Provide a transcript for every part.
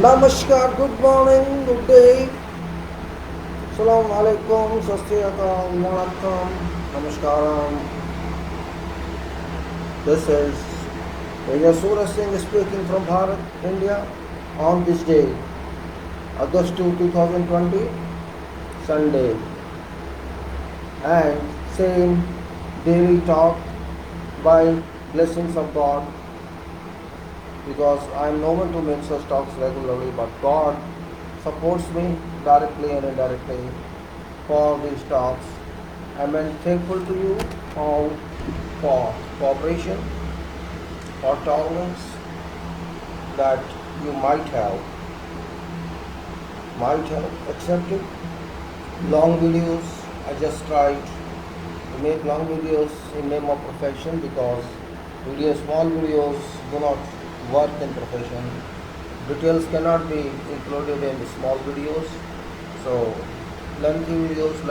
Namaskar, good morning, good day. Assalamu alaikum, Sastiyakam, Vanakkam, Namaskaram. This is Suraj Singh speaking from Bharat, India on this day, August 2, 2020, Sunday. And same daily talk by blessings of God, because I am no one to make such talks regularly, but God supports me directly and indirectly for these talks. I am very thankful to you all for cooperation or tolerance that you might have accepted. Long videos, I just tried to make long videos in name of profession, because small videos do not work in profession. Details cannot be included in the small videos. So lengthy videos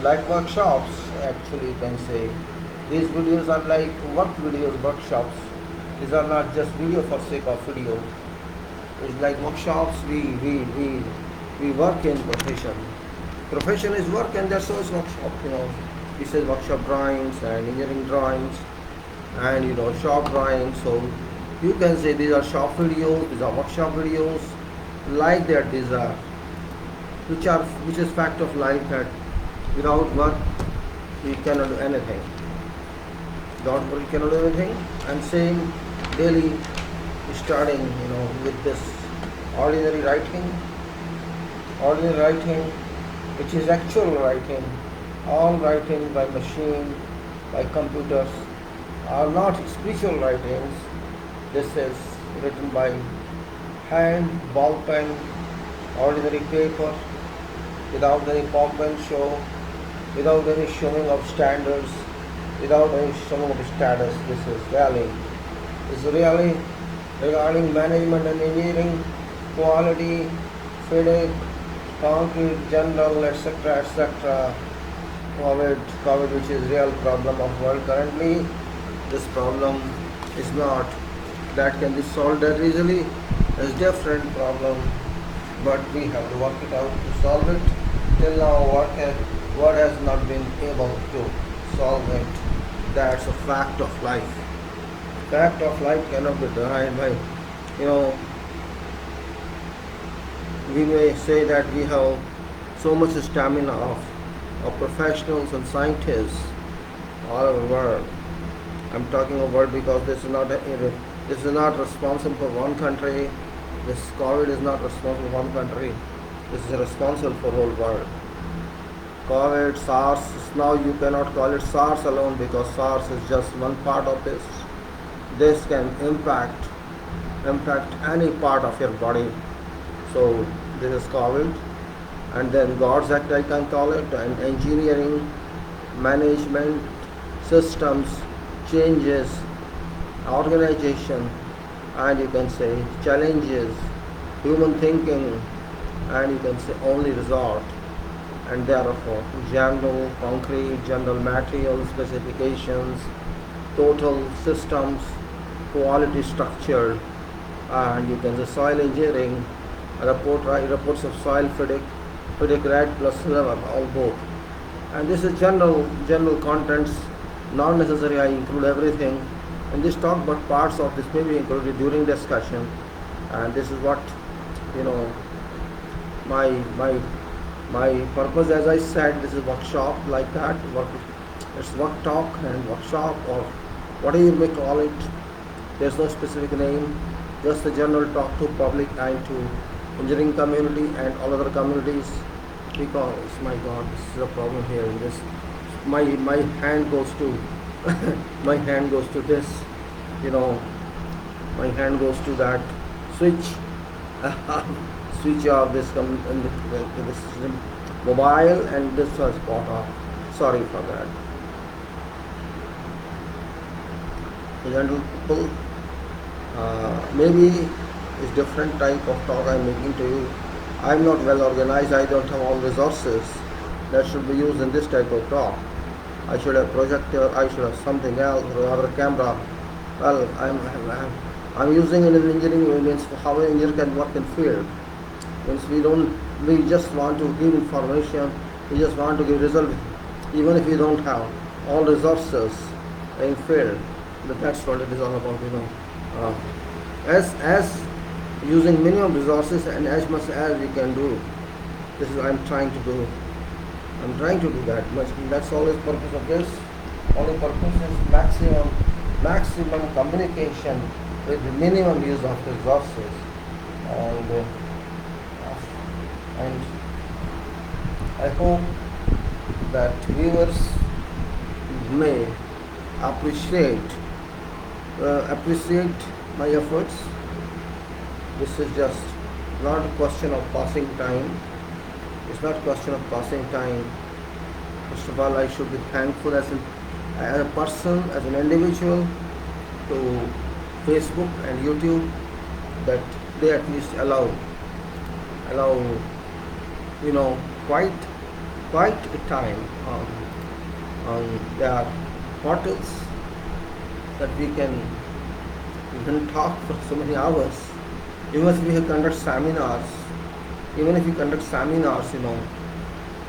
like workshops, actually you can say. These videos are like work videos, workshops. These are not just video for sake of video. It's like workshops. We work in profession. Profession is work, and that's always workshop. This is workshop drawings and engineering drawings and shop drawings. So you can say these are shop videos, these are workshop videos, like that. These are which is fact of life, that without work we cannot do anything. Without work you cannot do anything. And same daily starting with this ordinary writing, which is actual writing. All writing by machine, by computers, are not spiritual writings. This is written by hand, ball pen, ordinary paper, without any pomp and show, without any showing of standards, without any showing of status. This is really regarding management and engineering, quality, FIDIC, concrete, general, etc., etc. COVID, which is real problem of world currently. This problem is not that can be solved that easily. It's different problem, but we have to work it out to solve it. Till now, what has not been able to solve it. That's a fact of life. Fact of life cannot be denied by, we may say that we have so much stamina of professionals and scientists all over the world. I'm talking about world because this is not responsible for one country. This COVID is not responsible for one country. This is responsible for whole world. COVID, SARS, now you cannot call it SARS alone, because SARS is just one part of this. This can impact any part of your body. So this is COVID. And then God's Act, I can call it, and engineering, management, systems, changes, organization, and you can say challenges, human thinking, and you can say only resort. And therefore general concrete, general materials, specifications, total systems, quality structure, and you can say soil engineering, reports of soil FIDIC red plus level, all both. And this is general contents. Not necessary I include everything in this talk, but parts of this may be included during discussion. And this is what my purpose. As I said, this is workshop like that. It's work talk and workshop, or whatever you may call it. There's no specific name. Just a general talk to public and to engineering community and all other communities. Because my God, this is a problem here in this. My hand goes to my hand goes to this. My hand goes to that switch of this mobile, and this was caught off. Sorry for that. General people, maybe it's different type of talk I'm making to you. I'm not well organized. I don't have all resources that should be used in this type of talk. I should have projector, I should have something else, or other camera. Well, I'm using it in engineering means how an engineer can work in field. Means we just want to give information, we just want to give result, even if we don't have all resources in field. But that's what it is all about, as using minimum resources and as much as we can do. This is what I'm trying to do. I'm trying to do that much. That's always purpose of this. Only purpose is maximum communication with the minimum use of resources, and I hope that viewers may appreciate my efforts. This is just not a question of passing time. It's not a question of passing time. First of all, I should be thankful as a person, as an individual, to Facebook and YouTube, that they at least allow quite a time on their portals, that we can talk for so many hours. Even if we conduct seminars,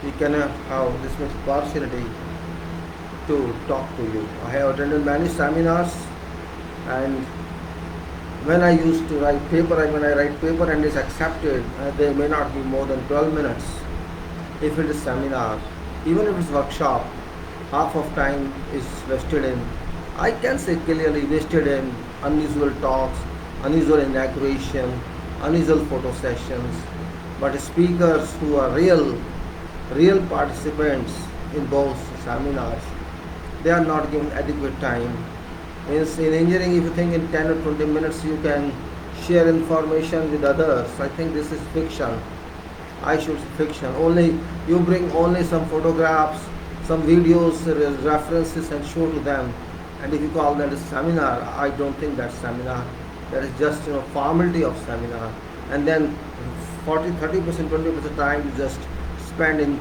we cannot have this much opportunity to talk to you. I have attended many seminars, and when I used to write paper, when I write paper and is accepted, they may not be more than 12 minutes. If it is seminar, even if it's workshop, half of time is wasted in, I can say clearly, wasted in unusual talks, unusual inauguration, unusual photo sessions. But speakers who are real participants in those seminars, they are not given adequate time. Means in engineering, if you think in 10 or 20 minutes you can share information with others, I think this is fiction. I should say fiction. Only you bring only some photographs, some videos, references, and show to them. And if you call that a seminar, I don't think that's seminar. That is just formality of seminar. And then 30%, 20% time you just spend in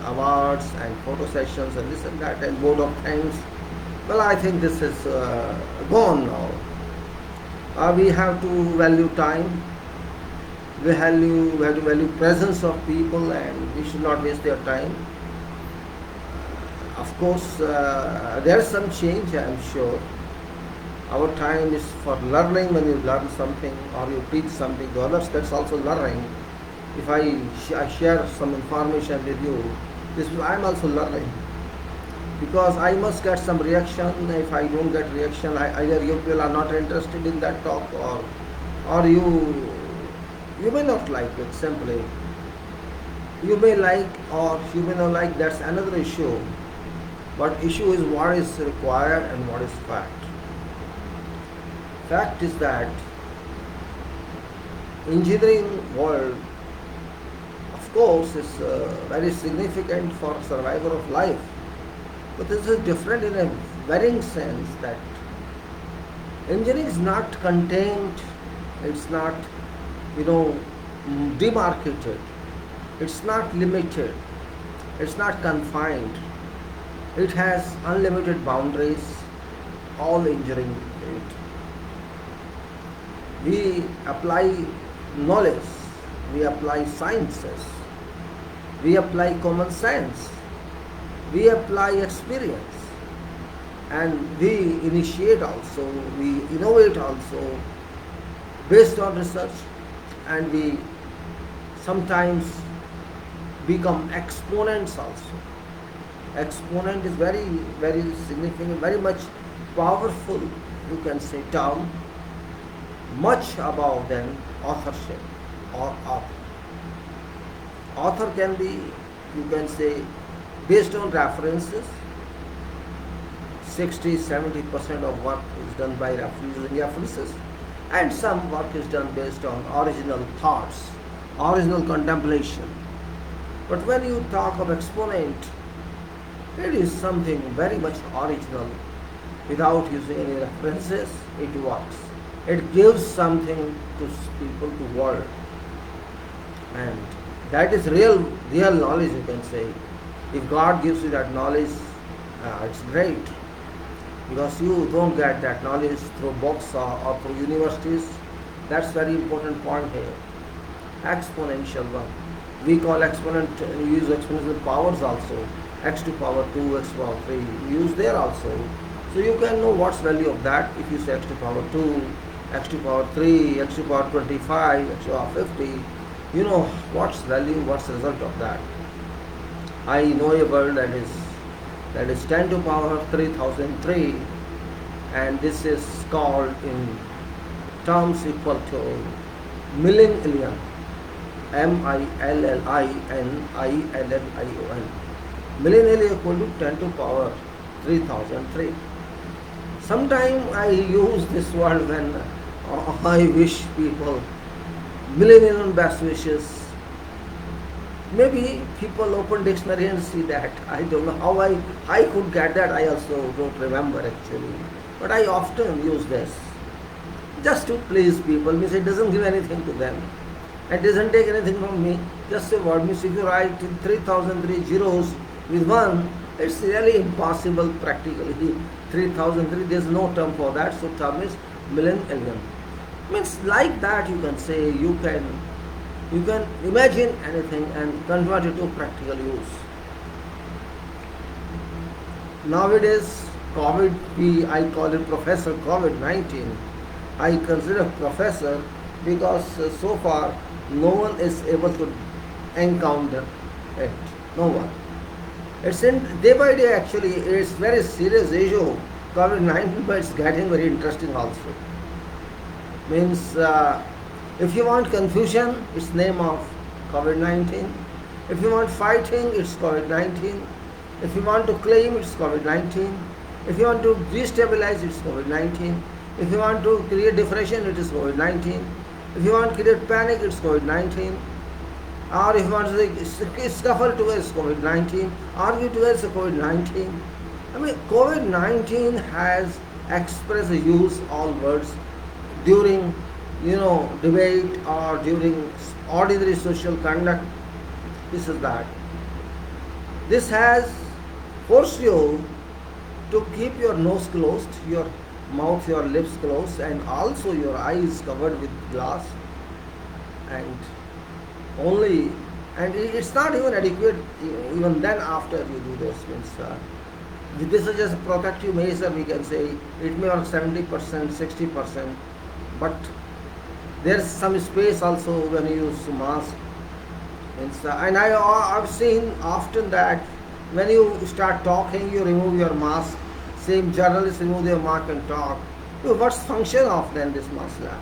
awards and photo sessions and this and that and board of things. Well, I think this is gone now. We have to value time. We have to value presence of people, and we should not waste their time. Of course, there is some change, I am sure. Our time is for learning. When you learn something or you teach something to others, that's also learning. If I share some information with you, I am also learning. Because I must get some reaction. If I don't get reaction, either you people are not interested in that talk, or you may not like it. Simply, you may like or you may not like. That's another issue. But issue is what is required and what is fact. Fact is that engineering world, of course, is very significant for survival of life. But this is different in a varying sense, that engineering is not contained, it's not, demarcated, it's not limited, it's not confined. It has unlimited boundaries, all engineering field. We apply knowledge, we apply sciences, we apply common sense, we apply experience, and we initiate also, we innovate also based on research, and we sometimes become exponents also. Exponent is very, very significant, very much powerful, you can say, term, much above than authorship or author. Author can be, you can say, based on references. 60-70% of work is done by using references, and some work is done based on original thoughts, original contemplation. But when you talk of exponent, it is something very much original. Without using any references, it works. It gives something to people, to world, and that is real knowledge, you can say. If God gives you that knowledge, it's great. because you don't get that knowledge through books or through universities. That's very important point here. Exponential one. We call exponent, use exponential powers also. X to power 2, x to power 3, we use there also. So you can know what's value of that if you say x to power 2, x to power 3, x to power 25, x to power 50. You know what's value, what's the result of that. I know a word that is 10 to power 3003, and this is called in terms equal to millennium. MILLINILLION. Millennium equal to 10 to power 3003. Sometimes I use this word when I wish people millennium best wishes. Maybe people open dictionary and see that. I don't know how I could get that. I also don't remember actually. But I often use this just to please people. Means it doesn't give anything to them. It doesn't take anything from me. Just a word. Means if you write 3003 zeros with 1, it's really impossible practically. 3003, there's no term for that. So term is millennium. Means like that you can say, you can imagine anything and convert it to practical use. Nowadays, COVID, I call it Professor COVID-19. I consider professor because so far no one is able to encounter it. No one. It's in day by day actually. It's very serious issue. COVID-19, but it's getting very interesting also. Means if you want confusion, it's name of COVID-19. If you want fighting, it's COVID-19. If you want to claim, it's COVID-19. If you want to destabilize, it's COVID-19. If you want to create depression, it is COVID-19. If you want to create panic, it's COVID-19. Or if you want to scuffle together, it's COVID-19. Argue together, it's COVID-19. I mean, COVID-19 has expressed use all words during debate or during ordinary social conduct. This is that. This has forced you to keep your nose closed, your mouth, your lips closed, and also your eyes covered with glass. And it's not even adequate even then after you do this. Means this is just a protective measure, we can say. It may work 70%, 60%, but there's some space also when you use mask. And I've seen often that when you start talking, you remove your mask. Same journalists remove their mask and talk. What's the function of then this mask left?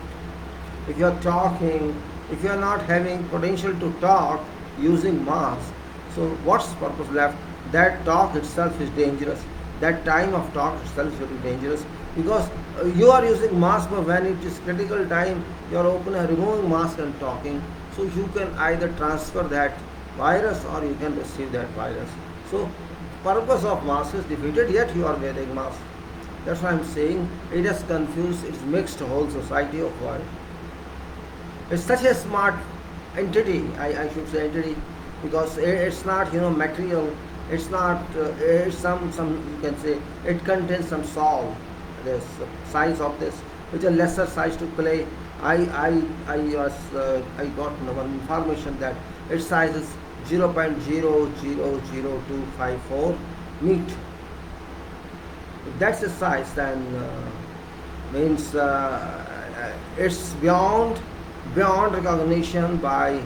If you're talking, if you're not having potential to talk using mask, so what's the purpose left? That talk itself is dangerous. That time of talk itself is very dangerous, because you are using mask, but when it is critical time, you are removing mask and talking. So you can either transfer that virus or you can receive that virus. So purpose of mask is defeated, yet you are wearing mask. That's why I'm saying it has confused, it's mixed whole society of world. It's such a smart entity, I should say entity, because it's not material. It's not. It's some you can say it contains some solve. This size of this, which a lesser size to play. I got one information that its size is 0.000254 meter. If that's the size, then means it's beyond recognition by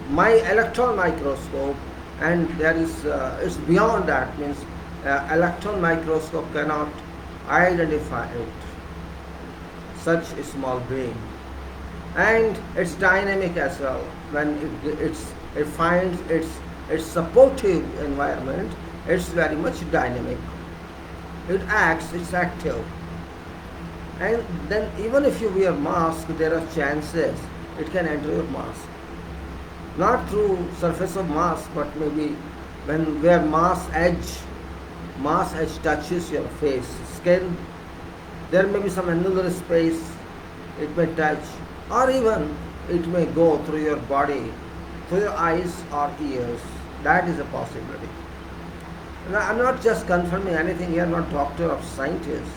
my electron microscope, and there is it's beyond that. Means electron microscope cannot identify it, such a small being. And it's dynamic as well. When it finds its supportive environment, it's very much dynamic. It acts, it's active. And then even if you wear mask, there are chances it can enter your mask. Not through surface of mask, but maybe where mask edge touches your face, skin, there may be some angular space it may touch, or even it may go through your body, through your eyes or ears. That is a possibility. And I'm not just confirming anything here, I'm not doctor or scientist.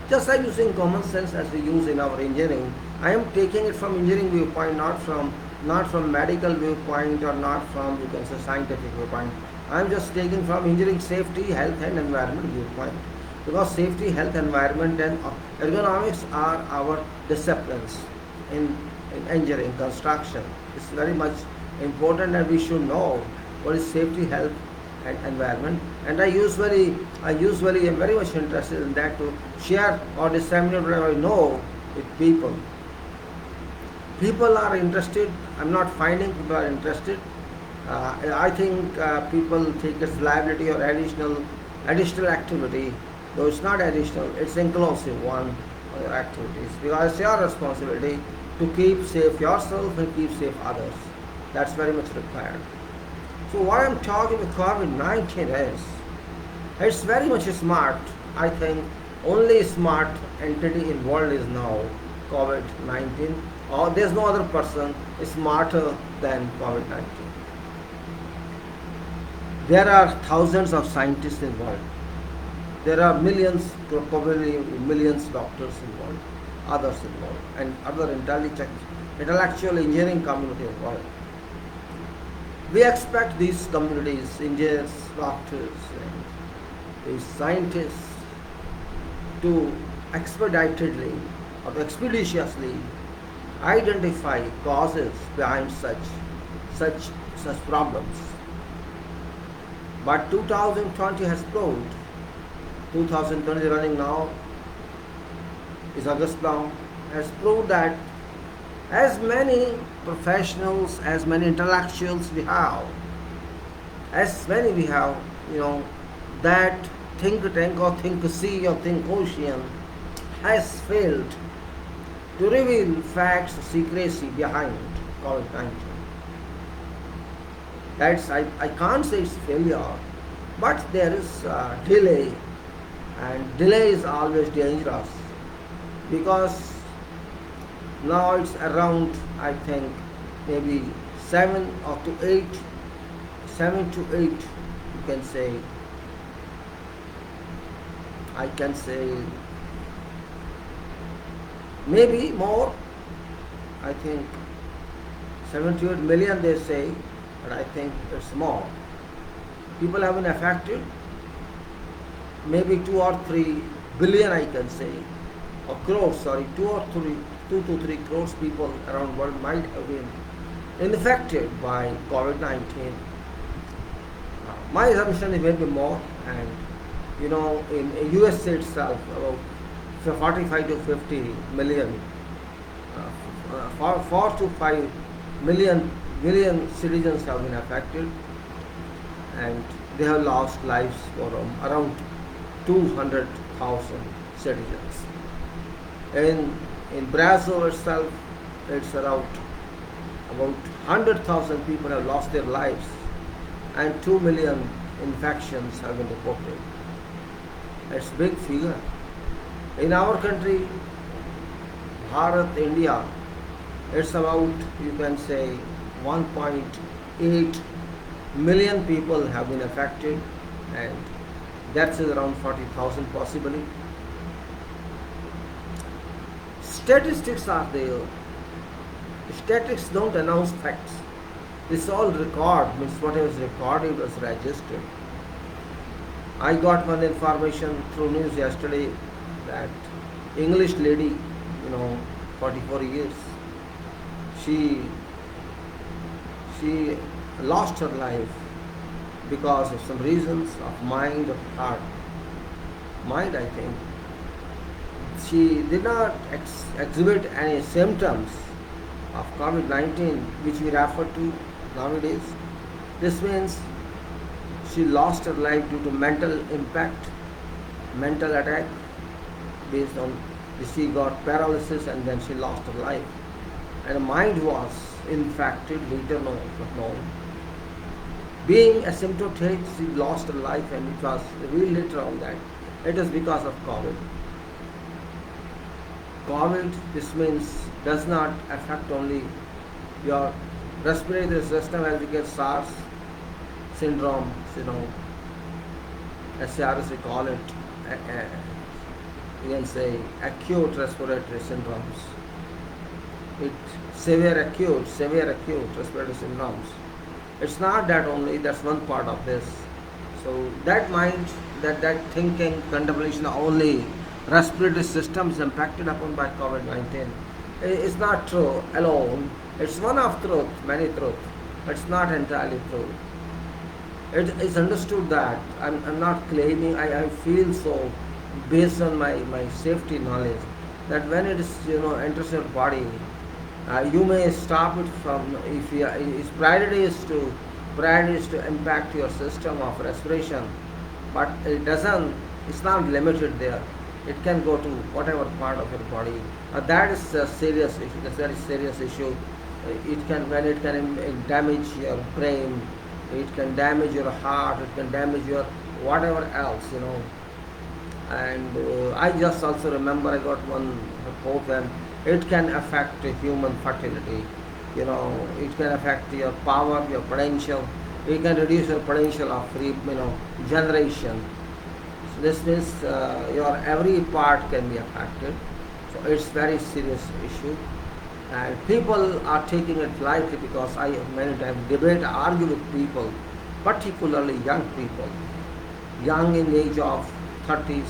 Just like using common sense as we use in our engineering, I am taking it from engineering viewpoint, not from medical viewpoint, or not from, you can say, scientific viewpoint. I am just taking from engineering safety, health and environment viewpoint. Because safety, health, environment and ergonomics are our disciplines in engineering, construction. It's very much important, and we should know what is safety, health and environment. And I usually am very much interested in that, to share or disseminate whatever I know with people. People are interested. I'm not finding people are interested. I think people think it's liability or additional activity. Though it's not additional, it's inclusive one of your activities, because it's your responsibility to keep safe yourself and keep safe others. That's very much required. So what I'm talking with COVID-19 is, it's very much smart. I think only smart entity in world is now COVID-19, or there's no other person smarter than COVID-19. There are thousands of scientists in the world. There are millions, probably millions doctors involved, others involved, and other intellectual engineering community involved. We expect these communities, engineers, doctors, and these scientists, to expeditedly or expeditiously identify causes behind such problems. But 2020 has proved, 2020 is running now, is August now, has proved that as many professionals, as many intellectuals we have, that think tank or think sea or think ocean has failed to reveal facts, secrecy behind COVID-19. I can't say it's failure, but there is delay, and delay is always dangerous, because now it's around, I think, maybe 7 to 8, you can say, I can say maybe more, I think 7 to 8 million they say, but I think it's more. People have been affected, maybe 2 or 3 billion, I can say, or crores, sorry, 2 to 3 crores people around the world might have been infected by COVID-19. My assumption is maybe more, and in USA itself, about 45 to 50 million, 4 to 5 million citizens have been affected, and they have lost lives for around 200,000 citizens. In Brazil itself, it's around about 100,000 people have lost their lives, and 2 million infections have been reported. It's a big figure. In our country, Bharat, India, it's about, you can say, 1.8 million people have been affected, and deaths is around 40,000 possibly. Statistics are there. Statistics don't announce facts. This all record, means whatever is recorded was registered. I got one information through news yesterday that English lady, 44 years, she lost her life because of some reasons of mind or heart. Mind, I think. She did not exhibit any symptoms of COVID-19, which we refer to nowadays. This means she lost her life due to mental impact, mental attack, based on she got paralysis and then she lost her life. And her mind was infected, later known. Being asymptomatic, she lost her life, and it was revealed later on that it is because of COVID. COVID, this means, does not affect only your respiratory system, as we get SARS syndrome, SARS we call it, you can say acute respiratory syndromes. Severe acute respiratory syndromes. It's not that only, that's one part of this. So that mind, that thinking, contemplation only respiratory system is impacted upon by COVID-19 is not true alone. It's one of truth, many truth. It's not entirely true. It is understood that I'm not claiming, I feel so based on my safety knowledge that when it is enters your body, you may stop it from, if you, its priority is to impact your system of respiration, but it's not limited there. It can go to whatever part of your body. That is a serious issue. That's a very serious issue. It can damage your brain, it can damage your heart, it can damage your whatever else. And I just also remember I got one report, and it can affect human fertility. It can affect your power, your potential. It can reduce your potential of generation. So this means your every part can be affected. So it's very serious issue, and people are taking it lightly because I many times argue with people, particularly young people, young in age of 30s,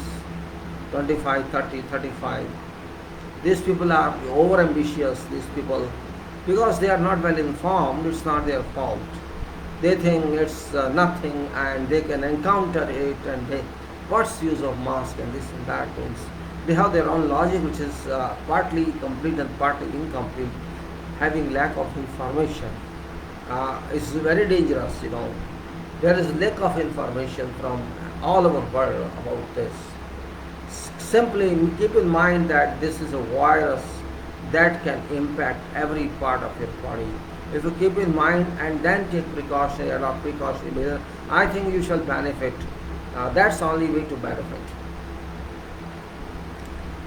25, 30, 35. These people are over ambitious, these people, because they are not well informed. It's not their fault. They think it's nothing, and they can encounter it, and what's use of mask and this and that things. They have their own logic, which is partly complete and partly incomplete, having lack of information. It's very dangerous. There is lack of information from all over the world about this. Simply keep in mind that this is a virus that can impact every part of your body. If you keep in mind and then take precaution, adopt precaution measures, I think you shall benefit. That's the only way to benefit.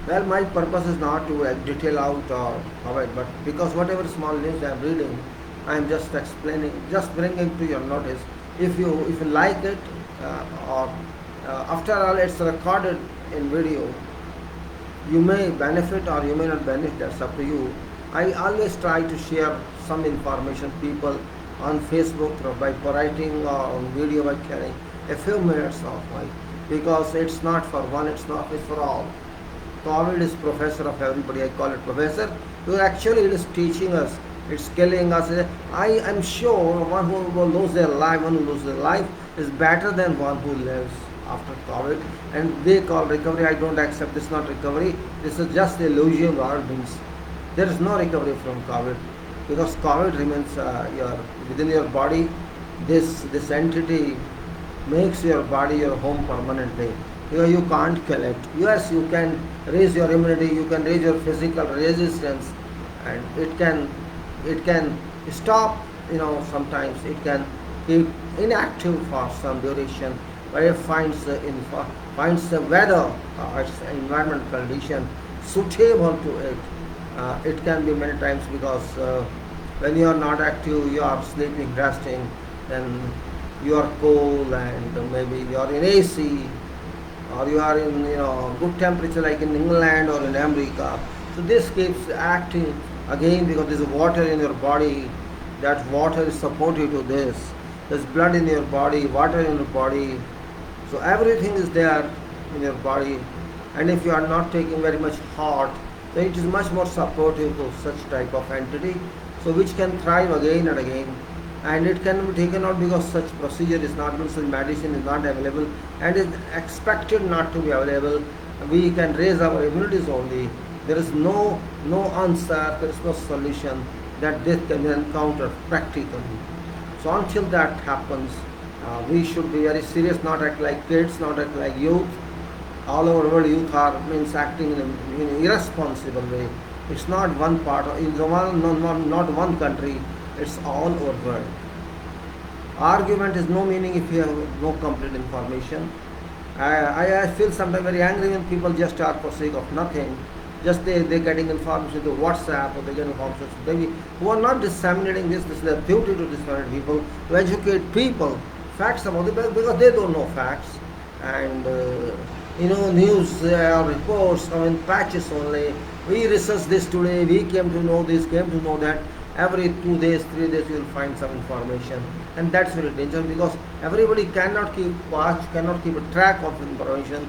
Well, my purpose is not to detail out or cover it, but because whatever small news I am reading, I am just explaining, just bringing to your notice. If you like it, or after all, it's recorded in video. You may benefit or you may not benefit. That's up to you. I always try to share some information people on Facebook by writing or on video by carrying a few minutes of my, because it's not for one, it's for all. COVID is professor of everybody. I call it professor, because actually it is teaching us, it's killing us. I am sure one who will lose their life is better than one who lives after COVID. And they call recovery. I don't accept. This is not recovery. This is just illusion or means. There is no recovery from COVID, because COVID remains within your body. This entity makes your body your home permanently. You can't kill it. Yes, you can raise your immunity, you can raise your physical resistance, and it can stop. Sometimes it can keep inactive for some duration, but it finds the weather or its environment condition suitable to it. It can be many times, because when you are not active, you are sleeping, resting, then you are cold, and maybe you are in AC, or you are in good temperature like in England or in America. So this keeps acting again, because there is water in your body. That water is supportive to this. There's blood in your body, water in your body. So everything is there in your body. And if you are not taking very much hot, then it is much more supportive to such type of entity, so which can thrive again and again. And it can be taken out, because such procedure is not, such medicine is not available and is expected not to be available. We can raise our immunities only. There is no answer, there is no solution that this can be encountered practically. So until that happens, we should be very serious, not act like kids, not act like youth. All over the world, youth are acting in an irresponsible way. It's not one part, not one country, it's all over the world. Argument is no meaning if you have no complete information. I feel sometimes very angry when people just are for sake of nothing. Just they're getting information through WhatsApp, or they get information maybe who are not disseminating this. This is their duty to disseminate people, to educate people facts about it, because they don't know facts. And news reports come in patches only. We researched this today, we came to know this, came to know that. Every 2 days, 3 days you will find some information, and that's very dangerous because everybody cannot keep watch, cannot keep a track of information.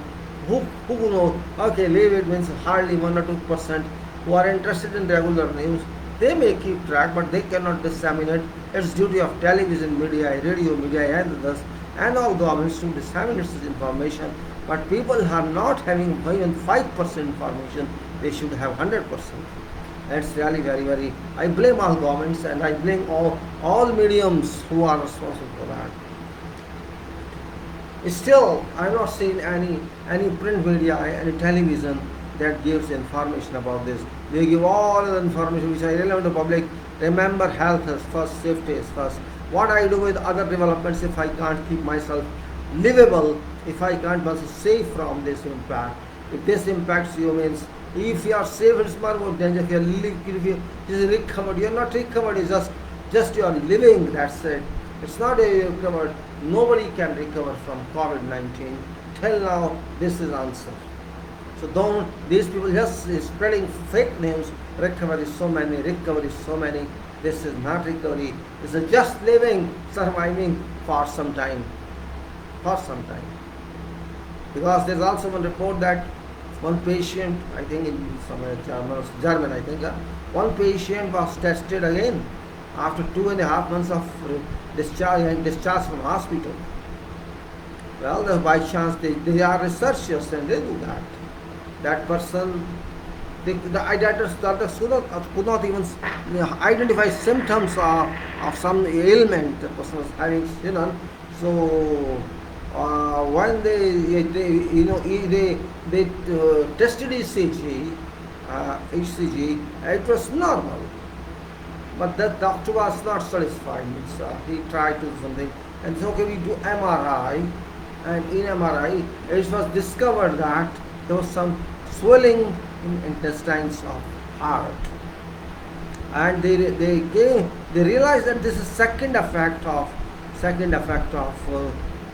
Who know? Okay, leave it, means hardly 1 or 2% who are interested in regular news. They may keep track, but they cannot disseminate. It's duty of television media, radio media, and others, and all governments to disseminate this information. But people are not having even 5% information. They should have 100%. It's really very. I blame all governments and I blame all mediums who are responsible for that. Still, I have not seen any print media, any television that gives information about this. They give all the information which is relevant to the public. Remember, health is first, safety is first. What I do with other developments if I can't keep myself livable, if I can't also save from this impact. If this impacts you, means if you are safe, it's more danger. If you are recovered, you are not recovered. It's just you are living. That's it. It's not a recovered. Nobody can recover from COVID-19. Till now, this is answer. So don't, these people just spreading fake news. Recovery is so many. Recovery is so many. This is not recovery. This is just living, surviving for some time. For some time. Because there's also one report that one patient, I think in somewhere German, I think, one patient was tested again after 2.5 months of discharge from hospital. Well, by chance they are researchers and they do that. That person, the doctors could not even identify symptoms of some ailment the person was having. So when they tested ECG, it was normal. But that doctor was not satisfied. He tried to do something and said, okay, we do MRI. And in MRI, it was discovered that there was some swelling in intestines of heart. And they realized that this is second effect of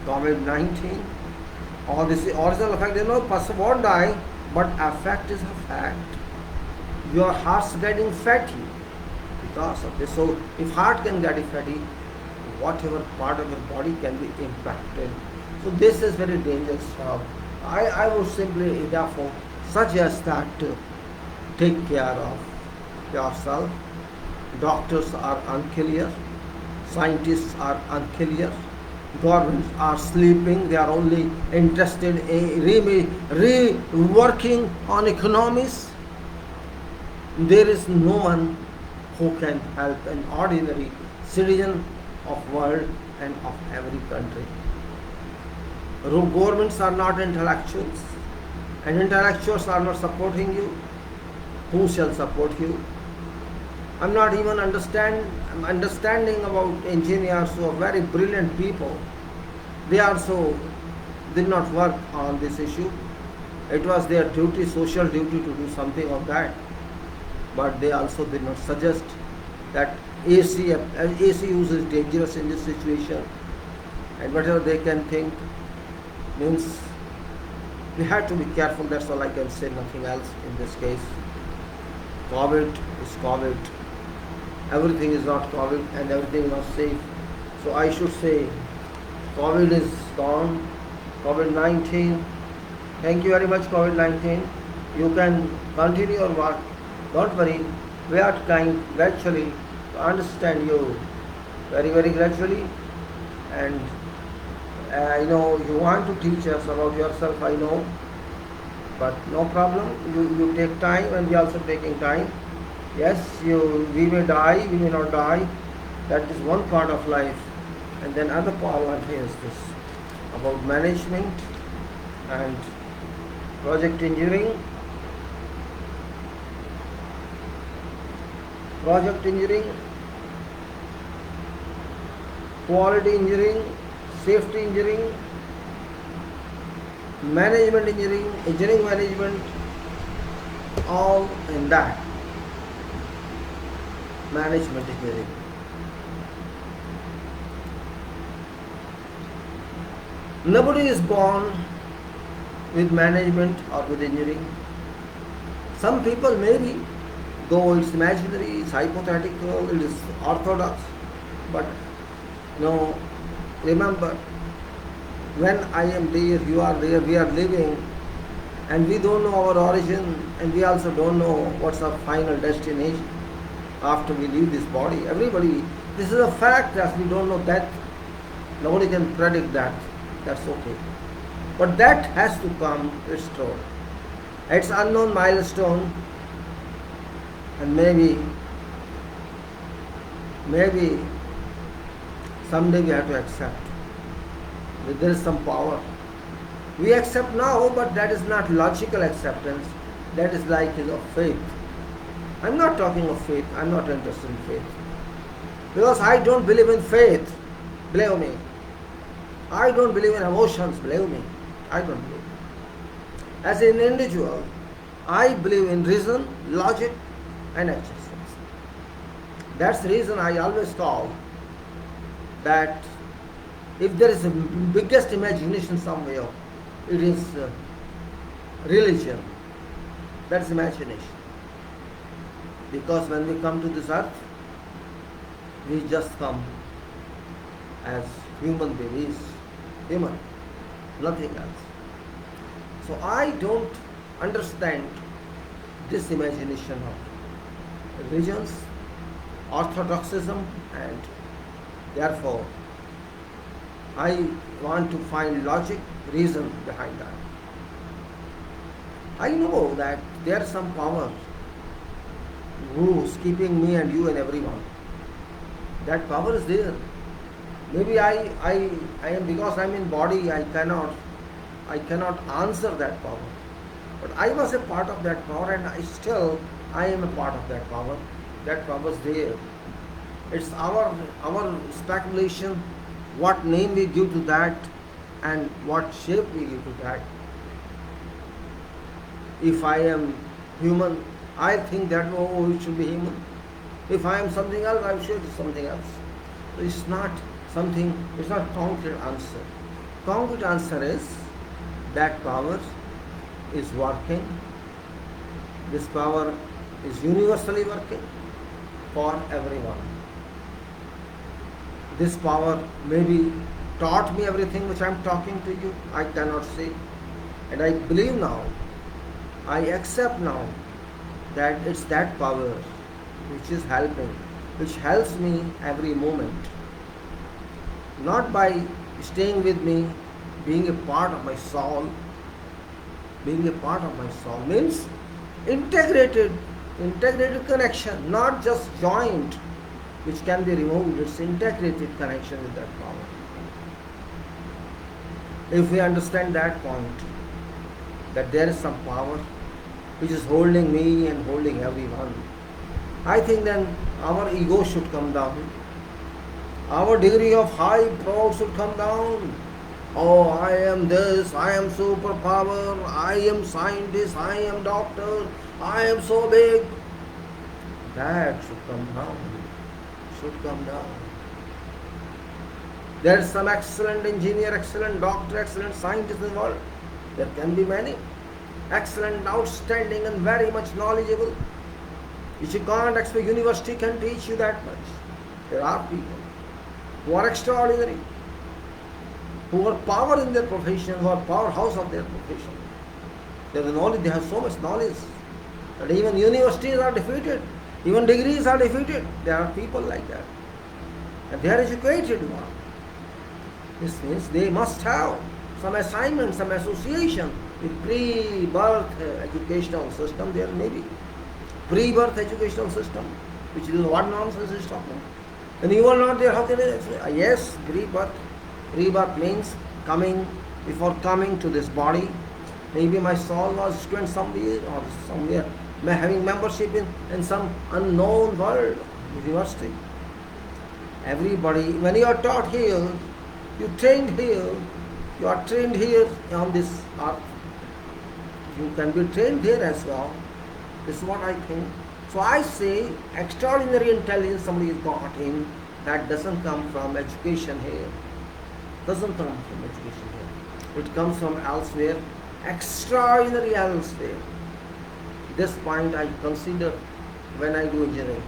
COVID-19. Or this original effect, person won't die, but effect is a fact. Your heart's getting fatty because of this. So if heart can get fatty, whatever part of your body can be impacted. So this is very dangerous. I would simply therefore suggest that take care of yourself. Doctors are unclear, scientists are unclear, governments are sleeping. They are only interested in reworking on economies. There is no one who can help an ordinary citizen of world and of every country. Governments are not intellectuals, and intellectuals are not supporting you. Who shall support you? I'm not even understanding about engineers who are very brilliant people. They also did not work on this issue. It was their duty, social duty, to do something of that. But they also did not suggest that AC use is dangerous in this situation, and whatever they can think, means we have to be careful. That's all I can say, nothing else in this case. COVID is COVID. Everything is not COVID and everything is not safe. So I should say COVID is gone. COVID-19. Thank you very much, COVID-19. You can continue your work. Don't worry. We are trying gradually to understand you very gradually. And you want to teach us about yourself, I know. But no problem. You take time, and we are also taking time. Yes, we may die, we may not die. That is one part of life. And then other part is this about management and project engineering, quality engineering, safety engineering, management engineering management, all in that. Management engineering. Nobody is born with management or with engineering. Some people maybe, though it's imaginary, it's hypothetical, it is orthodox, but no, remember, when I am there, you are there, we are living, and we don't know our origin, and we also don't know what's our final destination after we leave this body. Everybody, this is a fact that we don't know death. Nobody can predict that. That's okay. But that has to come, it's true. It's unknown milestone, and maybe someday we have to accept that there is some power. We accept now, but that is not logical acceptance. That is like of faith. I'm not talking of faith. I'm not interested in faith. Because I don't believe in faith. Believe me. I don't believe in emotions. Believe me. I don't believe. As an individual, I believe in reason, logic, and existence. That's the reason I always call that if there is a biggest imagination somewhere, it is religion. That's imagination. Because when we come to this earth, we just come as human beings, human, nothing else. So I don't understand this imagination of religions, orthodoxism, and therefore I want to find logic, reason behind that. I know that there is some power who is keeping me and you and everyone. That power is there. Maybe I am, because I am in body, I cannot answer that power. But I was a part of that power, and I am a part of that power. That power is there. It's our speculation, what name we give to that and what shape we give to that. If I am human, I think that it should be human. If I am something else, I am sure it is something else. So it's not concrete answer. Concrete answer is that power is working. This power is universally working for everyone. This power maybe taught me everything which I am talking to you. I cannot say. And I believe now, I accept now that it's that power which is helping, which helps me every moment. Not by staying with me, being a part of my soul. Being a part of my soul means integrated connection, not just joint which can be removed. It's integrated connection with that power. If we understand that point, that there is some power which is holding me and holding everyone, I think then our ego should come down. Our degree of high pride should come down. Oh, I am this, I am superpower, I am scientist, I am doctor, I am so big. That should come down. Should come down. There is some excellent engineer, excellent doctor, excellent scientist in the world. There can be many. Excellent, outstanding, and very much knowledgeable. Which you can't expect university can teach you that much. There are people who are extraordinary, who are power in their profession, who are powerhouse of their profession. They have knowledge, they have so much knowledge that even universities are defeated, even degrees are defeated. There are people like that. And they are educated one. This means they must have some assignment, some association with pre-birth educational system. There may be pre-birth educational system, which is what nonsense is talking. And you are not there, how can I say? Yes, pre-birth. Pre-birth means before coming to this body. Maybe my soul was student somewhere, having membership in some unknown world, university. Everybody, when you are taught here, you trained here, you are trained here on this earth. You can be trained here as well. This is what I think. So I say, extraordinary intelligence somebody has got in, that doesn't come from education here. Doesn't come from education here. It comes from elsewhere. extraordinary errors there. This point I consider when I do engineering.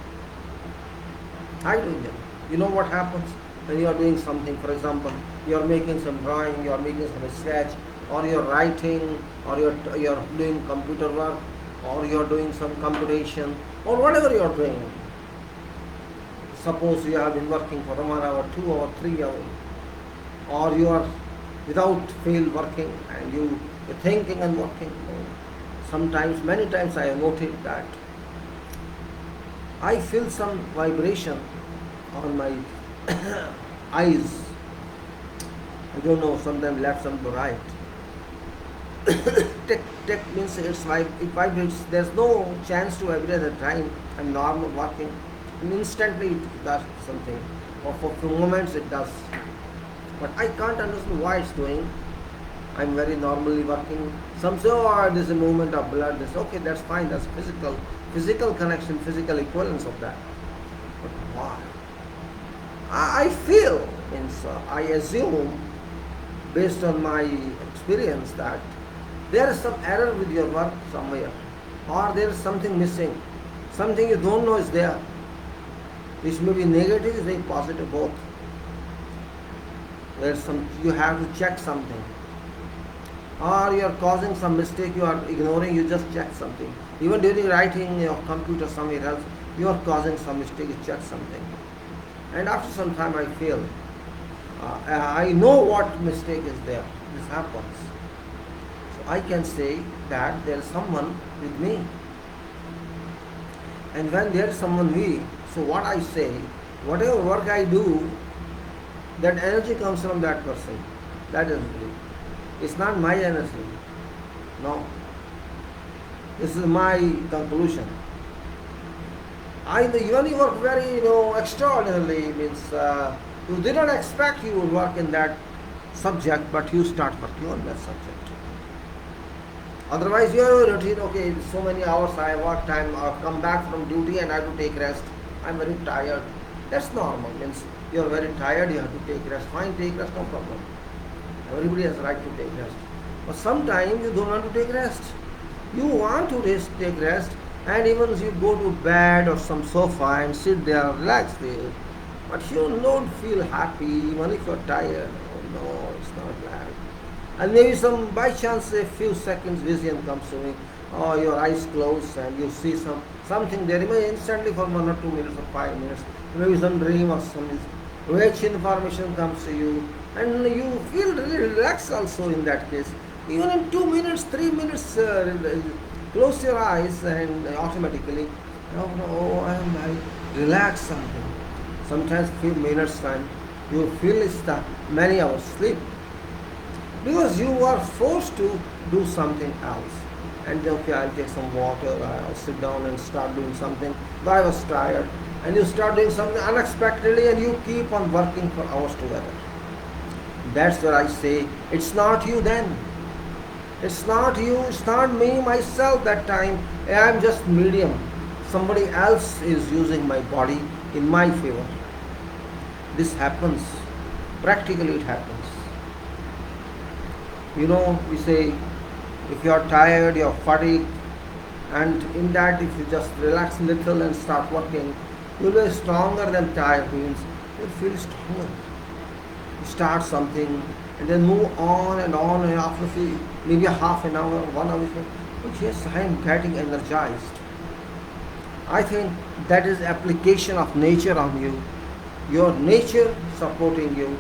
I do engineering. You know what happens when you are doing something? For example, you are making some drawing, you are making some sketch, or you are writing, or you are doing computer work, or you are doing some computation, or whatever you are doing. Suppose you have been working for 1 hour, 2 hours, 3 hours, or you are without fail working and you are thinking and working. Sometimes, many times I have noted that I feel some vibration on my eyes. I don't know, sometimes left, sometimes right. Tech means it's like it vibrates. There's no chance to vibrate at the time. I'm normal working. And instantly it does something. Or for a few moments it does. But I can't understand why it's doing. I'm very normally working. Some say, oh, there's a movement of blood. This, okay, that's fine. That's physical connection, physical equivalence of that. But why? I feel, means I assume, based on my experience, that there is some error with your work somewhere, or there is something missing, something you don't know is there. Which may be negative, it may be positive, both. There's some, you have to check something. Or you are causing some mistake, you are ignoring, you just check something. Even during writing your computer somewhere else, you are causing some mistake, you check something. And after some time I feel, I know what mistake is there. This happens. So I can say that there is someone with me. And when there is someone with me, so what I say, whatever work I do, that energy comes from that person. That is it. It's not my energy. No. This is my conclusion. Even you work very, extraordinarily, means you did not expect you would work in that subject, but you start working on that subject. Otherwise, you are routine, okay, so many hours I work time, I've come back from duty and I have to take rest. I'm very tired. That's normal, means you are very tired, you have to take rest. Fine, take rest, no problem. Everybody has a right to take rest. But sometimes you don't want to take rest. You want to take rest, and even if you go to bed or some sofa and sit there, relax there, but you don't feel happy even if you're tired. Oh no, it's not that. And maybe by chance a few seconds vision comes to me, or your eyes close and you see something there, maybe instantly for 1 or 2 minutes or 5 minutes, maybe some dream or some rich information comes to you, and you feel really relaxed also in that case. Even in 2 minutes, 3 minutes, close your eyes and automatically, I relax something. Sometimes few minutes time, you feel it's many hours sleep. Because you are forced to do something else. And okay, I'll take some water, I'll sit down and start doing something. But I was tired. And you start doing something unexpectedly and you keep on working for hours together. That's where I say, it's not you then. It's not you, it's not me, myself that time. I'm just medium. Somebody else is using my body in my favor. This happens. Practically it happens. We say, if you are tired, you are fatigued, and in that if you just relax a little and start working, you will be stronger than tired means. You feel stronger. You start something and then move on and after maybe half an hour, 1 hour, but yes, I am getting energized. I think that is application of nature on you. Your nature supporting you.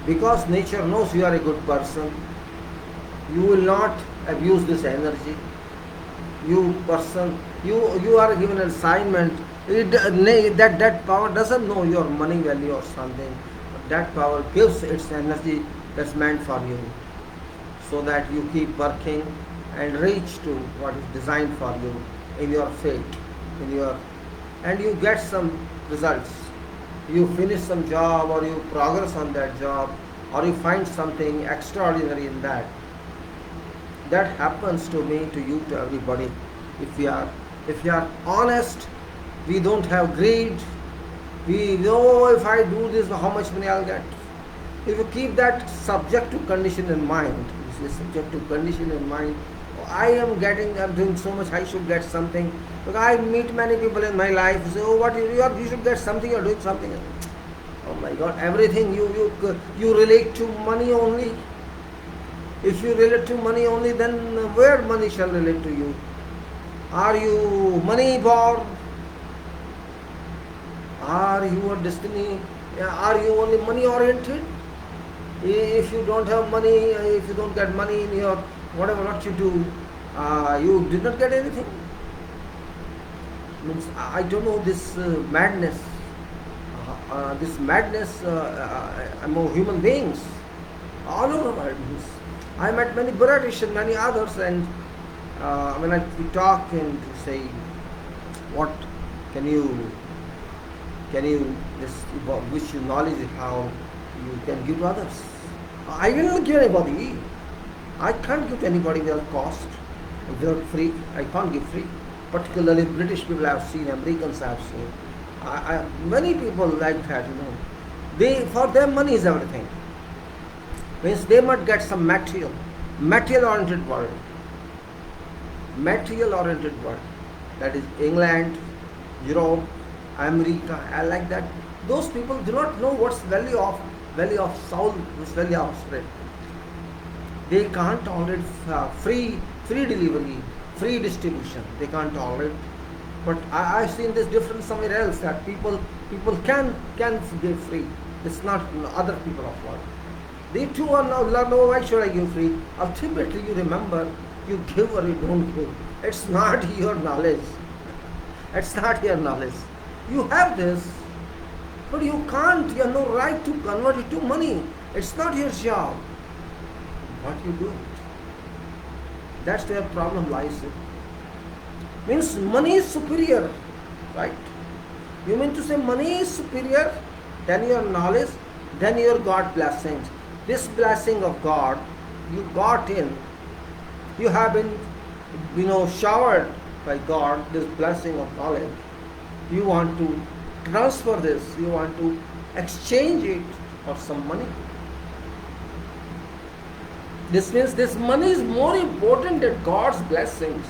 Because nature knows you are a good person, you will not abuse this energy. You are given an assignment. That power doesn't know your money value or something. But that power gives its energy that's meant for you, so that you keep working and reach to what is designed for you in your fate, and you get some results. You finish some job, or you progress on that job, or you find something extraordinary in that. That happens to me, to you, to everybody. If we are honest, we don't have greed. We know if I do this, how much money I'll get. If you keep that subject to condition in mind, It's a subjective condition in mind. I'm doing so much, I should get something. Because I meet many people in my life who say, oh, what you should get something, you're doing something. Oh my God, everything you relate to money only. If you relate to money only, then where money shall relate to you? Are you money born? Are you a destiny? Are you only money oriented? If you don't have money, if you don't get money in your whatever what you do, you did not get anything. Means I don't know this madness. This madness among human beings all over the world. I met many British and many others, and when we talk and say, what can you just wish you knowledge how you can give to others? I will not give anybody. I can't give to anybody without cost, without free. I can't give free. Particularly British people I have seen, Americans I have seen. Many people like that, for them money is everything. Means they must get some material oriented world. Material oriented world. That is England, Europe, America, I like that. Those people do not know what's value of soul, what's value of spirit. They can't tolerate free delivery, free distribution. They can't tolerate. But I've seen this difference somewhere else, that people can give free. It's not other people of world. They too are now learn, oh, why should I give free? Ultimately you remember, you give or you don't give. It's not your knowledge. It's not your knowledge. You have this, but you can't, you have no right to convert it to money. It's not your job. What you do? That's where problem lies. Means money is superior, right? You mean to say money is superior than your knowledge, than your God blessings. This blessing of God, you got in, you have been, showered by God, this blessing of knowledge. You want to transfer this, you want to exchange it for some money. This means this money is more important than God's blessings.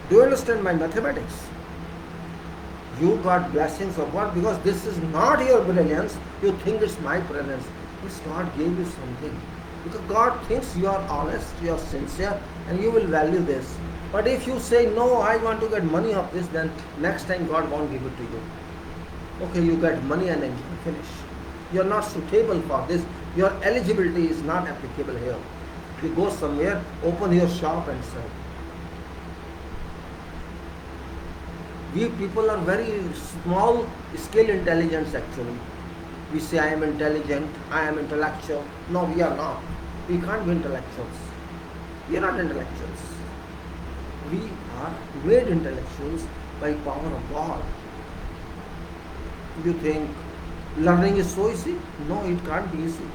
Do you understand my mathematics? You got blessings of God because this is not your brilliance. You think it's my brilliance. It's God gave you something. Because God thinks you are honest, you are sincere, and you will value this. But if you say, no, I want to get money of this, then next time God won't give it to you. Okay, you get money and then you finish. You are not suitable for this. Your eligibility is not applicable here. You go somewhere, open your shop and sell. We people are very small scale intelligence actually. We say I am intelligent, I am intellectual. No, we are not. We can't be intellectuals. We are not intellectuals. We are made intellectuals by power of God. You think learning is so easy? No, it can't be easy.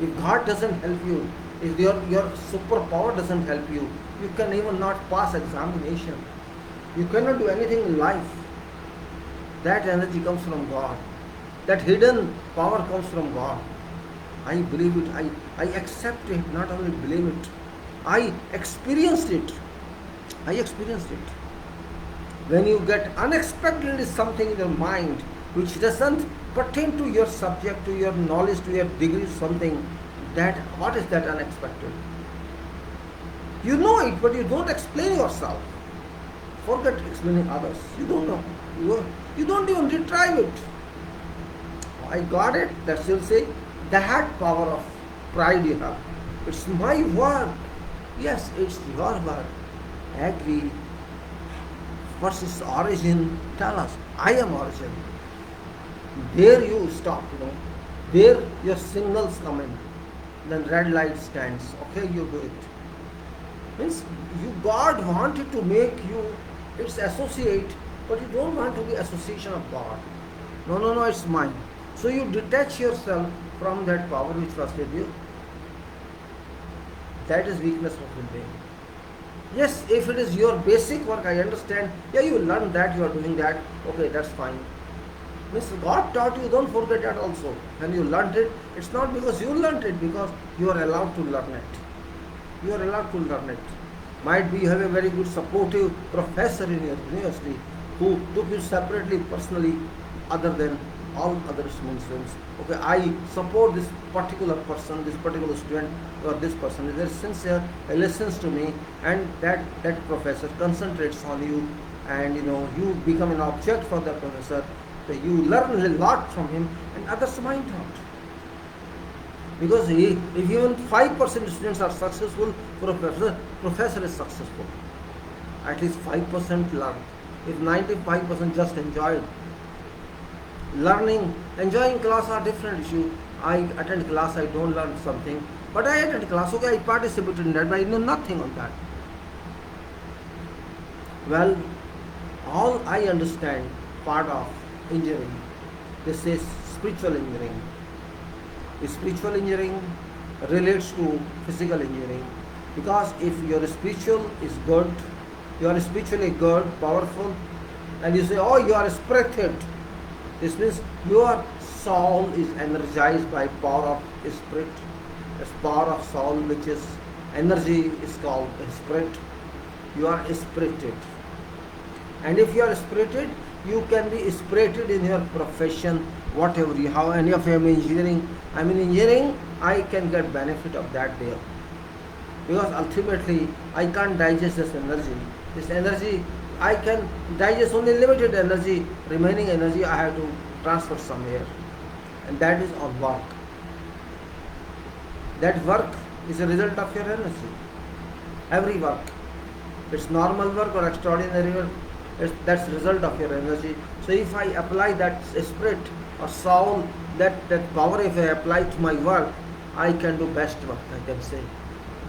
If God doesn't help you, if your superpower doesn't help you, you can even not pass examination. You cannot do anything in life. That energy comes from God. That hidden power comes from God. I believe it. I accept it, not only believe it. I experienced it. I experienced it. When you get unexpectedly something in your mind which doesn't pertain to your subject, to your knowledge, to your degree, something, what is that unexpected? You know it, but you don't explain yourself. Forget explaining others. You don't know. You don't even retrieve it. I got it. That will say that power of pride you have. It's my work. Yes, it's your work. Agree. What's its origin? Tell us. I am origin. There you stop, There your signals come in. Then red light stands. Okay, you do it. Means God wanted to make you its associate, but you don't want to be association of God. No, it's mine. So you detach yourself from that power which was with you. That is weakness of human being. Yes, if it is your basic work, I understand. Yeah, you learn that, you are doing that. Okay, that's fine. Means God taught you, don't forget that also. When you learned it, it's not because you learned it, because you are allowed to learn it. You are allowed to learn it. Might be you have a very good supportive professor in your university who took you separately, personally, other than all other Muslims. Okay, I support this particular person, this particular student, or this person is very sincere, he listens to me, and that professor concentrates on you, and you become an object for that professor. So you learn a lot from him, and others might not. Because if even 5% students are successful, professor is successful. At least 5% learn. If 95% just enjoyed. Learning, enjoying class are different issue. I attend class, I don't learn something. But I attend class, okay, I participated in that, but I know nothing on that. Well, all I understand part of engineering, this is spiritual engineering. Spiritual engineering relates to physical engineering, because if your spiritual is good, you are spiritually good, powerful, and you say, oh, you are spirited. This means your soul is energized by power of spirit. This power of soul, which is energy, is called spirit. You are spirited. And if you are spirited, you can be spirited in your profession, whatever you have. And if I am in engineering, I can get benefit of that there. Because ultimately, I can't digest this energy. This energy, I can digest only limited energy. Remaining energy, I have to transfer somewhere. And that is on work. That work is a result of your energy. Every work. It's normal work or extraordinary work. That's the result of your energy. So if I apply that spirit or soul, that power, if I apply to my work, I can do best work, I can say.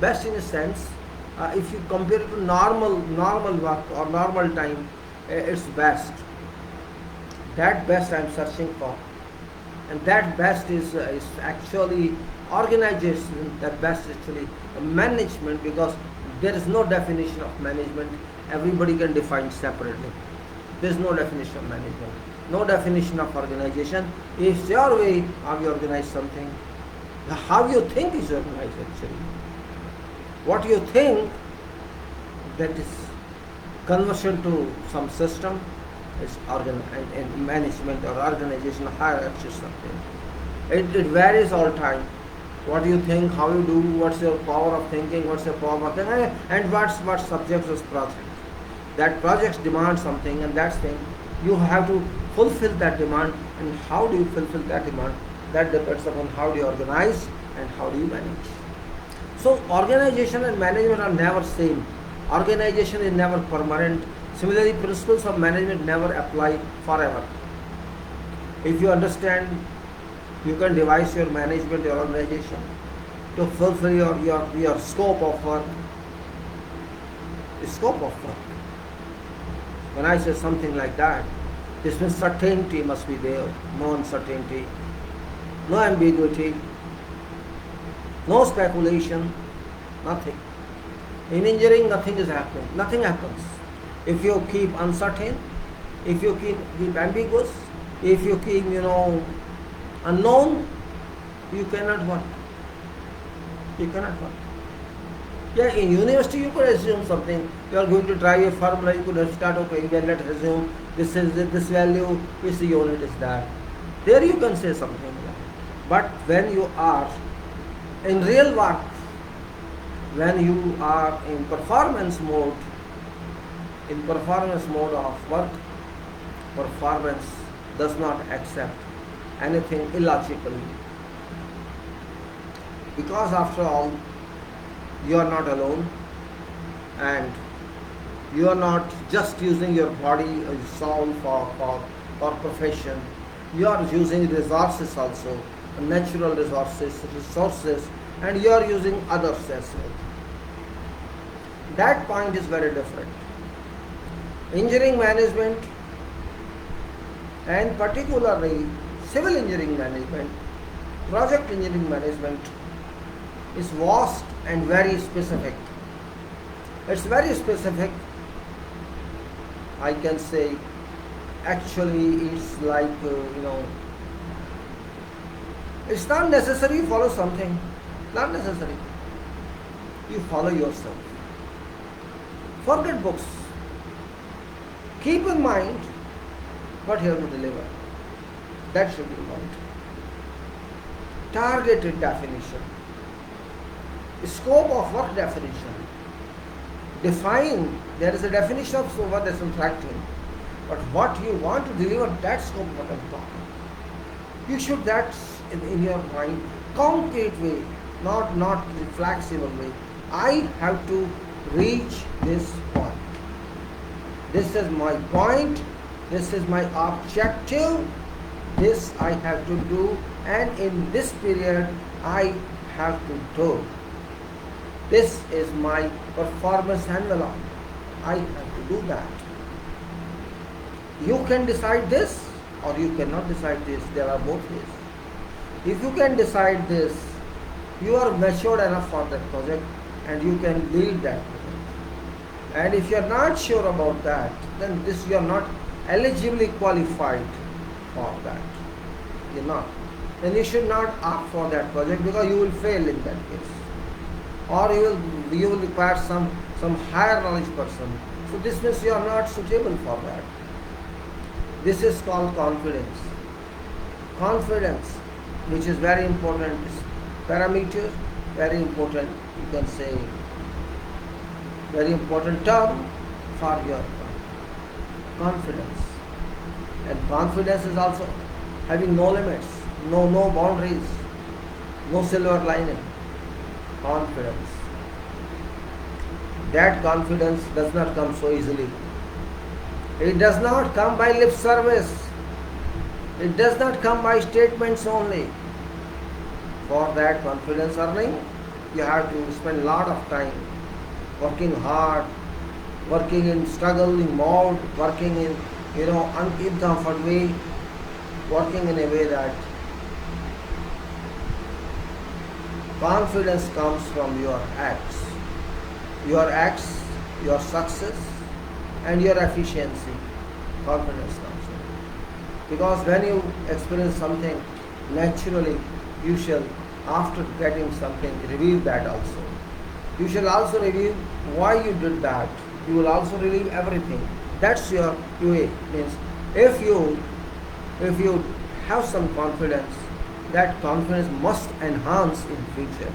Best in a sense, if you compare it to normal work or normal time, it's best. That best I'm searching for. And that best is actually organization, that best is actually management, because there is no definition of management. Everybody can define separately. There is no definition of management, no definition of organization. It's your way how you organize something. How you think is organized actually. What you think, that is conversion to some system, is and management or organization, hierarchy or something. It varies all time. What you think, how you do, what's your power of thinking, what's your power of thinking, and what subject is project. That project demands something, and that thing, you have to fulfill that demand. And how do you fulfill that demand? That depends upon how do you organize and how do you manage. So organization and management are never same. Organization is never permanent. Similarly, principles of management never apply forever. If you understand, you can devise your management, your organization to fulfill your scope of work. The scope of work. When I say something like that, this means certainty must be there, no uncertainty, no ambiguity, no speculation, nothing. In engineering, nothing is happening. Nothing happens. If you keep uncertain, if you keep ambiguous, if you keep, unknown, you cannot work. You cannot work. Yeah, in university you could assume something. You are going to try a formula, you could start, okay, well, let's assume this is this value, this unit is that. There you can say something. But when you are in real work, when you are in performance mode of work, performance does not accept anything illogically. Because after all, you are not alone, and you are not just using your body or soul for profession. You are using resources also, natural resources, and you are using others as well. That point is very different. Engineering management, and particularly civil engineering management, project engineering management, is vast and very specific. It's very specific. I can say actually it's like, it's not necessary you follow something. Not necessary. You follow yourself. Forget books. Keep in mind what you have to deliver. That should be the point. Targeted definition. Scope of work definition. Define, there is a definition of what is interacting. But what you want to deliver, that scope of what I'm talking. You should, that's in your mind, concrete way, not flexible way. I have to reach this point. This is my point, this is my objective, this I have to do, and in this period I have to do. This is my performance envelope. I have to do that. You can decide this or you cannot decide this. There are both ways. If you can decide this, you are matured enough for that project and you can lead that project. And if you are not sure about that, then you are not eligibly qualified for that. You are not. Then you should not opt for that project because you will fail in that case. Or you will require some higher knowledge person. So this means you are not suitable for that. This is called confidence. Confidence, which is very important, is parameter, very important, you can say, very important term for your confidence. And confidence is also having no limits, no boundaries, no silver lining. Confidence. That confidence does not come so easily. It does not come by lip service. It does not come by statements only. For that confidence earning, you have to spend a lot of time working hard, working in struggling mode, working in uncomfort way, working in a way that confidence comes from your acts. Your acts, your success, and your efficiency. Confidence comes from. Because when you experience something, naturally you shall, after getting something, review that also. You shall also review why you did that. You will also review everything. That's your way. Means if you have some confidence, that confidence must enhance in future.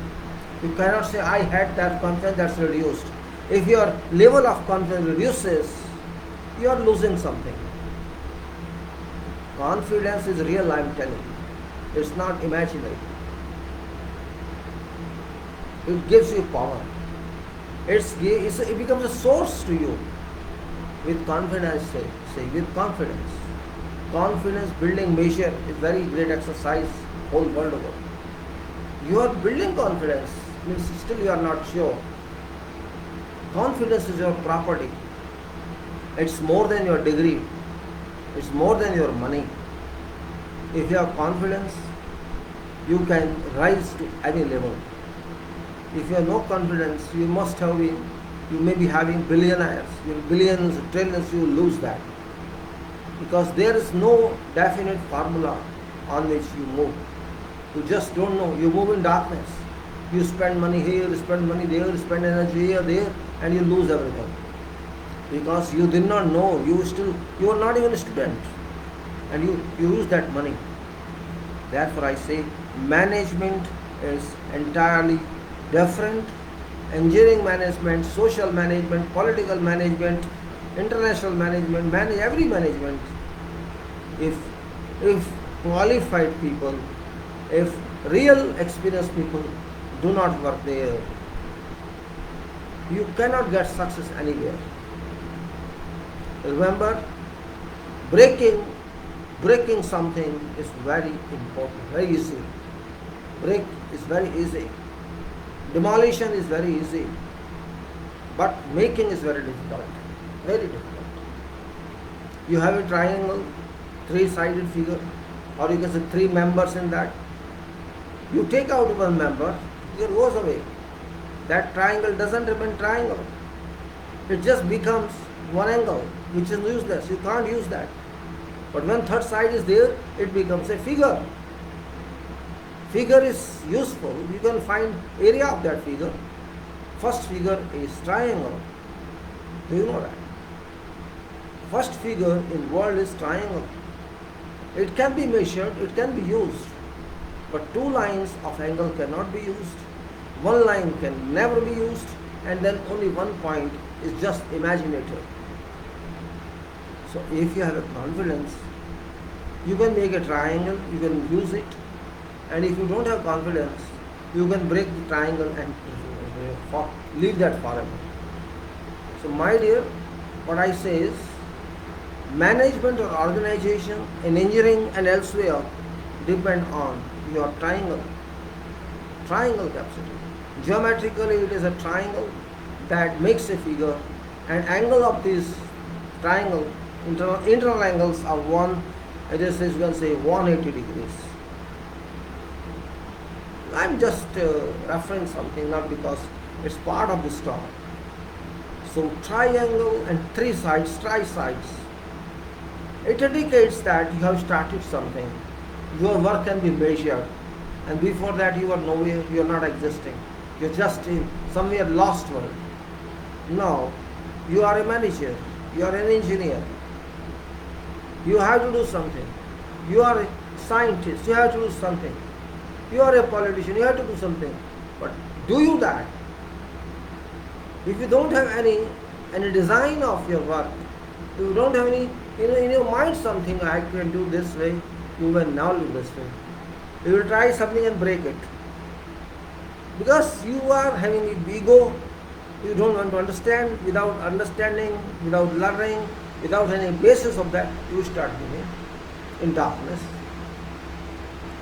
You cannot say, I had that confidence, that's reduced. If your level of confidence reduces, you are losing something. Confidence is real, I am telling you. It's not imaginary. It gives you power. It becomes a source to you. With confidence, say with confidence. Confidence building measure is very great exercise whole world over. You are building confidence, means still you are not sure. Confidence is your property. It's more than your degree. It's more than your money. If you have confidence, you can rise to any level. If you have no confidence, you may be having billionaires, your billions, trillions, you will lose that. Because there is no definite formula on which you move. You just don't know. You move in darkness. You spend money here, you spend money there, you spend energy here, there, and you lose everything. Because you did not know. You are not even a student. And you use that money. Therefore I say management is entirely different. Engineering management, social management, political management, international management, every management. If qualified people, if real experienced people do not work there, you cannot get success anywhere. Remember, breaking something is very important, very easy. Break is very easy. Demolition is very easy. But making is very difficult. Very difficult. You have a triangle, 3-sided figure, or you can say 3 members in that. You take out one member, it goes away. That triangle doesn't remain triangle. It just becomes one angle, which is useless. You can't use that. But when third side is there, it becomes a figure. Figure is useful. You can find area of that figure. First figure is triangle. Do you know that? First figure in world is triangle. It can be measured, it can be used. But two lines of angle cannot be used. One line can never be used, and then only one point is just imaginative. So if you have a confidence, you can make a triangle, you can use it. And if you don't have confidence, you can break the triangle and leave that forever. So my dear, what I say is, management or organization in engineering and elsewhere depend on your triangle capacity. Geometrically, it is a triangle that makes a figure, and angle of this triangle, internal angles are you can say 180 degrees. I'm just referring something, not because it's part of the story. So triangle and three sides, tri-sides. It indicates that you have started something. Your work can be measured, and before that you are nowhere, you are not existing. You're just in somewhere lost world. Now, you are a manager, you are an engineer. You have to do something. You are a scientist, you have to do something. You are a politician, you have to do something. But do you that? If you don't have any design of your work, if you don't have any, in your mind something, I can do this way, you will now do this way. You will try something and break it. Because you are having an ego, you don't want to understand. Without understanding, without learning, without any basis of that, you start moving in darkness.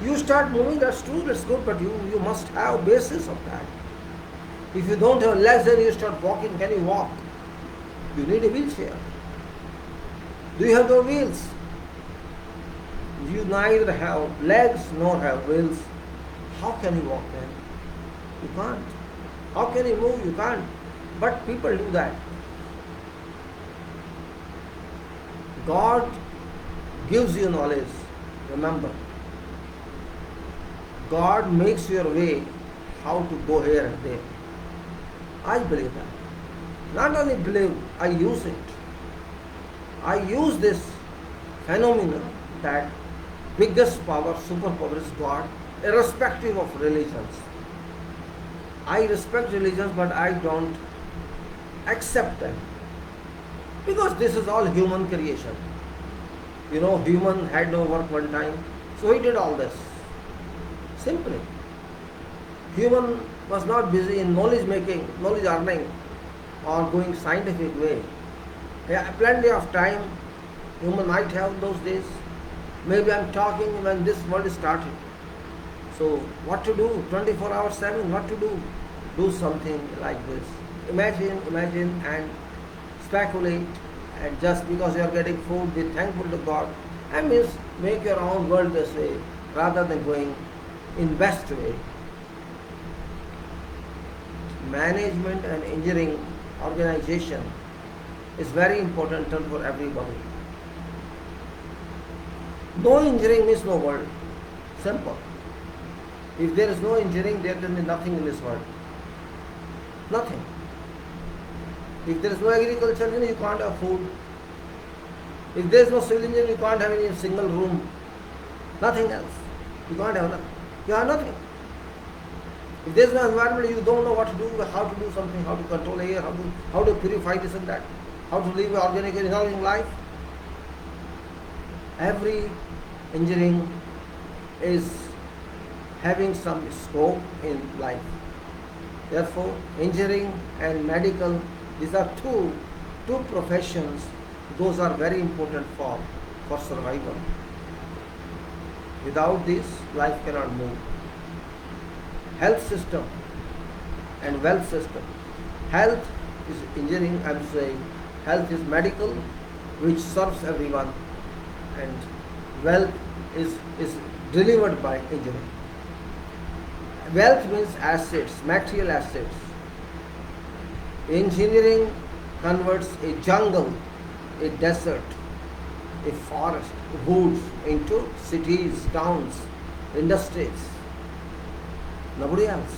You start moving, that's true, that's good, but you must have a basis of that. If you don't have legs, then you start walking. Can you walk? You need a wheelchair. Do you have the wheels? You neither have legs nor have wheels. How can you walk then? You can't. How can you move? You can't. But people do that. God gives you knowledge. Remember, God makes your way how to go here and there. I believe that. Not only believe, I use it. I use this phenomenon that biggest power, superpower is God, irrespective of religions. I respect religions, but I don't accept them. Because this is all human creation. Human had no work one time, so he did all this. Simply. Human was not busy in knowledge making, knowledge earning, or going scientific way. Plenty of time human might have those days. Maybe I'm talking when this world started. So what to do? 24/7, what to do? Do something like this. Imagine and speculate, and just because you are getting food, be thankful to God. And means make your own world this way rather than going in best way. Management and engineering organization is very important for everybody. No engineering means no world. Simple. If there is no engineering, there is nothing in this world. Nothing. If there is no agriculture, then you can't have food. If there is no civil engineering, you can't have any single room. Nothing else. You can't have nothing. You have nothing. If there is no environment, you don't know what to do, how to do something, how to control air, how to purify this and that, how to live an organic and healthy life. Every engineering is having some scope in life. Therefore, engineering and medical, these are two professions. Those are very important for survival. Without this, life cannot move. Health system and wealth system. Health is engineering, I am saying. Health is medical, which serves everyone. And wealth is delivered by engineering. Wealth means assets, material assets. Engineering converts a jungle, a desert, a forest, woods into cities, towns, industries. Nobody else.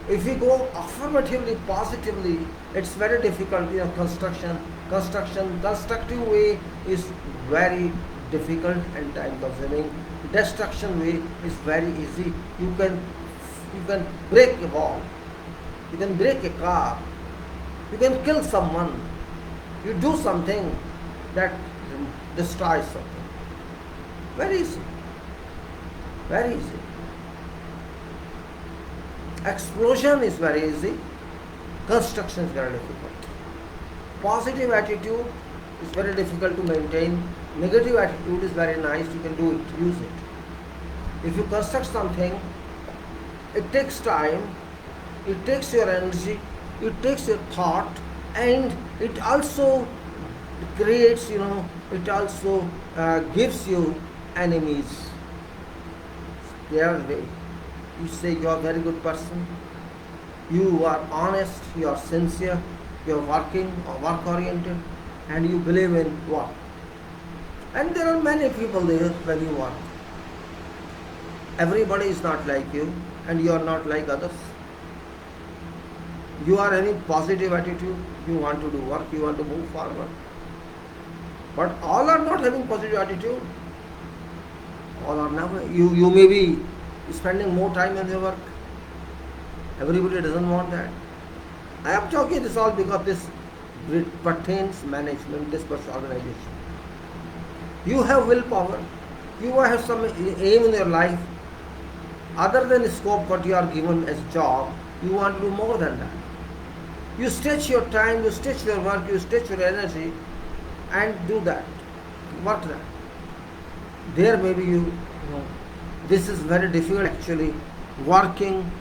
If we go affirmatively, positively, it's very difficult. Constructive way is very difficult and time consuming. Destruction way is very easy. You can break a wall, you can break a car, you can kill someone, you do something that destroys something. Very easy. Very easy. Explosion is very easy. Construction is very difficult. Positive attitude is very difficult to maintain. Negative attitude is very nice. You can do it, use it. If you construct something, it takes time, it takes your energy, it takes your thought, and it also creates, it also gives you enemies. Their way. You say you are a very good person, you are honest, you are sincere, you are working or work oriented, and you believe in work. And there are many people there when you work. Everybody is not like you, and you are not like others. You are any positive attitude, you want to do work, you want to move forward. But all are not having positive attitude. All are never. You may be spending more time in your work. Everybody doesn't want that. I am talking this all because this pertains management, this pertains organization. You have willpower. You have some aim in your life. Other than the scope what you are given as job, you want to do more than that. You stretch your time, you stretch your work, you stretch your energy, and do that. Work that. There maybe you this is very difficult actually. Working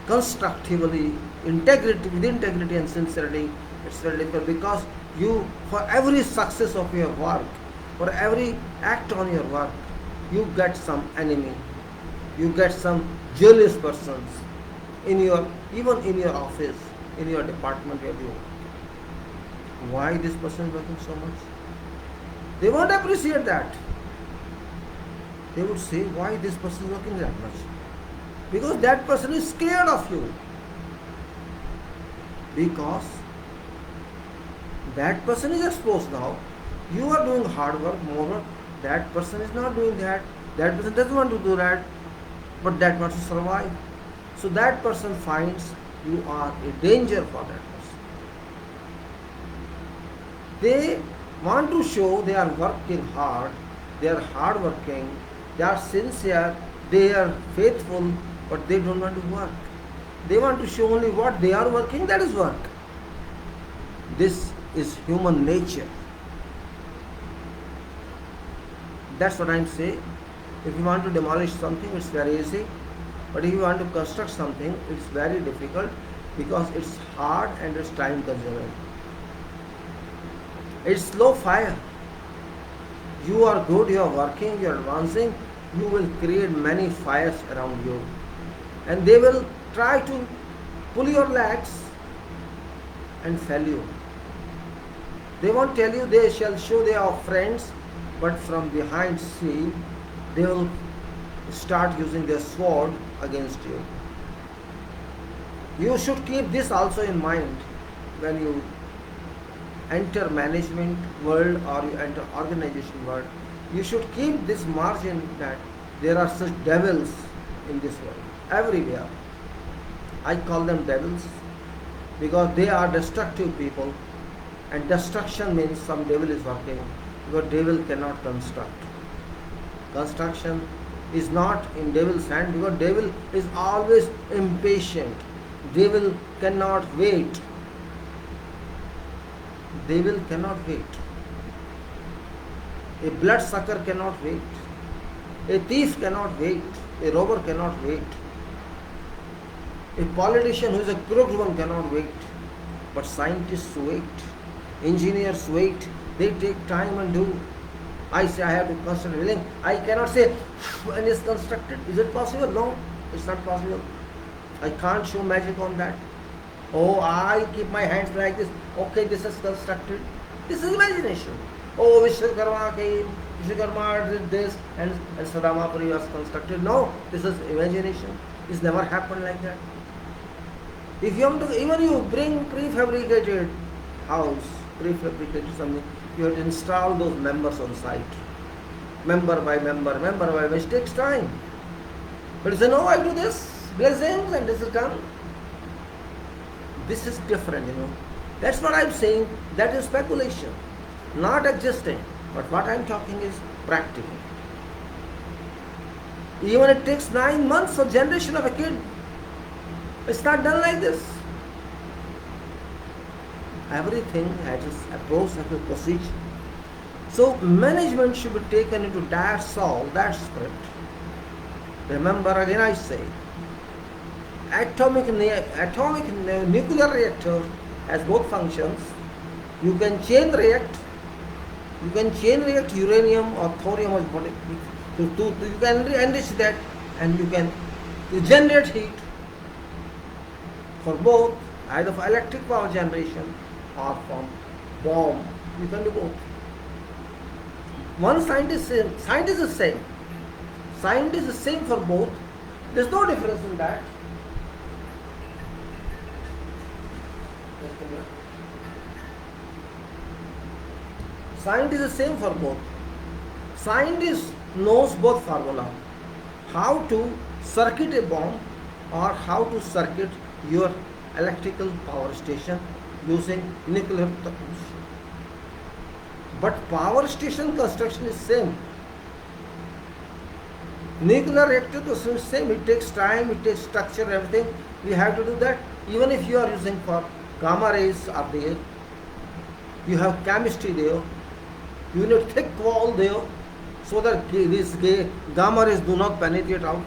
constructively, with integrity and sincerity, it's very difficult because you, for every success of your work, for every act on your work, you get some enemy, you get some jealous persons even in your office, in your department where you work. Why this person is working so much? They won't appreciate that. They would say, why this person is working that much? Because that person is scared of you. Because that person is exposed now. You are doing hard work, more work. That person is not doing that. That person doesn't want to do that. But that wants to survive. So that person finds you are a danger for that person. They want to show they are working hard, they are hard working, they are sincere, they are faithful, but they don't want to work. They want to show only what they are working, that is work. This is human nature. That's what I'm saying. If you want to demolish something, it's very easy. But if you want to construct something, it's very difficult because it's hard and it's time consuming. It's slow fire. You are good, you are working, you are advancing, you will create many fires around you. And they will try to pull your legs and fell you. They won't tell you, they shall show they are friends, but from behind scene, they will start using their sword against you. You should keep this also in mind when you enter management world or you enter organization world. You should keep this margin that there are such devils in this world, everywhere. I call them devils because they are destructive people, and destruction means some devil is working, because devil cannot construct. Construction is not in devil's hand because devil is always impatient. Devil cannot wait. Devil cannot wait. A bloodsucker cannot wait. A thief cannot wait. A robber cannot wait. A politician who is a crooked one cannot wait. But scientists wait. Engineers wait. They take time and do. I say I have to construct a building. I cannot say when it's constructed. Is it possible? No, it's not possible. I can't show magic on that. Oh, I keep my hands like this. Okay, this is constructed. This is imagination. Oh, Vishwakarma came, Vishwakarma did this, and Sadamapuri was constructed. No, this is imagination. It's never happened like that. If you want to, even you bring prefabricated house, prefabricated something, you have to install those members on site. Member by member, which takes time. But you say, no, I do this, blessings, and this is done. This is different, That's what I'm saying. That is speculation, not existing. But what I'm talking is practical. Even it takes 9 months for generation of a kid. It's not done like this. Everything has its approach, has its procedure. So management should be taken into that soul, that spirit. Remember, again I say, atomic nuclear reactor has both functions. You can chain react uranium or thorium or whatever. You can enrich that, and you can generate heat for both, either for electric power generation or from bomb. You can do both. One scientist is same. Scientist is same for both. There's no difference in that. Scientist is same for both. Scientist knows both formula. How to circuit a bomb or how to circuit your electrical power station using nuclear technology. But power station construction is same. Nuclear reactor construction is same. It takes time, it takes structure, everything. We have to do that. Even if you are using for gamma rays are there, you have chemistry there, you need thick wall there, so that these gamma rays do not penetrate out,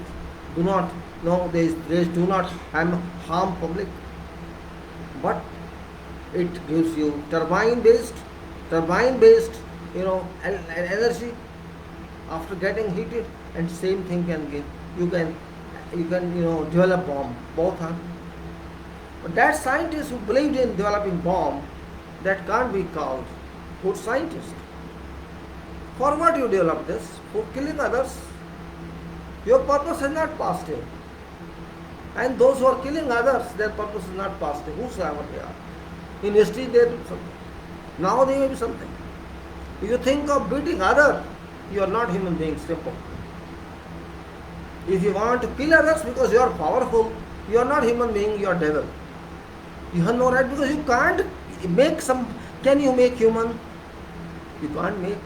these rays do not harm public. But it gives you turbine based energy after getting heated, and same thing can give. You can develop bomb. Both are. But that scientist who believed in developing bomb, that can't be called good scientist. For what you develop this? For killing others. Your purpose has not passed away. And those who are killing others, their purpose is not passed away, whosoever they are. In history they do something. Now they may be something. If you think of beating others, you are not human beings, simple. If you want to kill others because you are powerful, you are not human being, you are devil. You have no right, because you can't make can you make human? You can't make.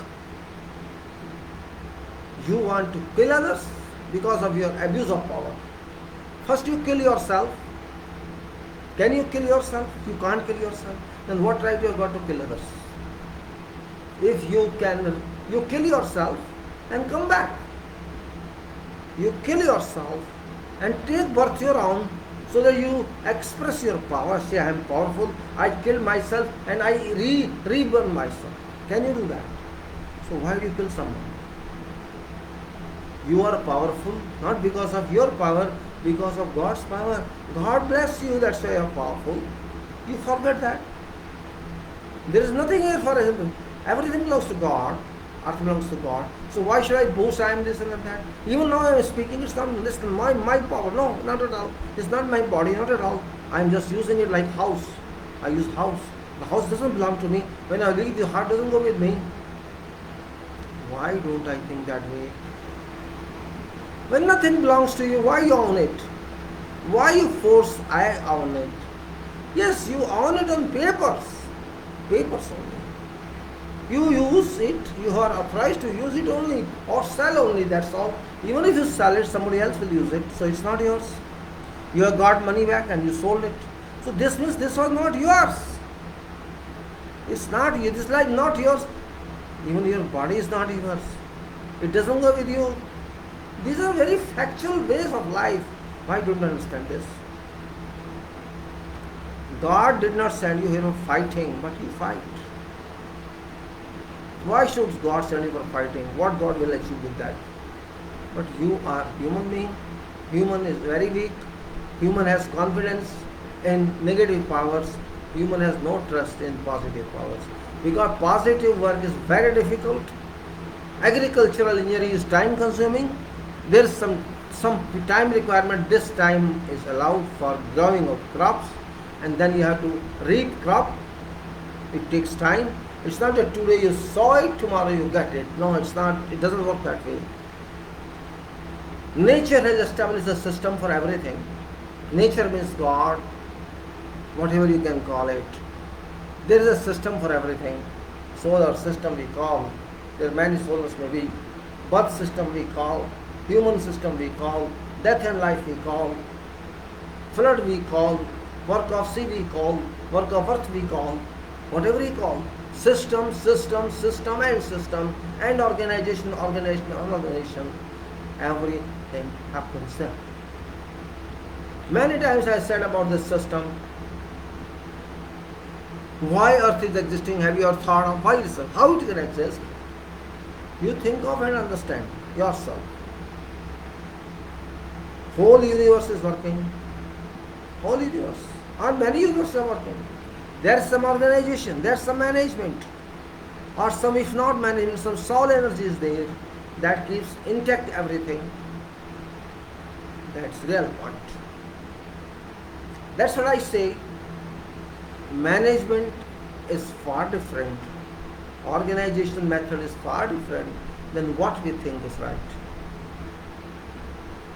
You want to kill others because of your abuse of power. First you kill yourself. Can you kill yourself? You can't kill yourself. Then what right you have got to kill others? If you can, you kill yourself and come back. You kill yourself and take birth your own, so that you express your power. Say, I am powerful, I killed myself and I reborn myself. Can you do that? So why do you kill someone? You are powerful not because of your power, because of God's power. God bless you, that's why you are powerful. You forget that. There is nothing here for him. Everything belongs to God. Earth belongs to God. So why should I boast I am this and that? Even now I am speaking, it's not my power. No, not at all. It's not my body, not at all. I am just using it like house. I use house. The house doesn't belong to me. When I leave, the heart doesn't go with me. Why don't I think that way? When nothing belongs to you, why you own it? Why you force I own it? Yes, you own it on papers. Papers only. You use it, you are authorized to use it only, or sell only, that's all. Even if you sell it, somebody else will use it, so it's not yours. You have got money back and you sold it. So this means this was not yours. It's not yours. It's like not yours. Even your body is not yours. It doesn't go with you. These are very factual ways of life. Why don't you understand this? God did not send you here for fighting, but you fight. Why should God send you for fighting? What God will achieve with that? But you are human being. Human is very weak. Human has confidence in negative powers. Human has no trust in positive powers. because positive work is very difficult. Agricultural engineering is time consuming. There is some time requirement. This time is allowed for growing of crops, and then you have to reap crop. It takes time. It's not that today you sow it, tomorrow you get it. No, it's not. It doesn't work that way. Nature has established a system for everything. Nature means God, whatever you can call it. There is a system for everything. Solar system we call. There are many solars maybe. Birth system we call. Human system we call. Death and life we call. Flood we call. Work of sea we call. Work of earth we call. Whatever we call. System, and organization. Everything happens there. Many times I said about this system. Why earth is existing? Have you ever thought of why it's how it can exist? You think of and understand yourself. Whole universe is working. Whole universe. Or many universes are working. There's some organization, there's some management. Or some, if not management, some soul energy is there that keeps intact everything. That's real point. That's what I say. Management is far different. Organizational method is far different than what we think is right.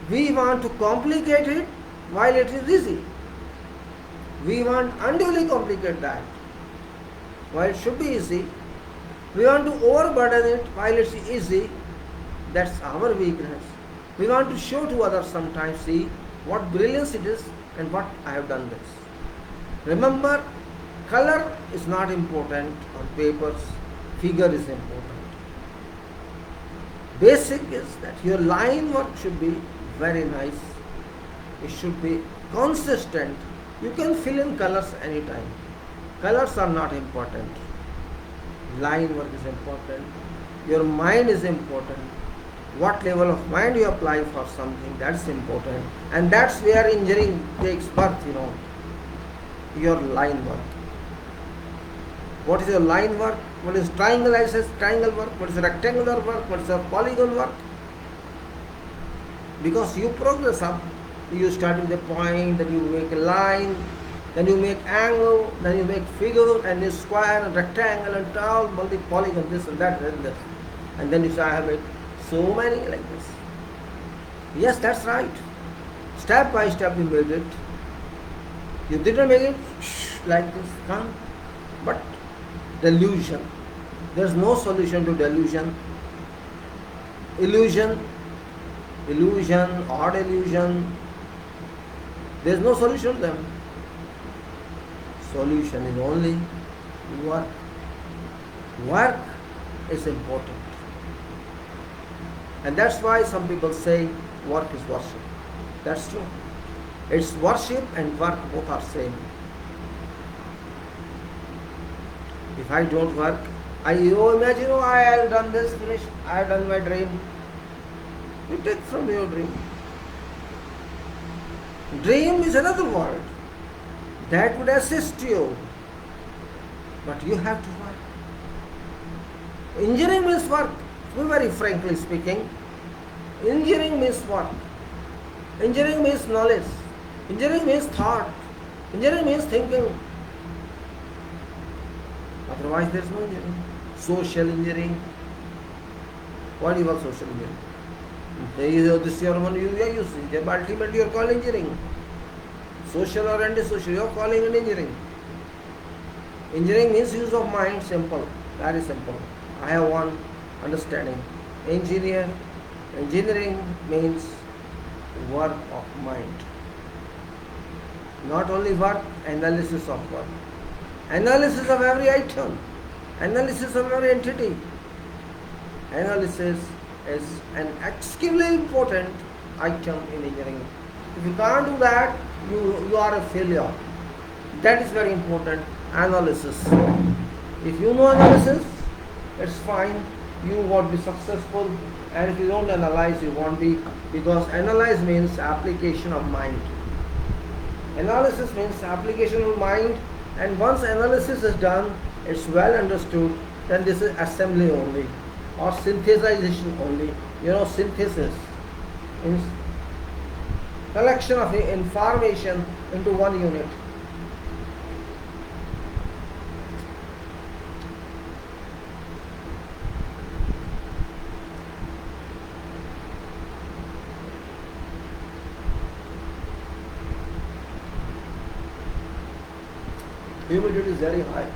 We want to complicate it while it is easy. We want unduly complicate that while it should be easy. We want to overburden it while it's easy. That's our weakness. We want to show to others sometimes, see what brilliance it is and what I have done this. Remember, color is not important on papers, figure is important. Basic is that your line work should be very nice. It should be consistent. You can fill in colors anytime. Colors are not important. Line work is important. Your mind is important. What level of mind you apply for something, that's important. And that's where engineering takes birth, your line work. What is your line work? What is triangle work? What is rectangular work? What is a polygon work? Because you progress up. You start with a point, then you make a line, then you make angle, then you make figure, and a square, and rectangle, and tall, polygon, this and that, and this. And then you say, I have made so many like this. Yes, that's right. Step by step you made it. You didn't make it like this, can't. But delusion. There's no solution to delusion. Illusion, odd illusion. There's no solution to them. Solution is only work. Work is important. And that's why some people say work is worship. That's true. It's worship and work both are same. If I don't work, imagine, I have done this, finished, I have done my dream. You take from your dream. Dream is another word that would assist you, but you have to work. Engineering means work. Very frankly speaking, engineering means work. Engineering means knowledge. Engineering means thought. Engineering means thinking. Otherwise there is no engineering. Social engineering. What do you call social engineering? This is your one you use. Ultimately you are calling engineering. Social or anti-social, you are calling it engineering. Engineering means use of mind, simple, very simple. I have one understanding. Engineering means work of mind. Not only work, analysis of work. Analysis of every item. Analysis of every entity. Analysis is an extremely important item in engineering. If you can't do that, you are a failure. That is very important. Analysis. If you know analysis, it's fine. You won't be successful. And if you don't analyze, you won't be. Because analyze means application of mind. Analysis means application of mind. And once analysis is done, it's well understood, then this is assembly only or synthesization only. Synthesis means collection of information into one unit. Humidity is very high.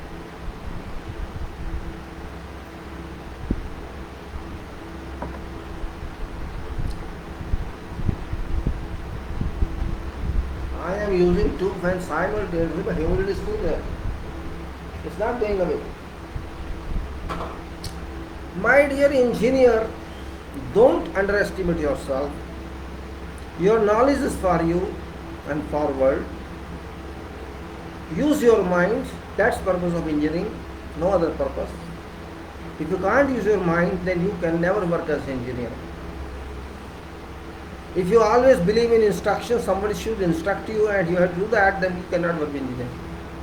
I am using two fans simultaneously, but humidity is still there. It's not going away. My dear engineer, don't underestimate yourself. Your knowledge is for you and for world. Use your mind. That's purpose of engineering, no other purpose. If you can't use your mind, then you can never work as an engineer. If you always believe in instruction, somebody should instruct you and you have to do that, then you cannot work engineer.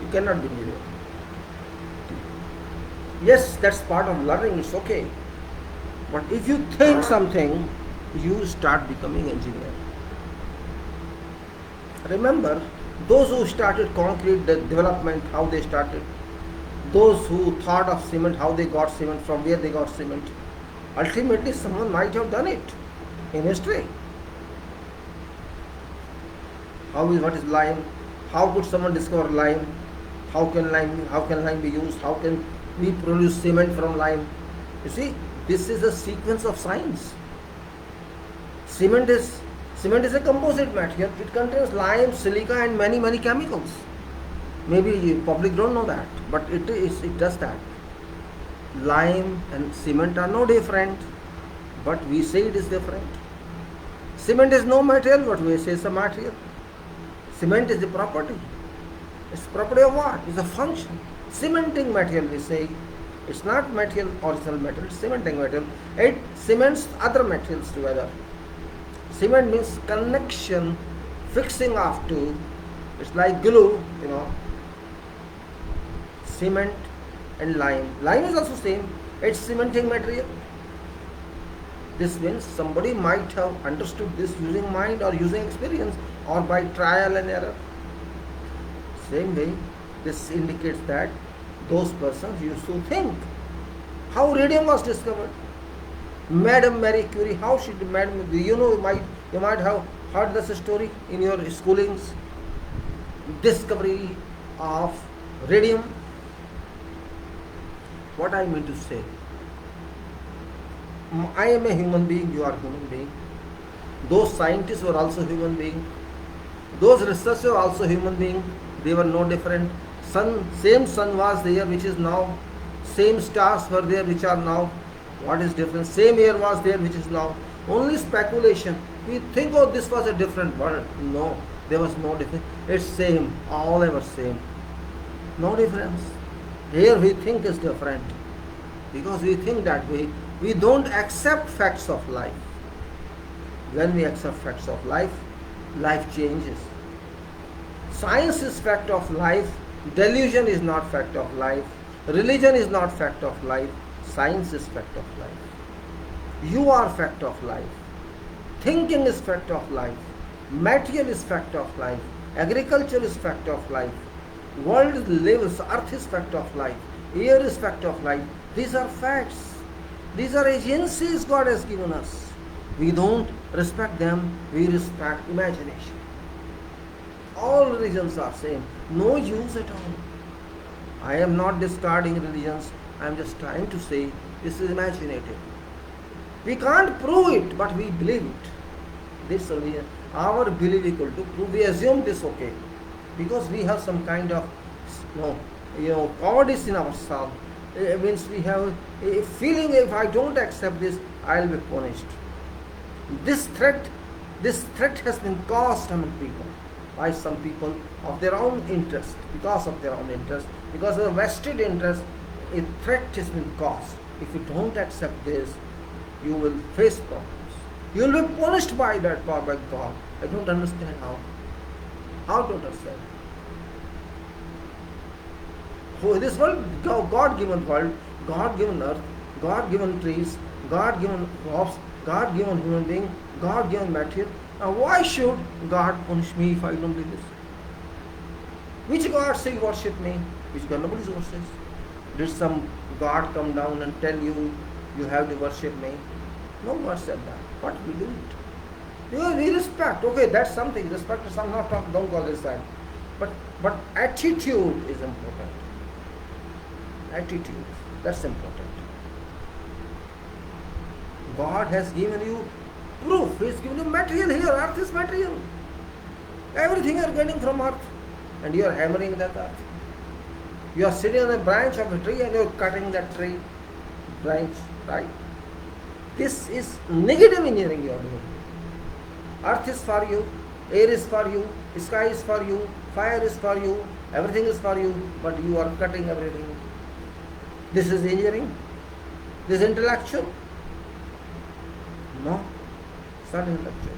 You cannot be engineer. Yes, that's part of learning, it's okay. But if you think something, you start becoming engineer. Remember, those who started concrete development, how they started. Those who thought of cement, how they got cement, from where they got cement. Ultimately, someone might have done it in history. What is lime? How could someone discover lime? How can lime be used? How can we produce cement from lime? You see, this is a sequence of science. Cement is a composite material. It contains lime, silica and many chemicals. Maybe public don't know that, but it does that. Lime and cement are no different, but we say it is different. Cement is no material, but we say it's a material. Cement is the property. It's property of what? It's a function. Cementing material, we say. It's not material, original material, it's cementing material. It cements other materials together. Cement means connection, fixing of two. It's like glue, Cement and lime. Lime is also same. It's cementing material. This means somebody might have understood this using mind or using experience or by trial and error. Same way, this indicates that those persons used to think. How radium was discovered? Madame Marie Curie, how she did you might have heard this story in your schoolings. Discovery of radium. What I mean to say, I am a human being, you are a human being. Those scientists were also human beings. Those researchers were also human beings. They were no different. Same sun was there which is now. Same stars were there which are now. What is different? Same air was there which is now. Only speculation. We think, oh, this was a different world. No, there was no difference. It's same. All ever same. No difference. Here we think is different. Because we think that way. We don't accept facts of life. When we accept facts of life, life changes. Science is fact of life. Delusion is not fact of life. Religion is not fact of life. Science is fact of life. You are fact of life. Thinking is fact of life. Material is fact of life. Agriculture is fact of life. World lives, earth is fact of life. Air is fact of life. These are facts. These are agencies God has given us. We don't respect them, we respect imagination. All religions are same. No use at all. I am not discarding religions. I am just trying to say this is imaginative. We can't prove it, but we believe it. This only our belief equal to prove. We assume this okay, because we have some kind of cowardice in ourselves. It means we have a feeling, if I don't accept this, I will be punished. This threat has been caused among people by some people of their own interest, because of their own interest, because of the vested interest. A threat has been caused. If you don't accept this, you will face problems. You will be punished by that power, by God. I don't understand how. How to understand? This world, God-given world, God-given earth, God-given trees, God-given crops, God-given human being, God-given material. Now why should God punish me if I don't do this? Which God say you worship me? Which God? Nobody worships. Did some God come down and tell you you have to worship me? No one said that. What we do it? We respect. Okay, that's something. Respect is something. Don't call this that. But attitude is important. Attitude. That's important. God has given you proof. He has given you material here. Earth is material. Everything you are getting from earth. And you are hammering that earth. You are sitting on a branch of a tree and you are cutting that tree branch, right? This is negative engineering you are doing. Earth is for you, air is for you, sky is for you, fire is for you, everything is for you, but you are cutting everything. This is engineering? This is intellectual? No, it's not intellectual.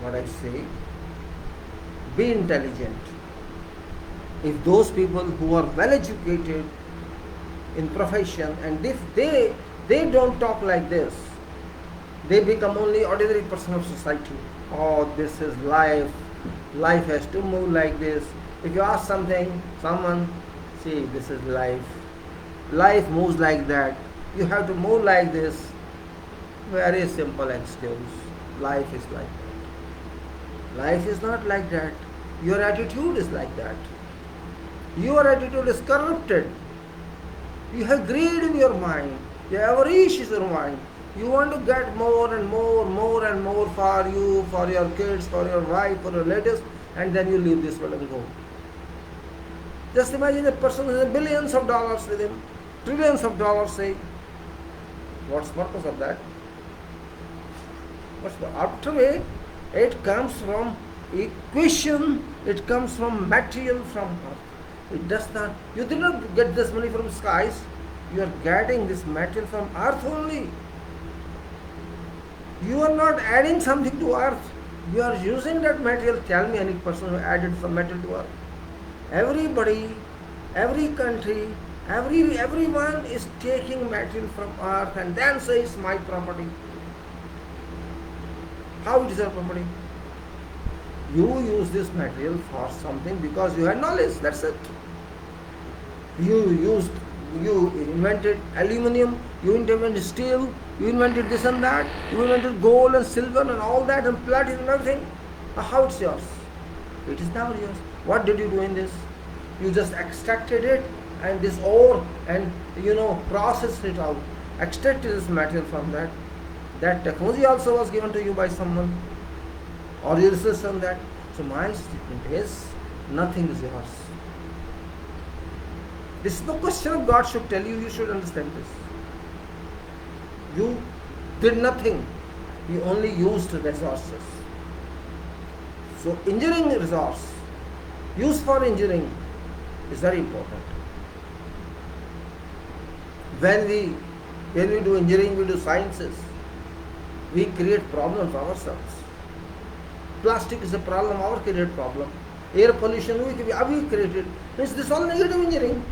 What I say, be intelligent. If those people who are well educated in profession, and if they don't talk like this, they become only ordinary person of society. Oh, this is life. Life has to move like this. If you ask someone, see, this is life. Life moves like that. You have to move like this. Very simple excuse. Life is like that. Life is not like that. Your attitude is like that. Your attitude is corrupted. You have greed in your mind. You have avarice in your mind. You want to get more and more and more for you, for your kids, for your wife, for your relatives, and then you leave this world and go. Just imagine a person who has billions of dollars with him, trillions of dollars, say. What's the purpose of that? What's the after way? It comes from equation, it comes from material from earth. It does not, you did not get this money from skies, you are getting this material from earth only. You are not adding something to earth, you are using that material. Tell me any person who added some material to earth. Everybody, every country, everyone is taking material from earth and then says my property. How it is your property? You use this material for something because you had knowledge, that's it. You invented aluminium, you invented steel, you invented this and that, you invented gold and silver and all that and platinum and everything. How it's yours? It is now yours. What did you do in this? You just extracted it and this ore and processed it out. Extracted this material from that. That technology also was given to you by someone. Or you research on that. So my statement is, nothing is yours. This is no question of God should tell you, you should understand this. You did nothing. You only used resources. So engineering resource, use for engineering is very important. When we do engineering, we do sciences, we create problems for ourselves. Plastic is a problem, our created problem. Air pollution, we created. Means this all negative engineering.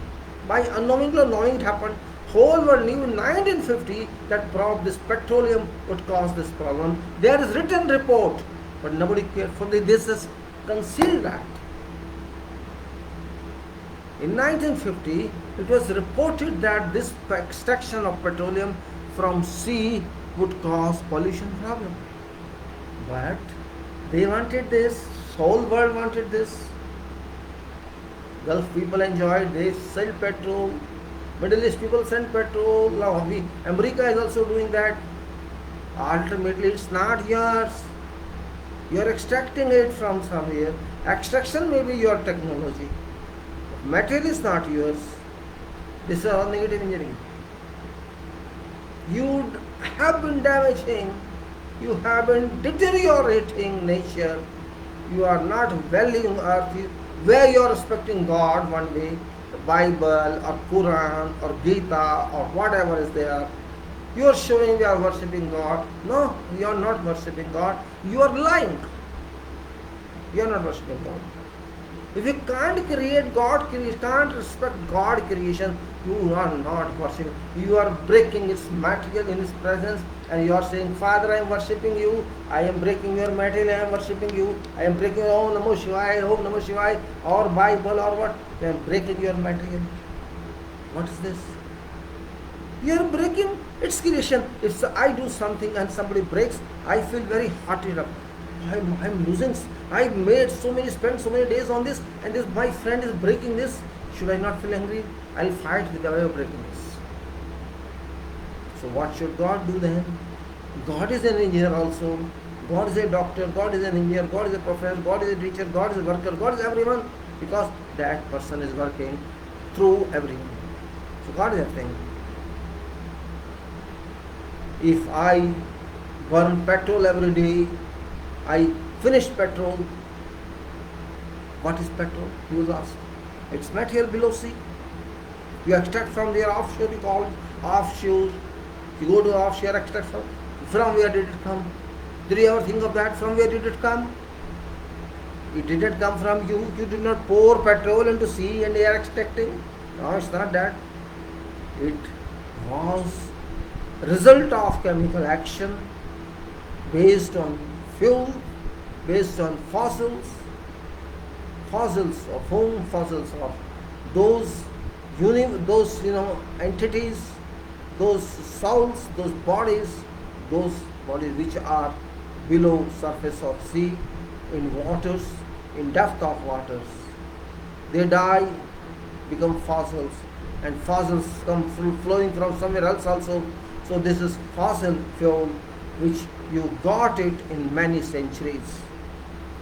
By unknowingly or knowing it happened. Whole world knew in 1950 that this petroleum would cause this problem. There is written report, but nobody carefully this is concealed that. In 1950, it was reported that this extraction of petroleum from sea would cause pollution problem. But they wanted this, whole world wanted this. Gulf people enjoyed, they sell petrol. Middle East people send petrol. Now America is also doing that. Ultimately, it's not yours. You are extracting it from somewhere. Extraction may be your technology. Material is not yours. This is all negative engineering. You have been damaging, you have been deteriorating nature. You are not valuing earth. Where you are respecting God one day, the Bible or Quran or Gita or whatever is there, you are showing you are worshipping God. No, you are not worshipping God. You are lying. You are not worshipping God. If you can't create God, can't respect God creation, you are not worshiping. You are breaking its material in His presence, and you are saying, Father, I am worshipping you. I am breaking your material. I am worshipping you. I am breaking Om Namo Shivaya, Om Namo Shivaya, or Bible or what. I am breaking your material. What is this? You are breaking its creation. If I do something and somebody breaks, I feel very hearted up. I'm losing. I made spent so many days on this, and this my friend is breaking this. Should I not feel angry? I'll fight with the way of breaking this. So what should God do then? God is an engineer also. God is a doctor. God is an engineer. God is a professor. God is a teacher. God is a worker. God is everyone, because that person is working through everyone. So God is everything. If I burn petrol every day, I finish petrol. What is petrol? You will ask. It's material below sea. You extract from their offshore, you call it offshore. You go to offshore, extract from where did it come? Did you ever think of that? From where did it come? It didn't come from you. You did not pour petrol into sea and they are extracting. No, it's not that. It was result of chemical action based on fuel, based on fossils of whom? Fossils of those entities, those souls, those bodies which are below surface of sea, in waters, in depth of waters. They die, become fossils, and fossils come flowing from somewhere else also. So this is fossil fuel which you got it in many centuries.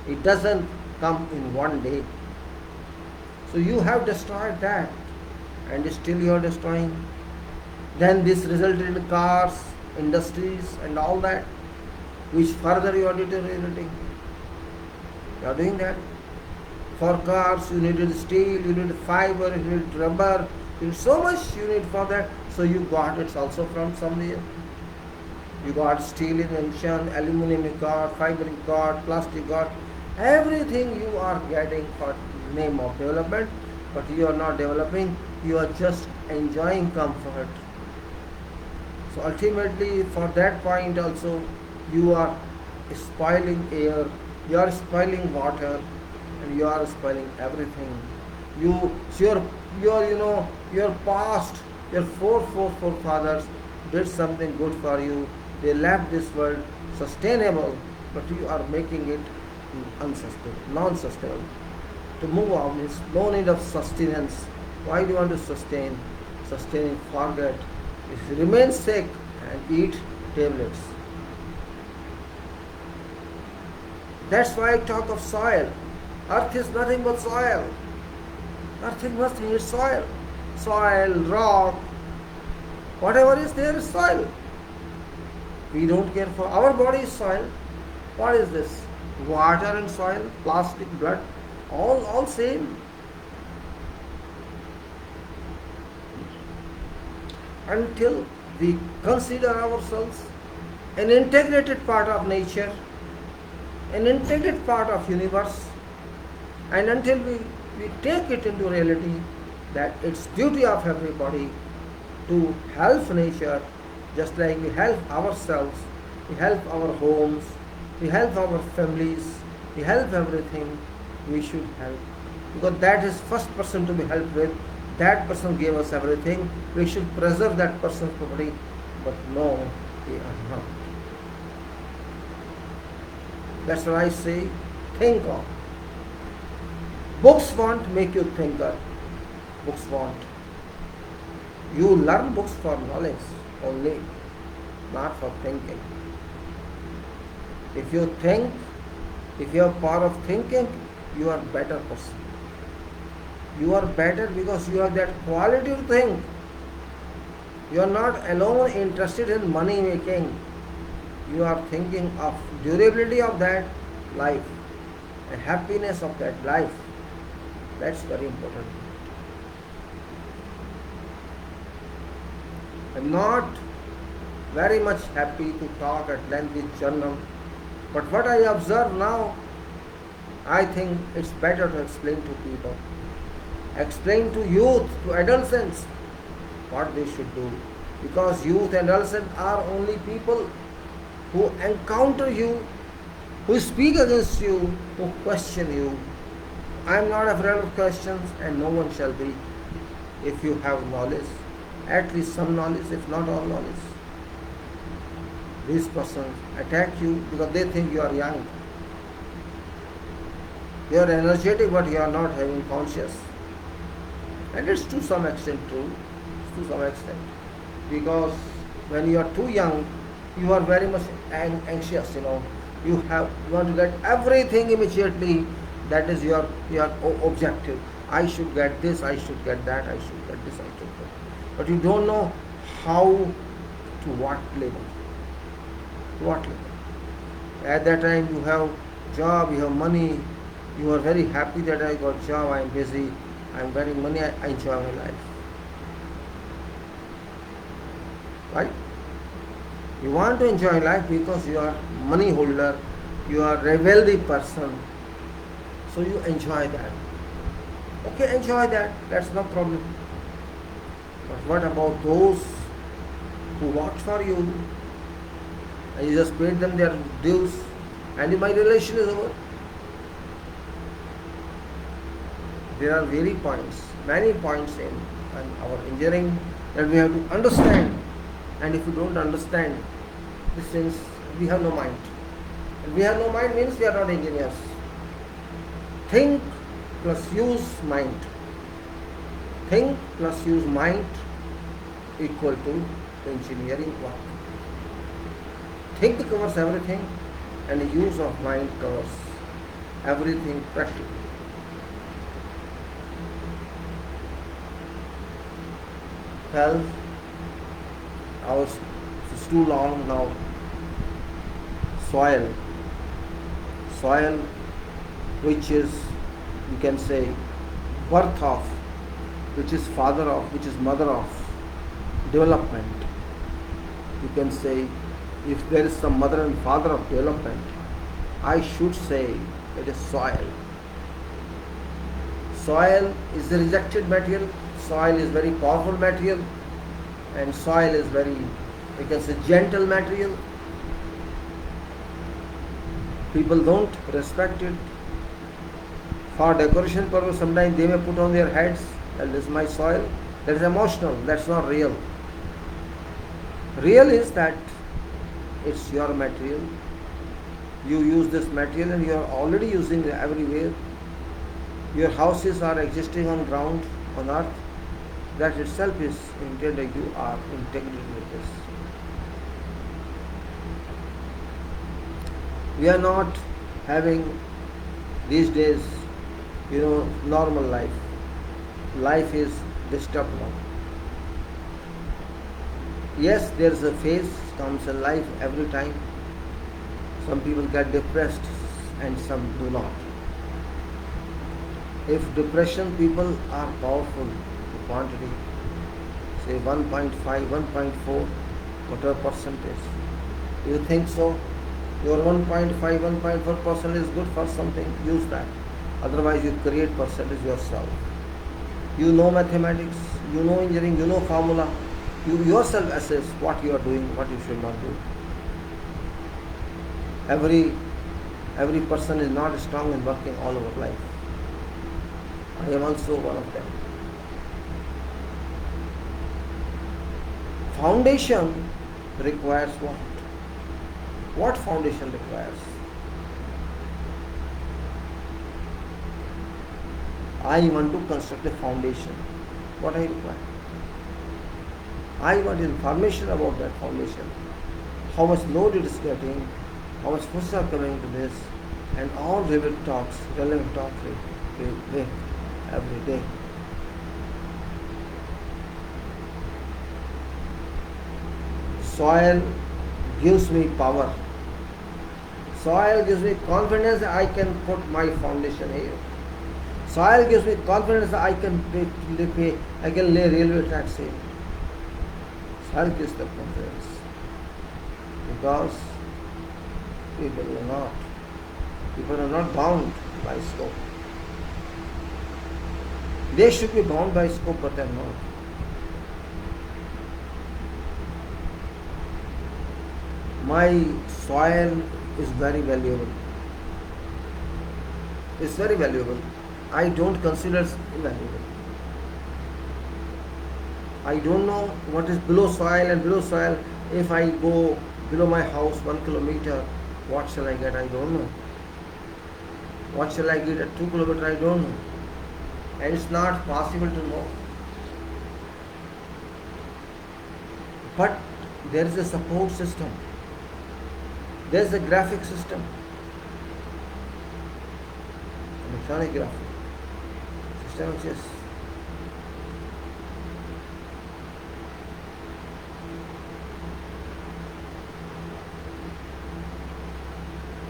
It doesn't come in one day. So you have destroyed that, and still you are destroying. Then this resulted in cars, industries and all that, which further you are deteriorating. You are doing that. For cars you needed steel, you needed fiber, you needed rubber, you need so much you need for that. So you got it also from somewhere. You got steel invention, aluminum you got, fiber you got, plastic you got. Everything you are getting for name of development, but you are not developing, you are just enjoying comfort. So ultimately for that point also you are spoiling air, you are spoiling water, and you are spoiling everything. Your past, your forefathers did something good for you. They left this world sustainable, but you are making it non-sustainable. To move on is no need of sustenance. Why do you want to sustain? Sustaining, forget. If you remain sick and eat tablets. That's why I talk of soil. Earth is nothing but soil. Nothing is soil. Soil, rock, whatever is there is soil. We don't care for our body is soil. What is this? Water and soil, plastic, blood, all same. Until we consider ourselves an integrated part of nature, an integrated part of universe, and until we take it into reality that it's duty of everybody to help nature, just like we help ourselves, we help our homes, we help our families, we help everything, we should help. Because that is first person to be helped with. That person gave us everything. We should preserve that person's property. But no, we are not. That's why I say, think of. Books won't make you thinker. Books won't. You learn books for knowledge only, not for thinking. If you think, if you have power of thinking, you are better person. You are better because you have that quality to think. You are not alone interested in money making. You are thinking of durability of that life and happiness of that life. That's very important. I am not very much happy to talk at length with journal, but what I observe now, I think it's better to explain to people, explain to youth, to adolescents what they should do. Because youth and adolescents are only people who encounter you, who speak against you, who question you. I am not afraid of questions, and no one shall be. If you have knowledge, at least some knowledge, if not all knowledge. These persons attack you because they think you are young. You are energetic, but you are not having conscious. And it's to some extent true, to some extent. Because when you are too young, you are very much anxious, You want to get everything immediately. That is your objective. I should get this, I should get that, I should get this, I should get that. But you don't know how, to what level. To what level. At that time you have job, you have money, you are very happy that I got job, I am busy, I am getting money, I enjoy my life. Right? You want to enjoy life because you are money holder, you are a wealthy person, so you enjoy that. Okay, enjoy that, that's no problem. But what about those who work for you and you just paid them their dues and my relation is over? There are many points in our engineering that we have to understand. And if you don't understand these things, we have no mind. And we have no mind means we are not engineers. Think plus use mind. Think plus use mind equal to engineering work. Think covers everything, and the use of mind covers everything practically. Well, it's too long now. Soil, which is, you can say, birth of, which is father of, which is mother of development. You can say, if there is some mother and father of development, I should say it is soil. Soil is the rejected material. Soil is very powerful material, and soil is very, you can say, gentle material. People don't respect it. For decoration purpose, sometimes they may put on their heads, that is my soil. That is emotional, that's not real. Real is that it's your material. You use this material and you are already using it everywhere. Your houses are existing on ground, on earth. That itself is intended, you are integrated with this. We are not having these days, normal life. Life is disturbed now. Yes, there is a phase comes in life every time. Some people get depressed and some do not. If depression people are powerful, the quantity, say 1.5, 1.4, whatever percentage, do you think so? Your 1.5, 1.4% is good for something, use that. Otherwise you create percentage yourself. You know mathematics, you know engineering, you know formula. You yourself assess what you are doing, what you should not do. Every person is not strong in working all over life. I am also one of them. Foundation requires what? What foundation requires? I want to construct a foundation. What I require? I want information about that foundation. How much load it is getting, how much forces are coming to this, and all relevant talks every day. Soil gives me power. Soil gives me confidence that I can put my foundation here. Soil gives me confidence that I can lay railway tracks here. Soil gives the confidence. Because people will not People are not bound by scope. They should be bound by scope, but they're not. My soil is very valuable. It's very valuable. I don't consider it invaluable. I don't know what is below soil, and below soil, if I go below my house 1 kilometer, what shall I get? I don't know. What shall I get at 2 kilometers? I don't know. And it's not possible to know. But there is a support system. There is a graphic system. Electronic graphic system exists.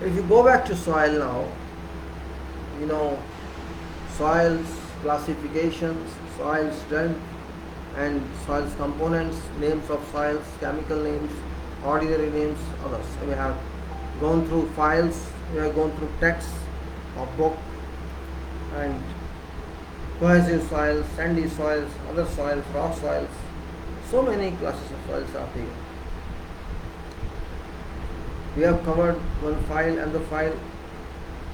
If you go back to soil now, you know, soils classifications, soil strength, and soils components, names of soils, chemical names, ordinary names, others. We have gone through files, we have gone through texts of book, and cohesive soils, sandy soils, other soils, rock soils. So many classes of soils are here. We have covered one file, and the file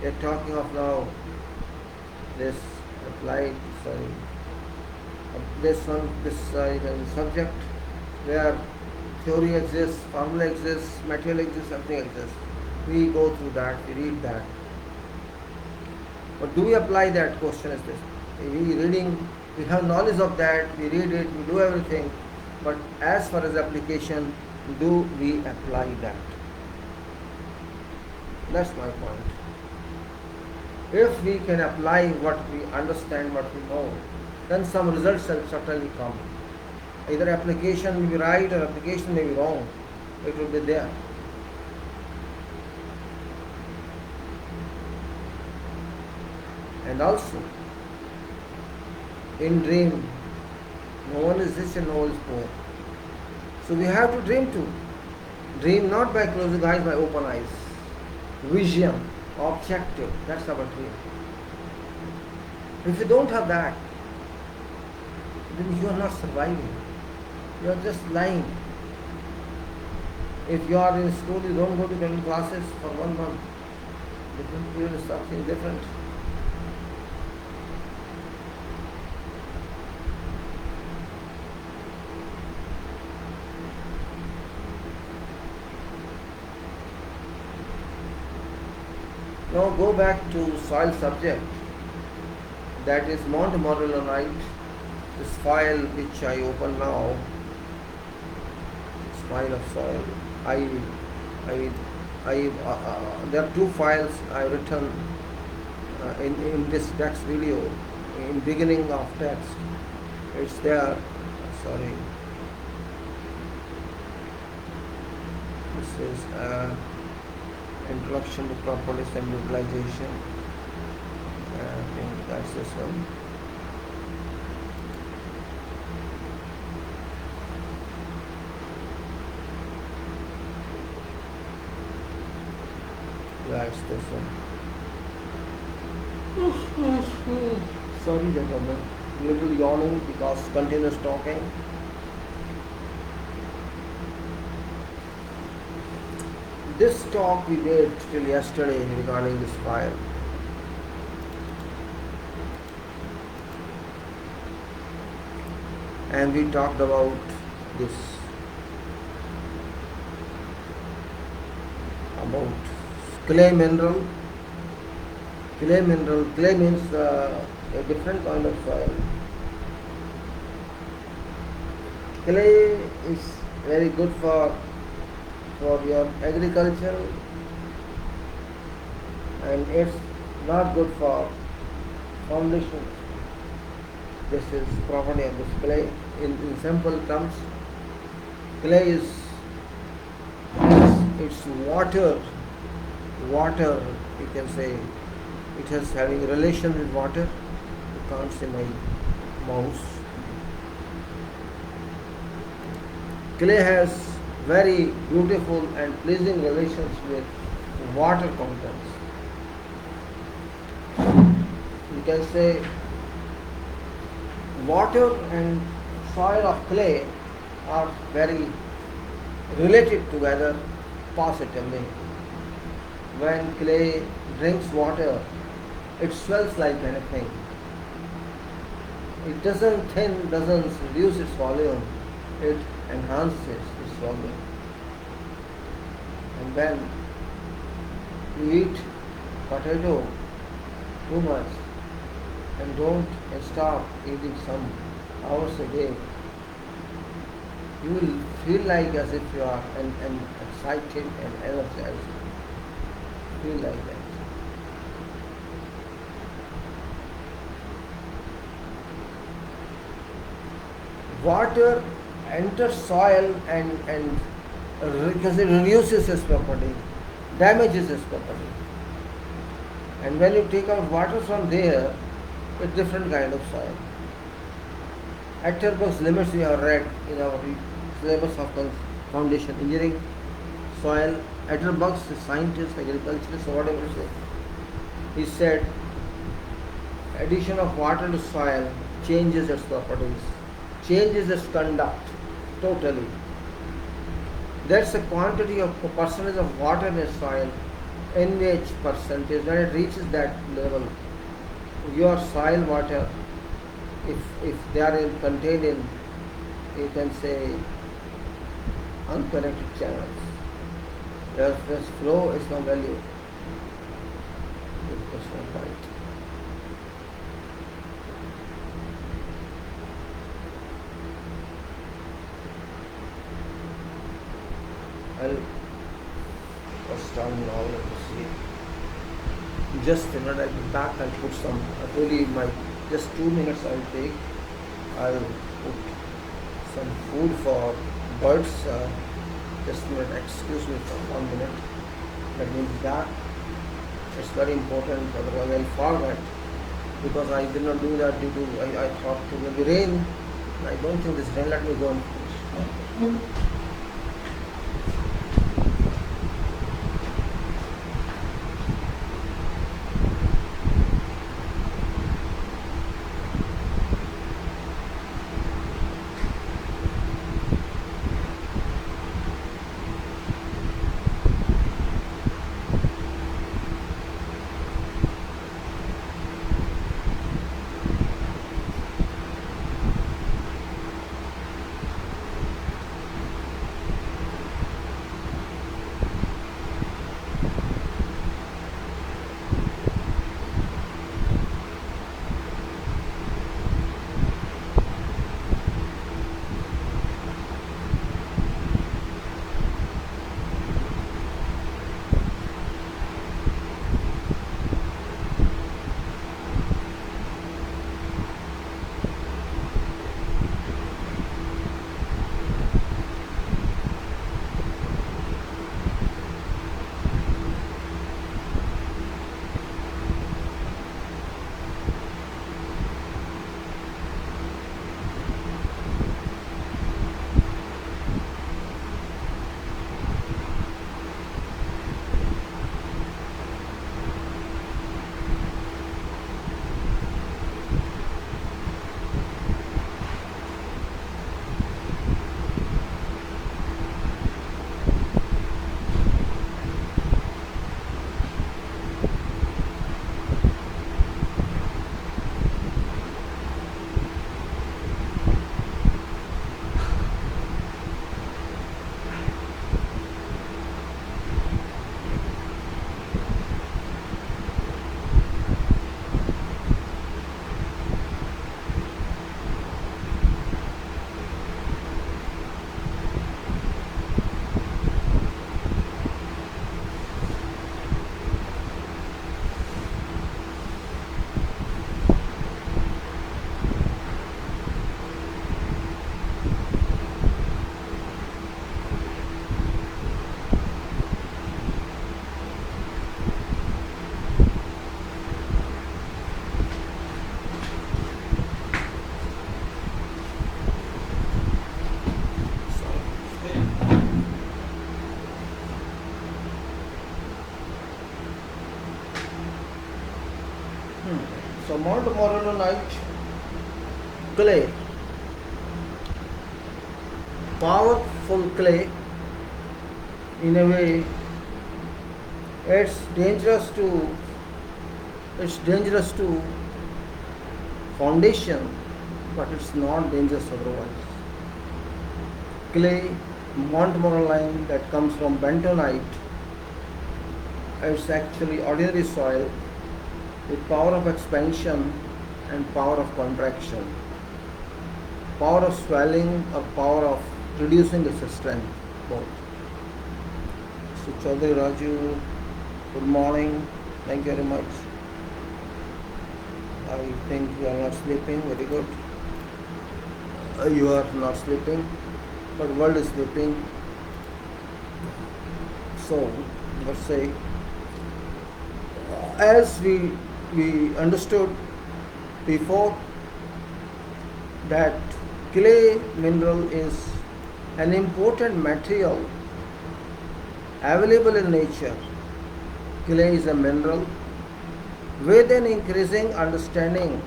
we are talking of now, this applied, this subject where theory exists, formula exists, material exists, everything exists. We go through that, we read that. But do we apply that? Question is this. We have knowledge of that, we read it, we do everything, but as far as application, do we apply that? That's my point. If we can apply what we understand, what we know, then some results will certainly come. Either application may be right or application may be wrong. It will be there. And also, in dream, no one is rich and no one is poor. So we have to dream too. Dream not by closing eyes, by open eyes. Vision, objective, that's our dream. If you don't have that, then you are not surviving. You are just lying. If you are in school, you don't go to different classes for 1 month. Different period is something different. Now go back to soil subject, that is Mount Morillonite, this file which I open now, this file of soil. There are 2 files I written in this text video, in beginning of text. It's there, sorry. This is Introduction to Properties and Utilization. I think that's this one. That's this one. Sorry, gentlemen. Little yawning because continuous talking. This talk we did till yesterday regarding this file. And we talked about this, about clay mineral. Clay means a different kind of soil. Clay is very good for your agriculture, and it's not good for foundation. This is property of this clay. In simple terms, clay is it's water, you can say. It has having relation with water. You can't see my mouse. Clay has very beautiful and pleasing relations with water contents. can say water and soil of clay are very related together positively. When clay drinks water, it swells like anything. It doesn't thin, doesn't reduce its volume, it enhances its volume. And when you eat potato too much and stop eating some hours a day, you will feel like as if you are excited and energized. Feel like that. Water enters soil and because it reduces its property, damages its property. And when you take out water from there, it's different kind of soil. Atterbuck's limits we have read in our syllabus of foundation engineering. Soil, Atterbuck's scientist, agriculturist, or whatever you say, he said addition of water to soil changes its properties, changes its conduct totally. That's the quantity of percentage of water in a soil, NH percentage. When it reaches that level, your soil water, if they are contained in, you can say, unconnected channels, their flow is no value. It's not right. I'll first down now, let me see. Just a minute, I'll be back. I'll put some, really just 2 minutes I'll take. I'll put some food for birds. Just a minute, excuse me for 1 minute. Let me be back. It's very important, otherwise I'll forget. Because I did not do that due to, I thought it will be rain. I don't think this rain, let me go and finish. So montmorillonite clay, powerful clay in a way. It's dangerous to foundation, but it's not dangerous otherwise. Clay, montmorillonite that comes from bentonite, it's actually ordinary soil with power of expansion and power of contraction, power of swelling or power of reducing its strength, both. So Chaudhary Raju, good morning, thank you very much. I think you are not sleeping, very good. You are not sleeping, but world is sleeping. So let's say, as we understood before, that clay mineral is an important material available in nature. Clay is a mineral. With an increasing understanding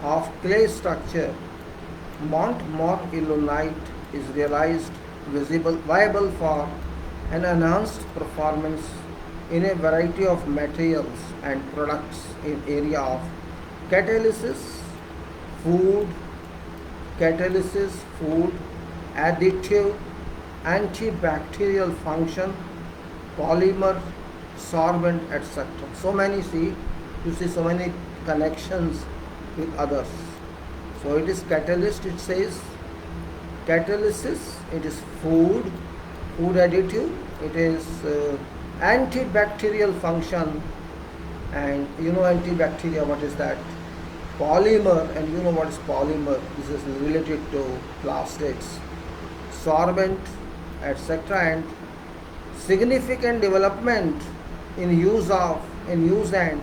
of clay structure, montmorillonite is realized viable for an enhanced performance in a variety of materials and products in area of catalysis, food, additive, antibacterial function, polymer, sorbent, etc. So many so many connections with others. So it is catalyst, it says catalysis, it is food additive, it is antibacterial function, and antibacteria, what is that? Polymer, and what is polymer? This is related to plastics, sorbent, etc. And significant development in use and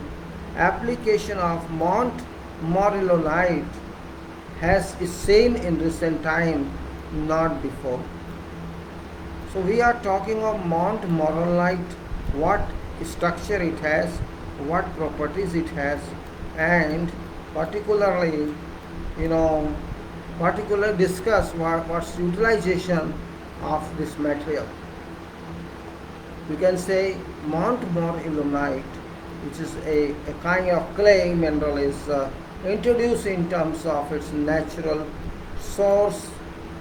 application of montmorillonite has seen in recent time, not before. So we are talking of montmorillonite, what structure it has, what properties it has, and particularly discuss what's utilization of this material. We can say montmorillonite, which is a kind of clay mineral, is introduced in terms of its natural source.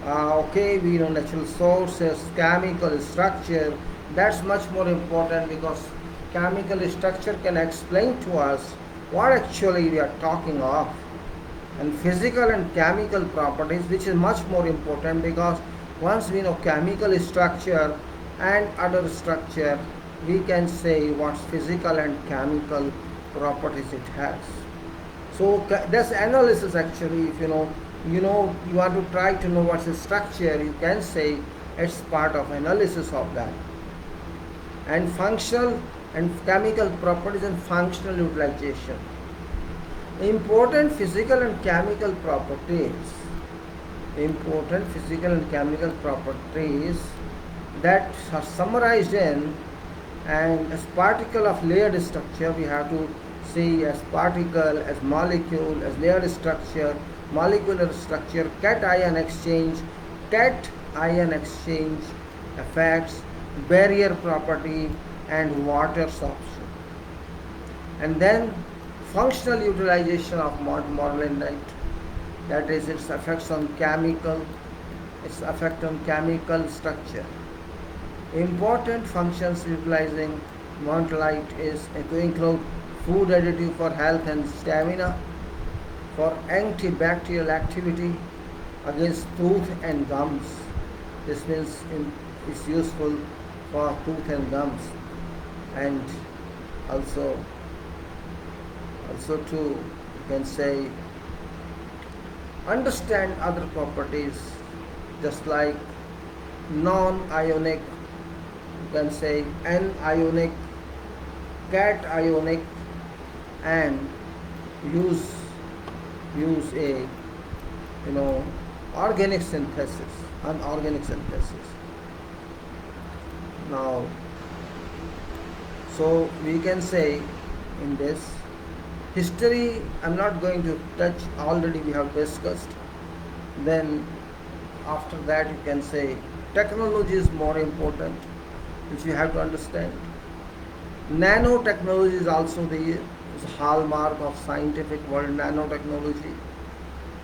We know natural sources, chemical structure. That's much more important, because chemical structure can explain to us what actually we are talking of, and physical and chemical properties, which is much more important, because once we know chemical structure and other structure, we can say what physical and chemical properties it has. So that's analysis actually. If you want to try to know what's the structure, you can say it's part of analysis of that. And functional and chemical properties and functional utilization. Important physical and chemical properties that are summarized in, and as particle of layered structure, we have to see as particle, as molecule, as layered structure, molecular structure, cation exchange effects, barrier property, and water absorption. And then functional utilization of montmorillonite, that is its effect on chemical structure. Important functions utilizing montmorillonite is to include food additive for health and stamina, for antibacterial activity against tooth and gums. This means it's useful for tooth and gums, and also to, you can say, understand other properties, just like non-ionic, you can say anionic, cationic, and use a unorganic synthesis. Now, so we can say in this History I'm not going to touch, already we have discussed. Then after that you can say technology is more important, which you have to understand. Nanotechnology is also the hallmark of scientific world. Nanotechnology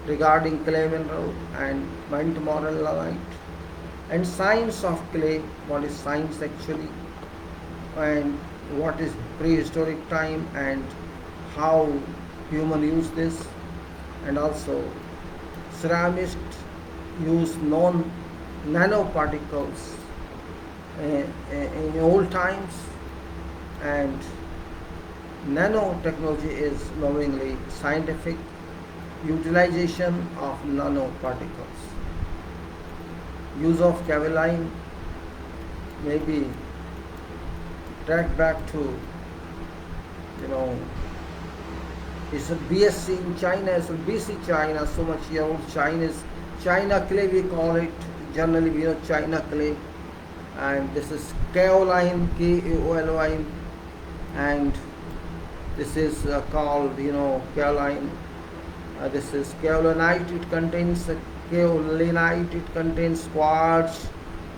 regarding clay mineral and mint morellite, and science of clay. What is science actually, and what is prehistoric time, and how human use this, and also ceramists use non nanoparticles in old times, and nanotechnology is knowingly scientific utilization of nanoparticles. Use of kaolin may be tracked back to, you know, it's a BSC in China, it's a BC China, so much year old Chinese China clay we call it. Generally we know China clay, and this is kaolin, Kaolin, and this is called, kaolin. This is kaolinite. It contains kaolinite. It contains quartz.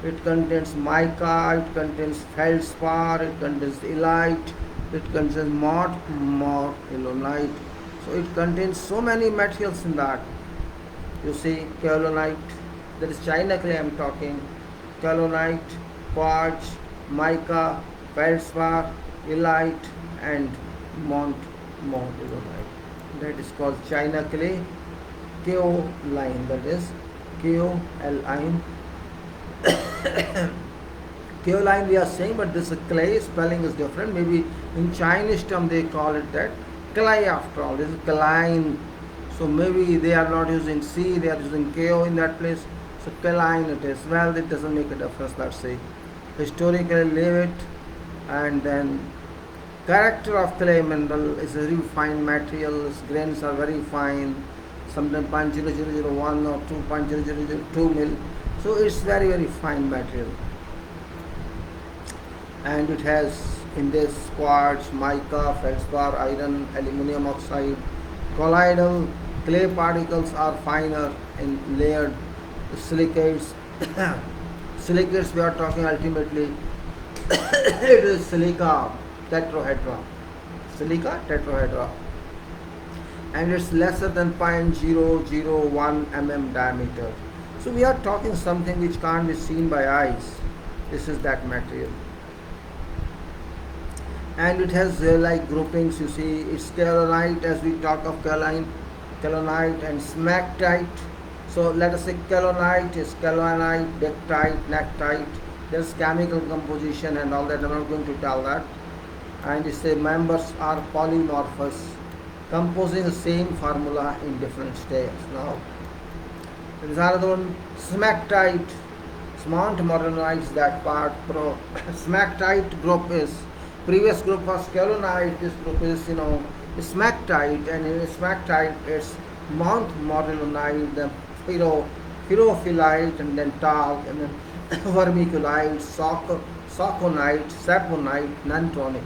It contains mica. It contains feldspar. It contains illite. It contains morellite. So it contains so many materials in that. You see, kaolinite. That is China clay I am talking. Kaolinite, quartz, mica, feldspar, illite, and morellite. That is called China clay. Kaolin. That is kaolin. Kaolin we are saying, but this clay spelling is different. Maybe in Chinese term they call it that clay after all. This is kaolin. So maybe they are not using C, they are using KO in that place. So kaolin it is. Well, it doesn't make a difference, let's say. Historically leave it. And then character of clay mineral is a very fine material. Its grains are very fine. Sometimes 0.0001 or 2.0002 mil. So it's very, very fine material. And it has in this quartz, mica, feldspar, iron, aluminum oxide, colloidal. Clay particles are finer in layered silicates. Silicates we are talking ultimately. It is silica tetrahedra. Silica tetrahedra. And it's lesser than 0.001 mm diameter. So we are talking something which can't be seen by eyes. This is that material. And it has like groupings, you see. It's kaolinite, as we talk of kaolin, kaolinite and smectite. So let us say kaolinite is kaolinite, dactite, nectite. There's chemical composition and all that. I'm not going to tell that. And its members are polymorphous, composing the same formula in different states. Now, there is another one, smectite. Mount morellite is that part. Smectite group is, previous group was kaolinite. This group is, smectite, and in smectite it's Mount morellite, then pyrophyllite, and then talc, and then vermiculite, sauconite, saponite, nantonic.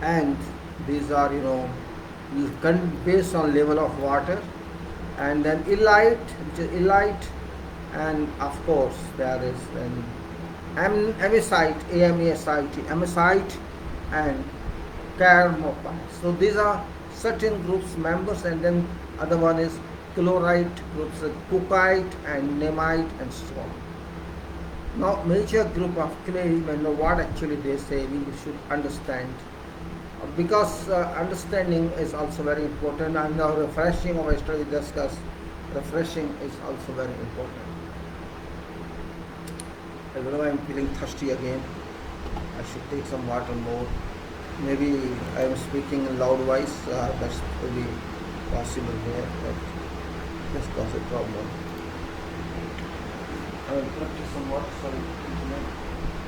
And these are, based on level of water. And then illite, which is illite, and of course there is an amesite, amesite, and carmopite. So these are certain groups members, and then other one is chlorite groups, cookite and nemite and so on. Now major group of clay, we know what actually they say, we should understand. Because understanding is also very important, and now refreshing of history discussed. Refreshing is also very important. I don't know, I'm feeling thirsty again. I should take some water more. Maybe I am speaking in loud voice. That's probably possible here, but this causes a problem. I will practice some water. Sorry,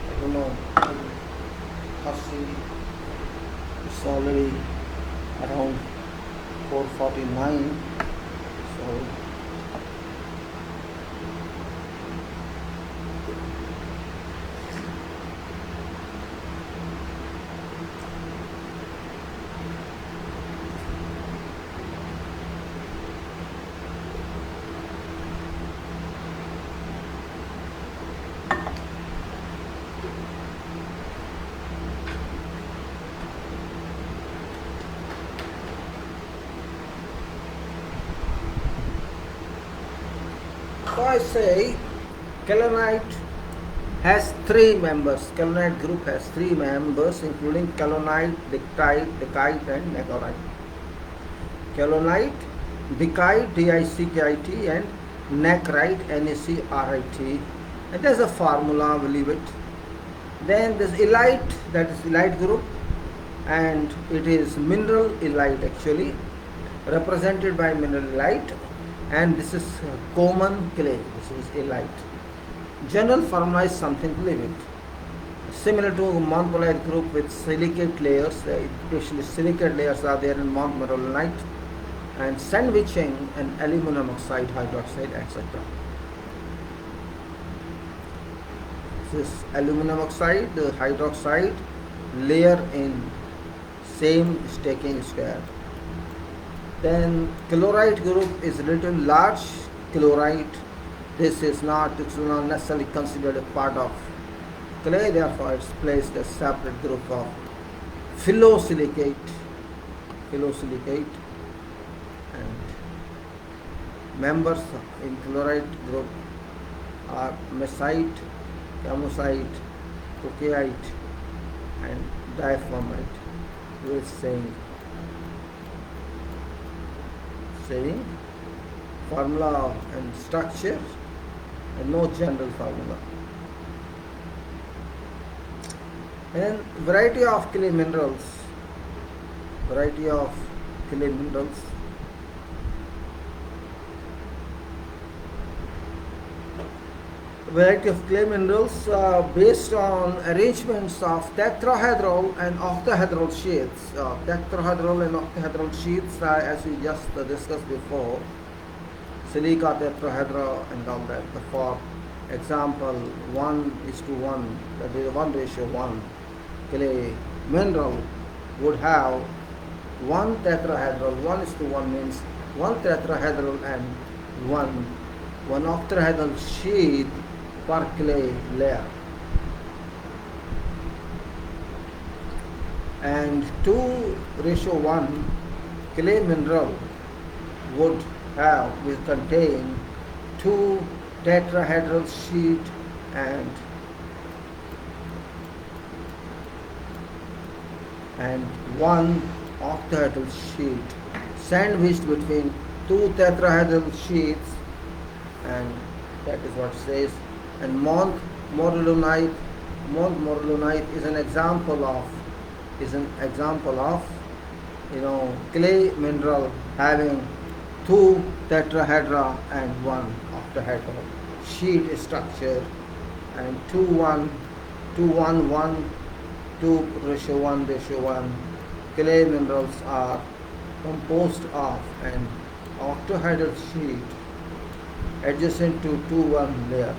I don't know. Thirsty. It's already around 4:49. So I say kaolinite has three members. Kaolinite group has three members, including kaolinite, dicite, and neckite. Kaolinite, dicite, D-I-C-K-I-T, and neckite, N-A-C-R-I-T. And there's a formula, we leave it. Then there's elite, that is elite group, and it is mineral elite actually, represented by mineral elite, and this is common clay, this is elite. General formula is something to leave it. Similar to montmorillonite group with silicate layers, especially silicate layers are there in montmorillonite, and sandwiching and aluminum oxide, hydroxide, etc. This aluminum oxide, the hydroxide layer in same staking square. Then chlorite group is little large chlorite. This is not necessarily considered a part of clay, therefore it's placed as separate group of phyllosilicate, and members in chlorite group are mesite, camosite, cocaite, and diaphragmite. With saying formula and structure, and no general formula. And variety of clay minerals. Variety of clay minerals. Variety of clay minerals based on arrangements of tetrahedral and octahedral sheets. Tetrahedral and octahedral sheets, as we just discussed before, silica tetrahedra and all that. For example, 1:1, that is 1:1. Clay mineral would have one tetrahedral. 1:1 means one tetrahedral and one octahedral sheet per clay layer, and 2:1 clay mineral will contain two tetrahedral sheet and one octahedral sheet sandwiched between two tetrahedral sheets, and that is what it says. And montmorillonite is an example of clay mineral having two tetrahedra and one octahedral sheet structure, and 2:1 clay minerals are composed of an octahedral sheet adjacent to 2:1 layer.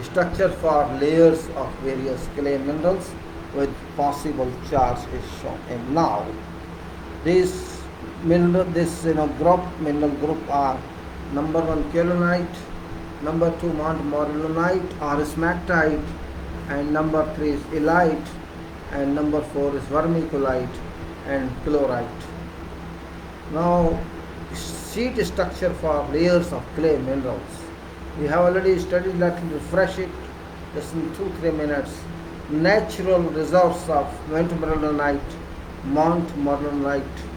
Structure for layers of various clay minerals with possible charge is shown. And now this mineral group are number 1 kaolinite, number 2 montmorillonite or smectite, and number 3 is elite, and number 4 is vermiculite and chlorite. Now, sheet structure for layers of clay minerals. We have already studied, let me refresh it just in 2-3 minutes. Natural reserves of montmorillonite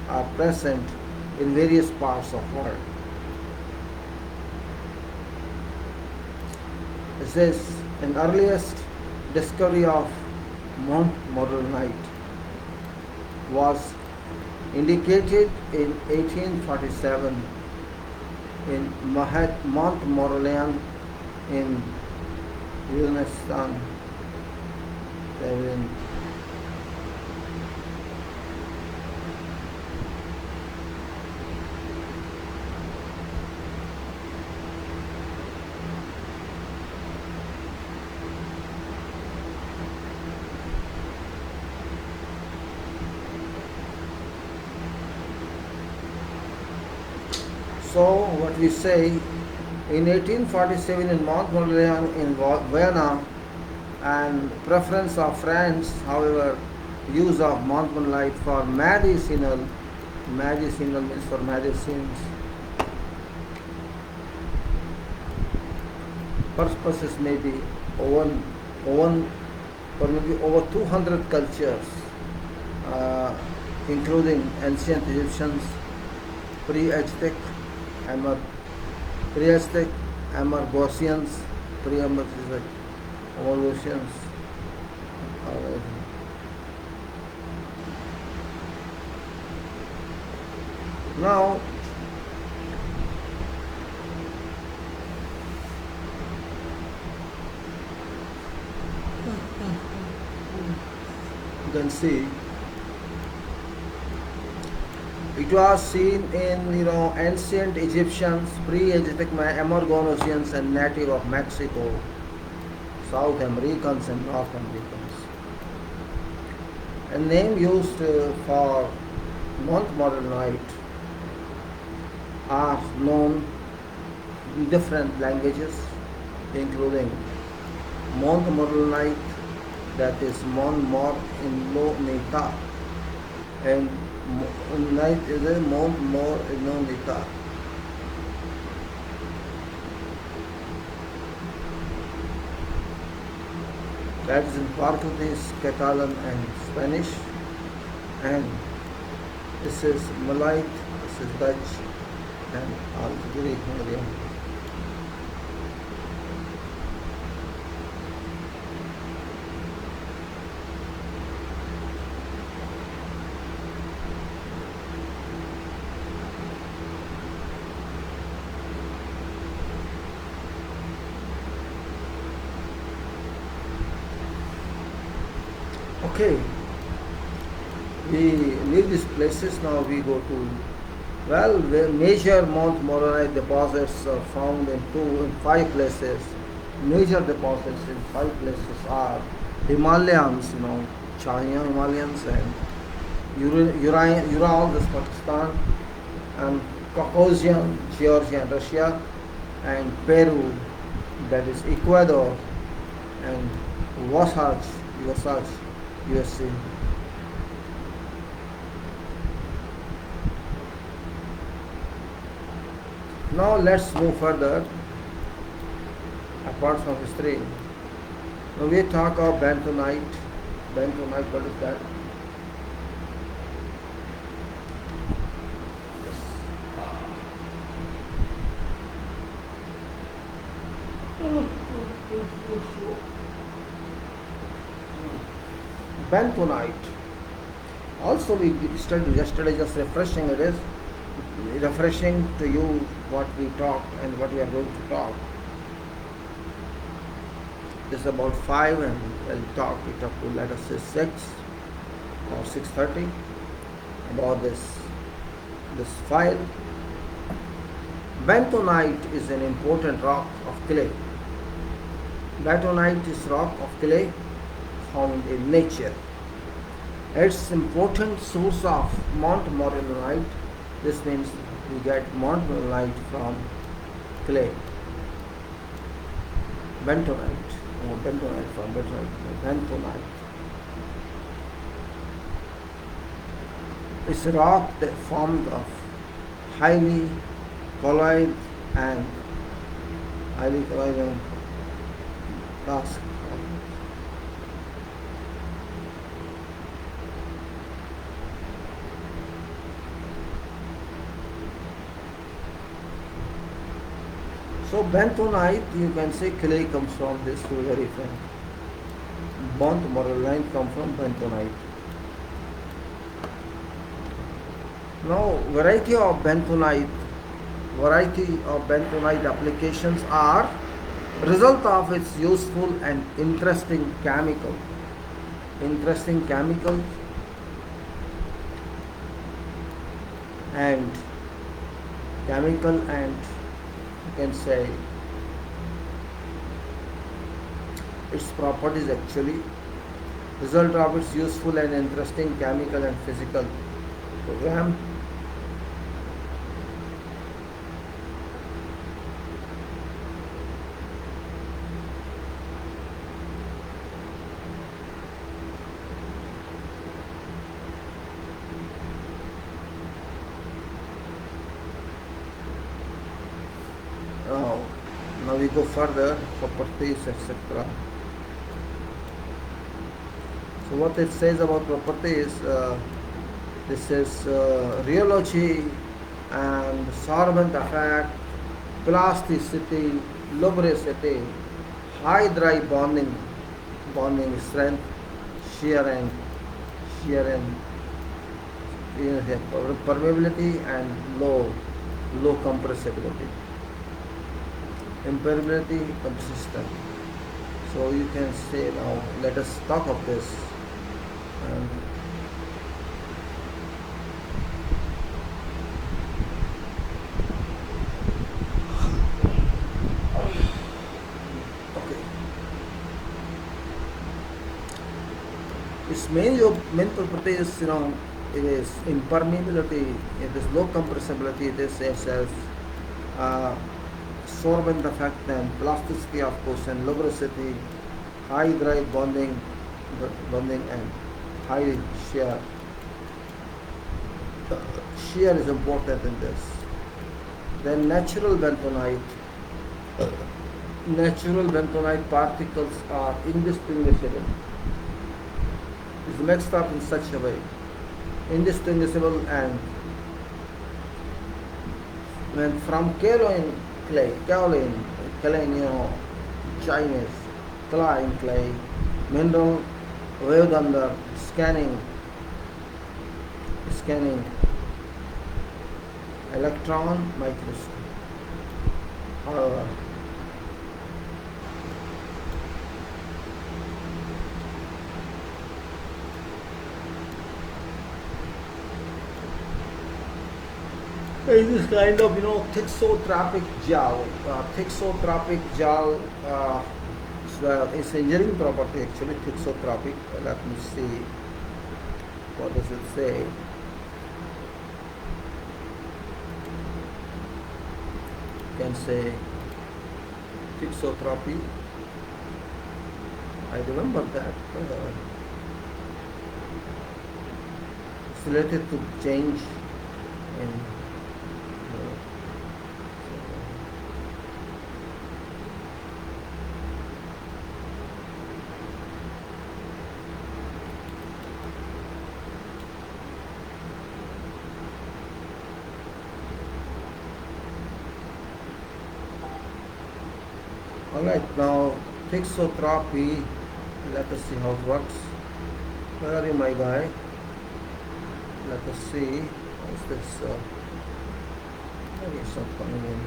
are present in various parts of the world. This is an earliest discovery of montmorillonite was indicated in 1847 in Montmorillon in Afghanistan. So what we say, in 1847 in Montmorillon in Vienna, and preference of France, however, use of montmorillonite for medicinal Medicinal means for medicines. Purposes may be oven or maybe over 200 cultures, including ancient Egyptians, pre-Aztec, Amargosians, Evolutions. Now, you can see it was seen in ancient Egyptians, pre-Aztec Amargonosians, and native of Mexico, South Americans and North Americans. A name used for month model night are known in different languages, including month model night, that is Mon Mor in Lo Nita, and night is a Mon Mor in Lo Nita. That is in Portuguese, Catalan, and Spanish. And this is Malay, this is Dutch, and all Greek medium. Okay, we leave these places. Now we go to, the major Mount Moronite deposits are found in 5 places. Major deposits in 5 places are Himalayans, China Himalayans, and Ural, this Pakistan, and Caucasian, Georgia and Russia, and Peru, that is Ecuador, and Wasatch, USA. Now let's move further. Apart from history, now we talk of bentonite. Bentonite, what is that? Bentonite. Also we studied yesterday, just refreshing it is. Refreshing to you what we talked and what we are going to talk. This is about 5 and we'll talk it up to, let us say, 6 or 6:30 about this file. Bentonite is an important rock of clay. Bentonite is rock of clay found in nature. It's important source of Mount Moronite. This means we get Mount Moronite from clay. Bentonite, or bentonite from bentonite. It's a rock that formed of highly colloid and rocks. So bentonite, you can say clay comes from this to very frank. Mount Moronite come from bentonite. Now variety of bentonite applications are result of its useful and interesting chemical. And you can say its properties, actually result of its useful and interesting chemical and physical program. we go further, properties, etc. So what it says about properties, this is rheology and sorbent effect, plasticity, lubricity, high dry bonding strength, shear and permeability, and low compressibility, impermeability, consistent. So you can say, now let us talk of this. Okay. Its main property is, it is impermeability, it is low compressibility, it is as sorbent effect and plasticity, of course, and lubricity, high dry bonding and high shear. Shear is important in this. Then natural bentonite. Natural bentonite particles are indistinguishable. It's mixed up in such a way, indistinguishable, and when from kaolin clay, Chinese, clay, mineral waved under scanning, electron microscope. However, it is kind of thixotropic gel. Thixotropic gel is engineering property actually. Thixotropic. Let me see. What does it say? You can say thixotropy. I remember that. It's related to change in Alright, now thixotropy, let us see how it works. Where are you, my guy? Let us see. What's this? Maybe it's not coming in.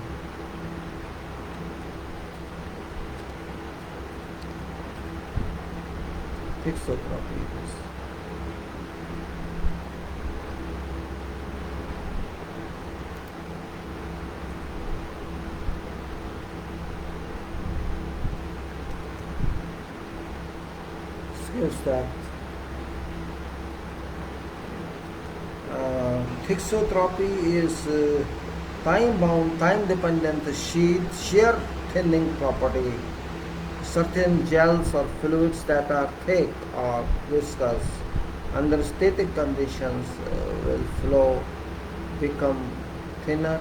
Thixotropy is. Here's that. Thixotropy is time-bound, time-dependent shear thinning property. Certain gels or fluids that are thick or viscous under static conditions will flow, become thinner,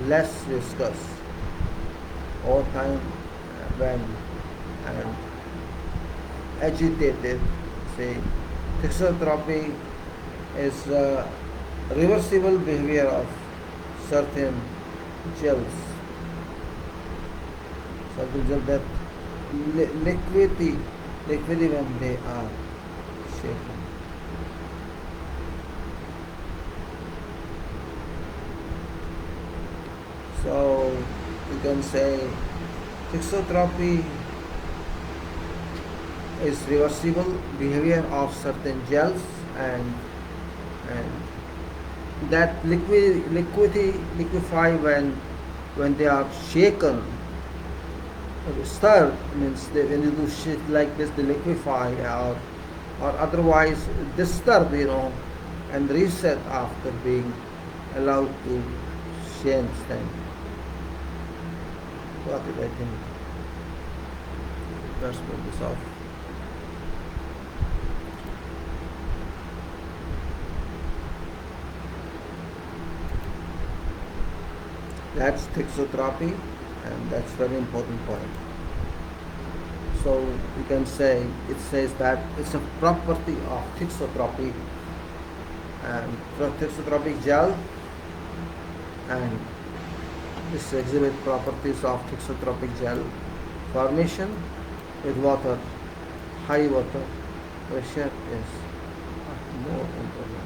less viscous over time when and agitated. Say, thixotropy is reversible behavior of certain gels. Certain gels that liquidy when they are shaken. So you can say thixotropy is reversible behavior of certain gels and that liquefy when they are shaken. Stirred means when you do shit like this, they liquefy, or otherwise disturb, and reset after being allowed to stand. What did I think? Let's put this off. That's thixotropy. and that's very important point. So you can say, it says that it's a property of thixotropic and thixotropic gel, and this exhibit properties of thixotropic gel formation with water. High water pressure is more important.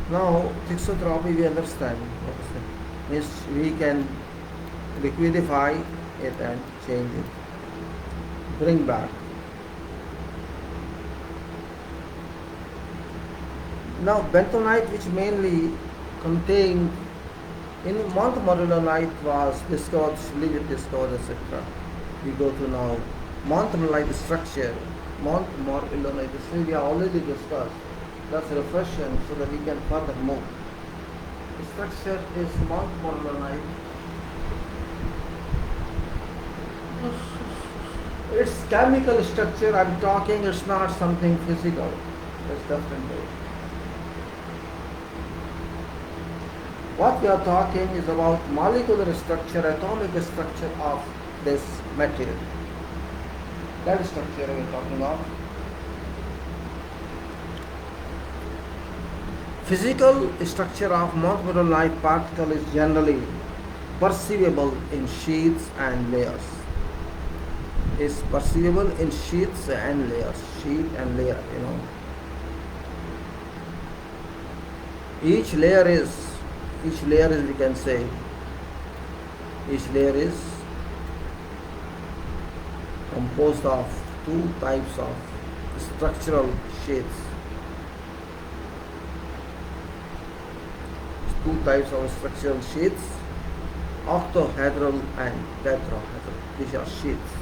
Now, thixotropy we understand. Means we can liquidify it and change it, bring back. Now, bentonite, which mainly contained in montmorillonite, was discovered, slowly discovered, etc. We go to now montmorillonite structure. Montmorillonite, this we have already discussed. That's a reflection so that we can further move. The structure is montmorillonite. Its chemical structure, I'm talking, it's not something physical. It's definitely. What we are talking is about molecular structure, atomic structure of this material. That structure we are talking of. Physical structure of montmorillonite particle is generally perceivable in sheets and layers. Is perceivable in sheets and layers. Sheet and layer, Each layer is, we can say, each layer is composed of two types of structural sheets. Two types of structural sheets, octahedral and tetrahedral. These are sheets.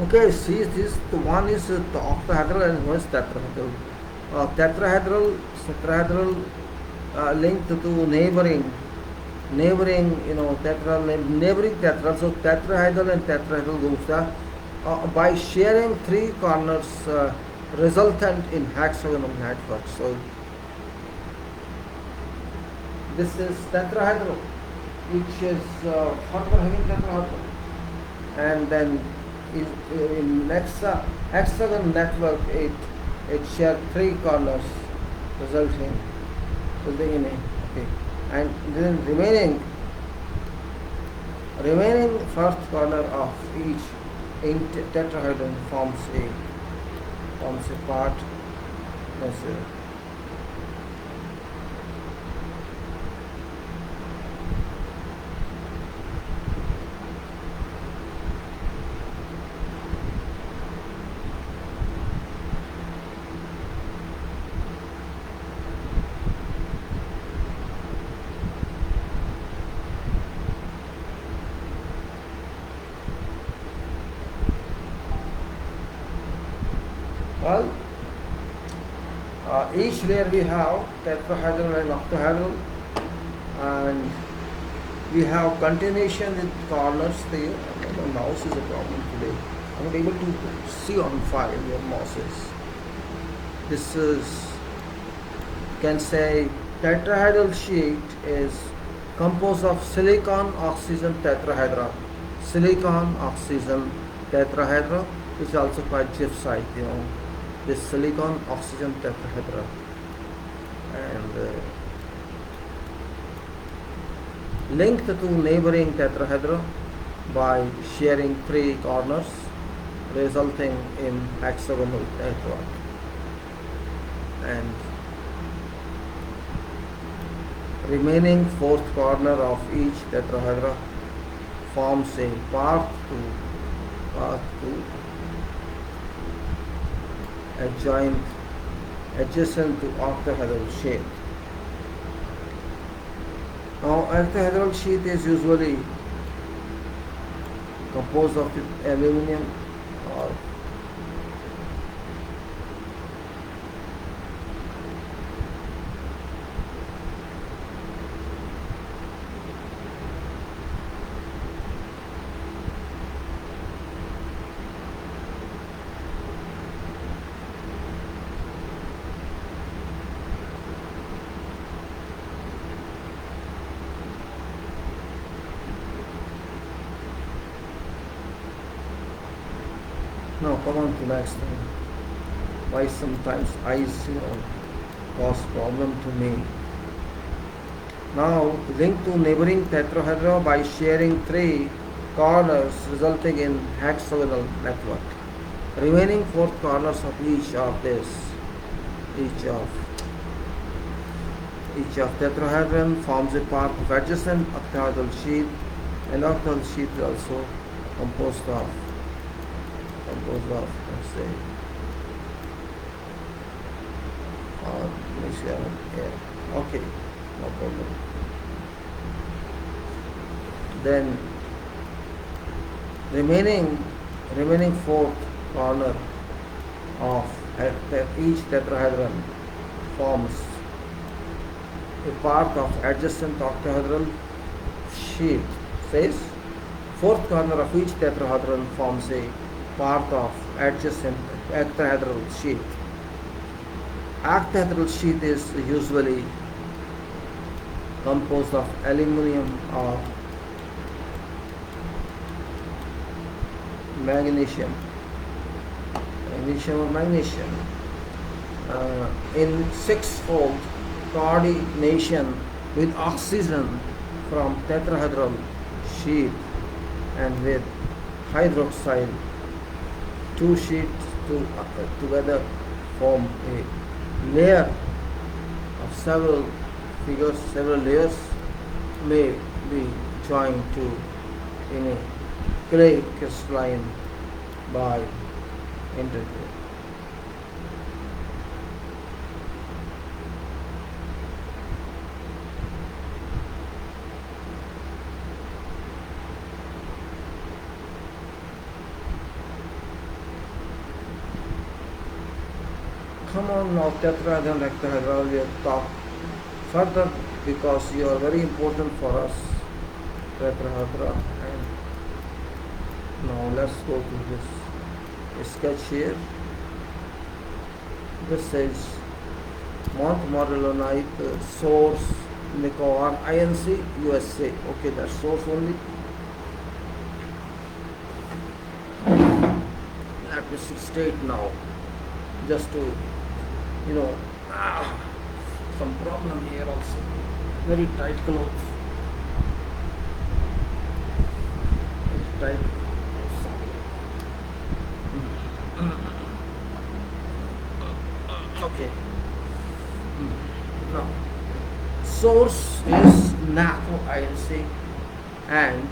Okay, see this, the one is the octahedral and one is tetrahedral. Tetrahedral linked to neighboring neighboring tetrahedral. So tetrahedral and tetrahedral groups by sharing three corners resultant in hexagonal network. So this is tetrahedral, which is further having tetrahedral, and then in hexagon network it shares three corners resulting in okay, and then remaining first corner of each tetrahedron forms a part. Let's see. Well, each layer we have tetrahedral and octahedral, and we have continuation with corners there. My mouse is a problem today. I'm not able to see on file your mouses. This is, you can say, tetrahedral sheet is composed of silicon oxygen tetrahedra. Silicon oxygen tetrahedra is also quite gypsite, this silicon oxygen tetrahedra, and linked to neighboring tetrahedra by sharing three corners resulting in hexagonal network. And remaining fourth corner of each tetrahedra forms a path to adjacent to octahedral sheath. Now, octahedral sheath is usually composed of aluminum or now come on to next thing. Why sometimes eyes cause problem to me. Now link to neighboring tetrahedra by sharing three corners resulting in hexagonal network. Remaining fourth corners of each of tetrahedron forms a part of adjacent octahedral sheath, and octahedral sheath is also composed of let's say okay, no problem. Then remaining fourth corner of each tetrahedron forms a part of adjacent octahedral sheath. Says fourth corner of each tetrahedron forms a part of adjacent octahedral sheath. Octahedral sheath is usually composed of aluminum or magnesium in sixfold coordination with oxygen from tetrahedral sheath, and with hydroxide. Two sheets together form a layer of several layers may be joined to in a clay crystalline by interplay. Come on now, tetrahedron, octahedral, we have talked further because you are very important for us, tetrahedra. And now let's go to this sketch here. This says Mount Morillonite source Nicobar INC USA. Okay, that's source only. Let me state now, just to some problem here also. Very tight clothes. Very tight. Okay. Now, source is NACO INC, and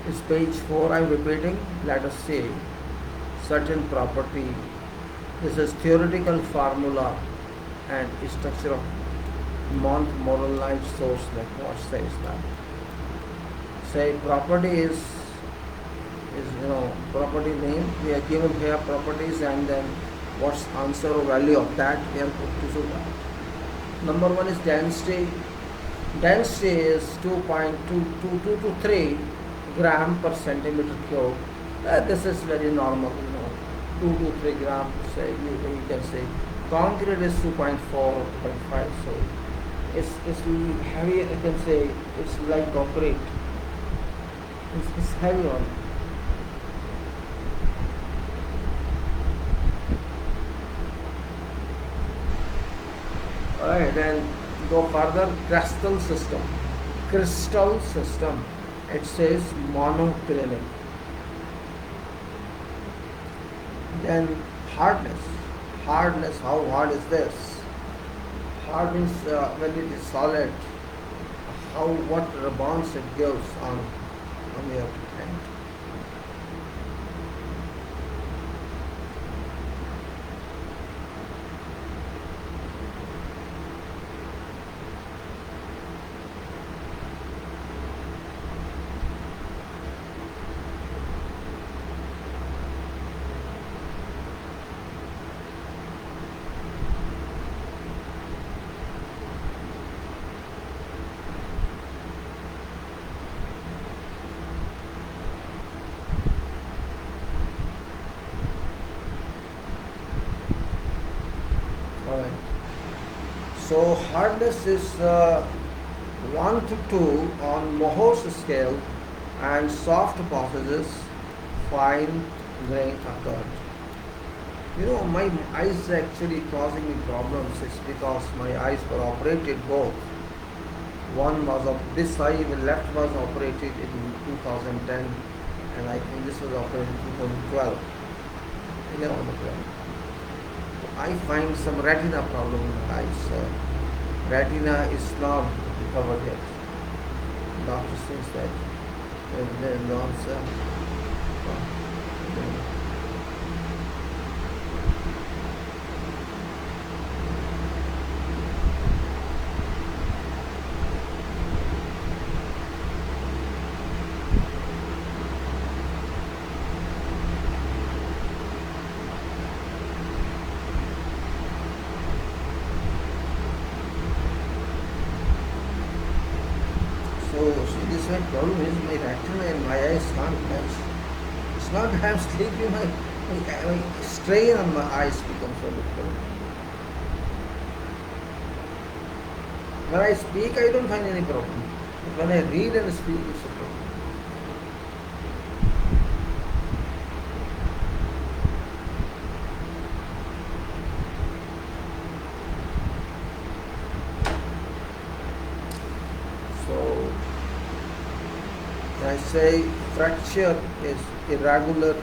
is page 4. I'm repeating. Let us say certain property. This is theoretical formula and structure of Mount Morillonite source. Like what says that? Say property is property name. We are given here properties, and then what's answer or value of that we are put to that. Number one is density. Density is 2.222 to 3 gram per centimeter cube. This is very normal, 2 to 3 gram. Say you can say concrete is 2.4 or 2.5. So it's heavy. I can say it's like concrete. It's heavy one. Alright, then go further. Crystal system. It says monoclinic. Then hardness. How hard is this? hard means when it is solid, how what response it gives on your hand. Alright. So hardness is 1 to 2 on Mohs scale, and soft passages, fine grain occurred. My eyes actually causing me problems. It's because my eyes were operated both. One was of this eye, the left was operated in 2010, and I think this was operated in 2012. I find some retina problem in my eyes. Retina is not recovered yet. Doctor says that the answer. So see, this my problem is my retina and my eyes can't match. It's not that I'm sleepy, my strain on my eyes becomes so difficult. When I speak, I don't find any problem. But when I read and speak, it's a problem. So when I say fracture is irregular,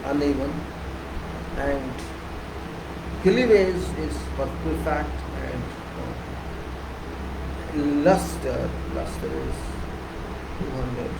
uneven, and cleavage is perfect, and luster is 200.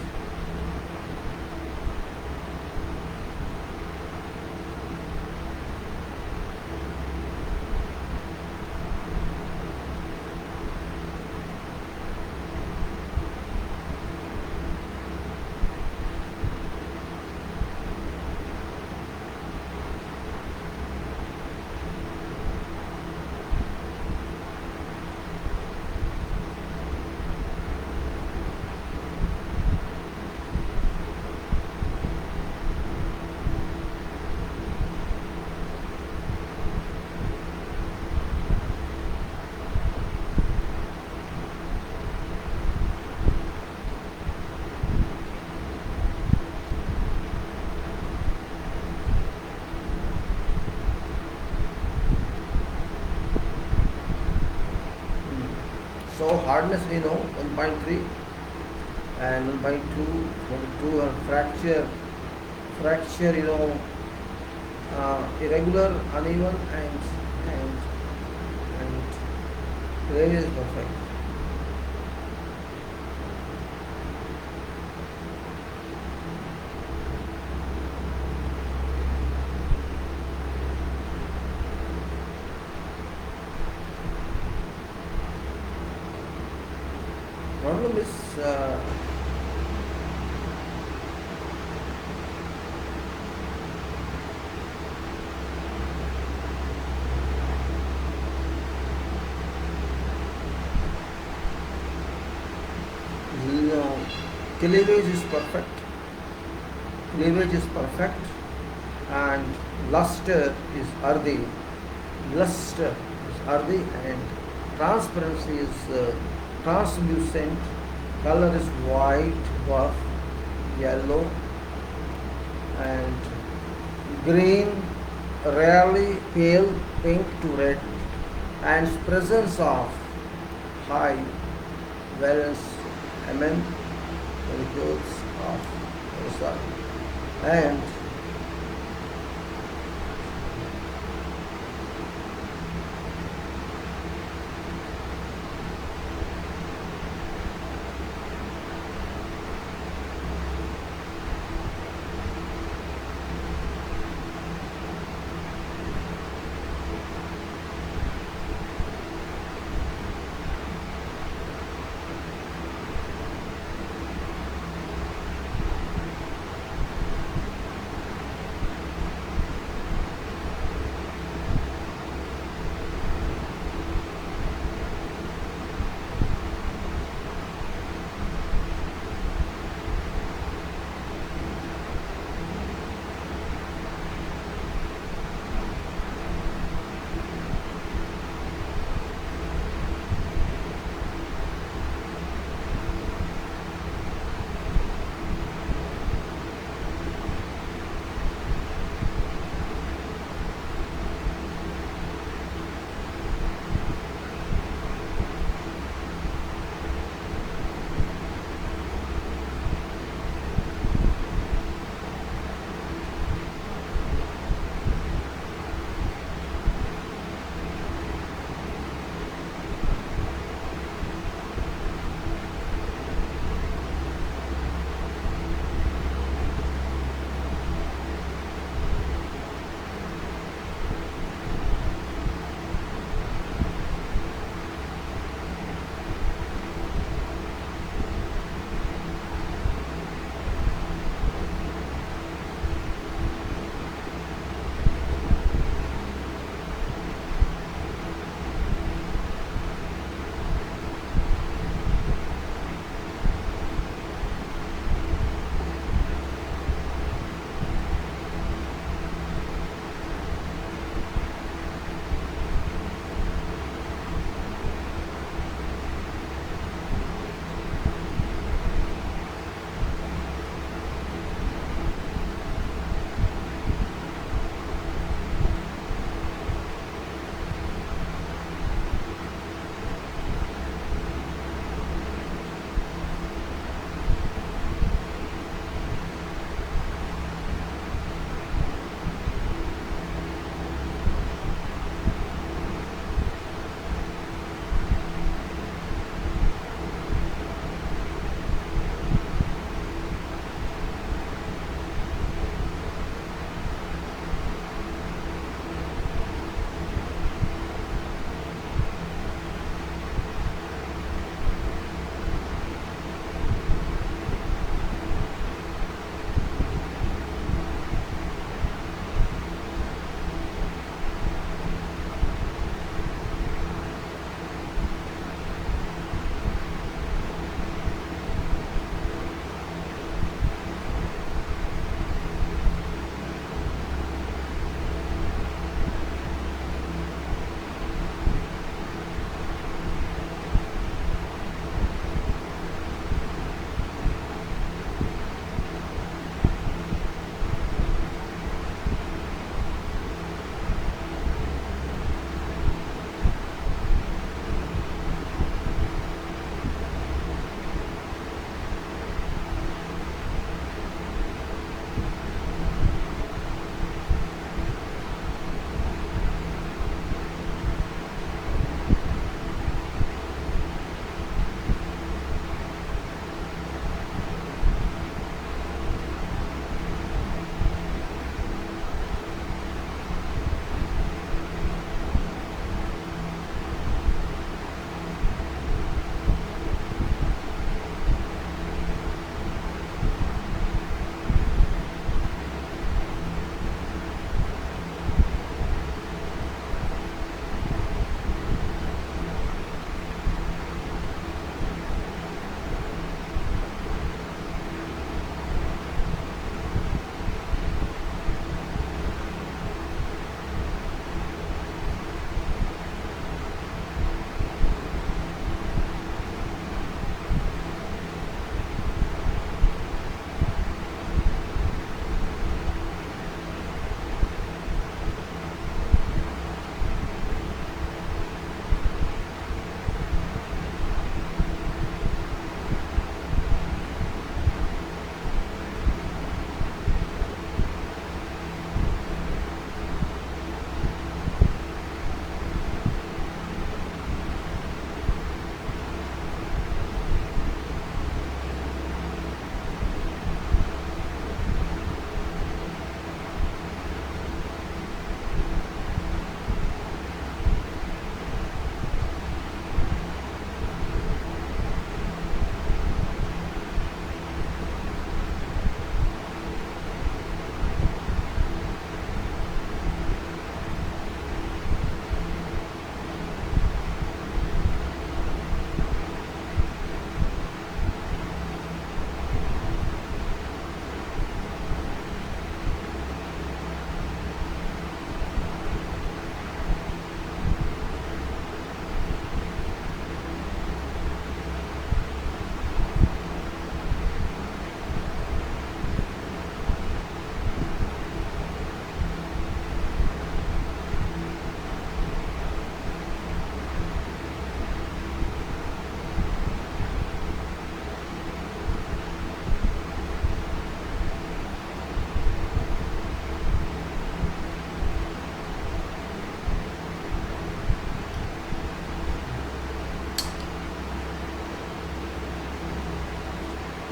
So hardness we know 1.3 and 1.2 and fracture irregular, uneven, and range is perfect. Problem is cleavage is perfect, and luster is earthy. And transparency is translucent. Color is white, buff, yellow, and green, rarely pale pink to red, and presence of high valence molecules of result, and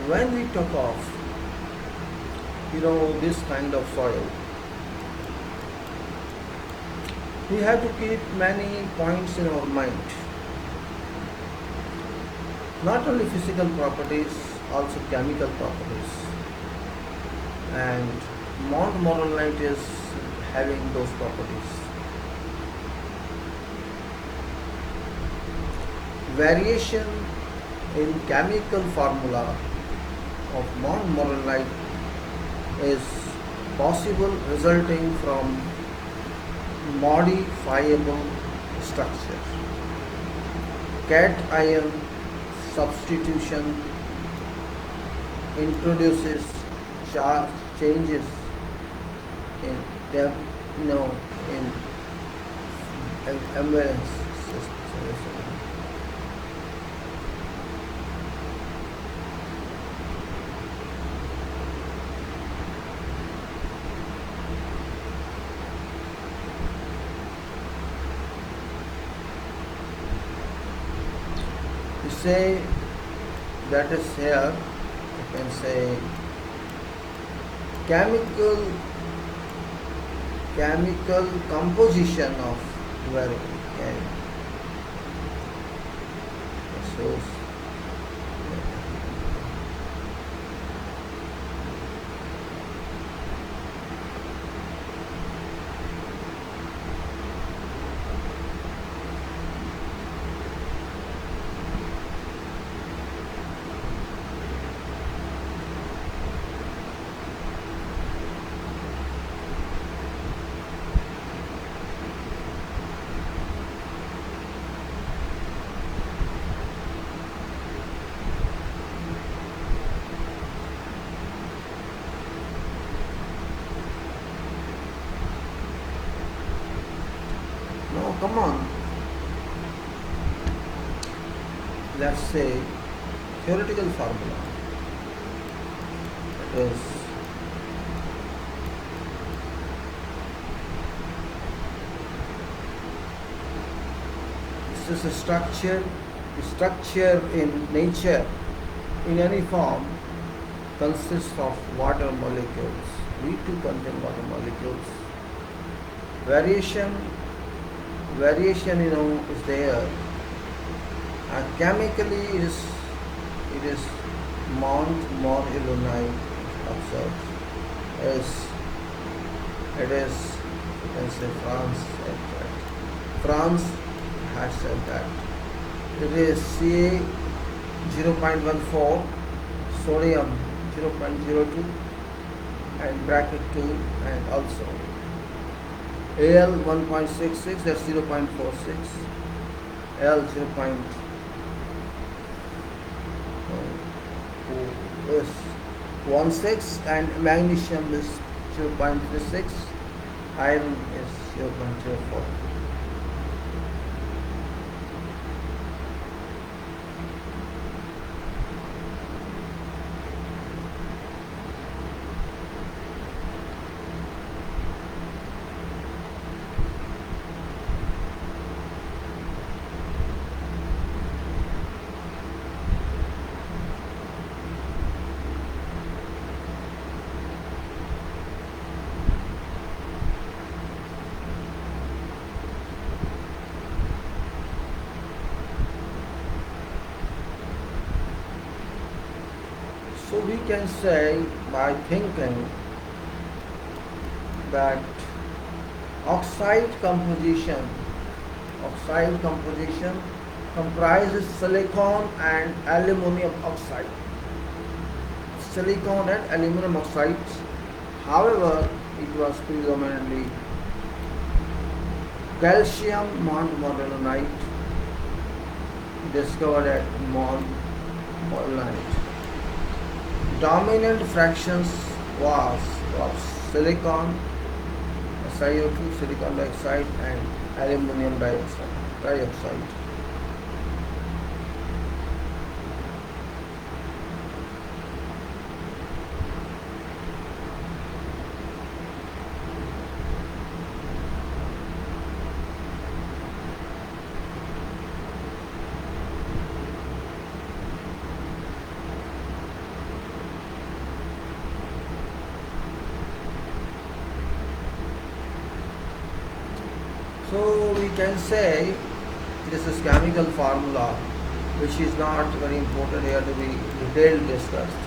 when we took off, this kind of soil, we have to keep many points in our mind. Not only physical properties, also chemical properties. And Mount Moronite is having those properties. Variation in chemical formula of Mount Moronite is possible resulting from modifiable structure. Cation substitution introduces charge changes in in ambience system. You say that is here, you can say chemical composition of variable. No, come on. Let's say theoretical formula. It is this is a structure. The structure in nature, in any form, consists of water molecules. We too contain water molecules. Variation is there. Chemically it is Mount Moronite observed. It is, you can say, France said that. France has said that. It is Ca 0.14, sodium 0.02, and bracket 2, and also Al 1.66, that's 0.46, L 0.16, and magnesium is 0.36, iron is 0.04. So we can say by thinking that oxide composition comprises silicon and aluminum oxide. Silicon and aluminum oxides. However, it was predominantly calcium moronite discovered at Mount Moronite. Dominant fractions was silicon, SiO2, silicon dioxide, and aluminum dioxide. So we can say this is chemical formula, which is not very important here to be detailed discussed,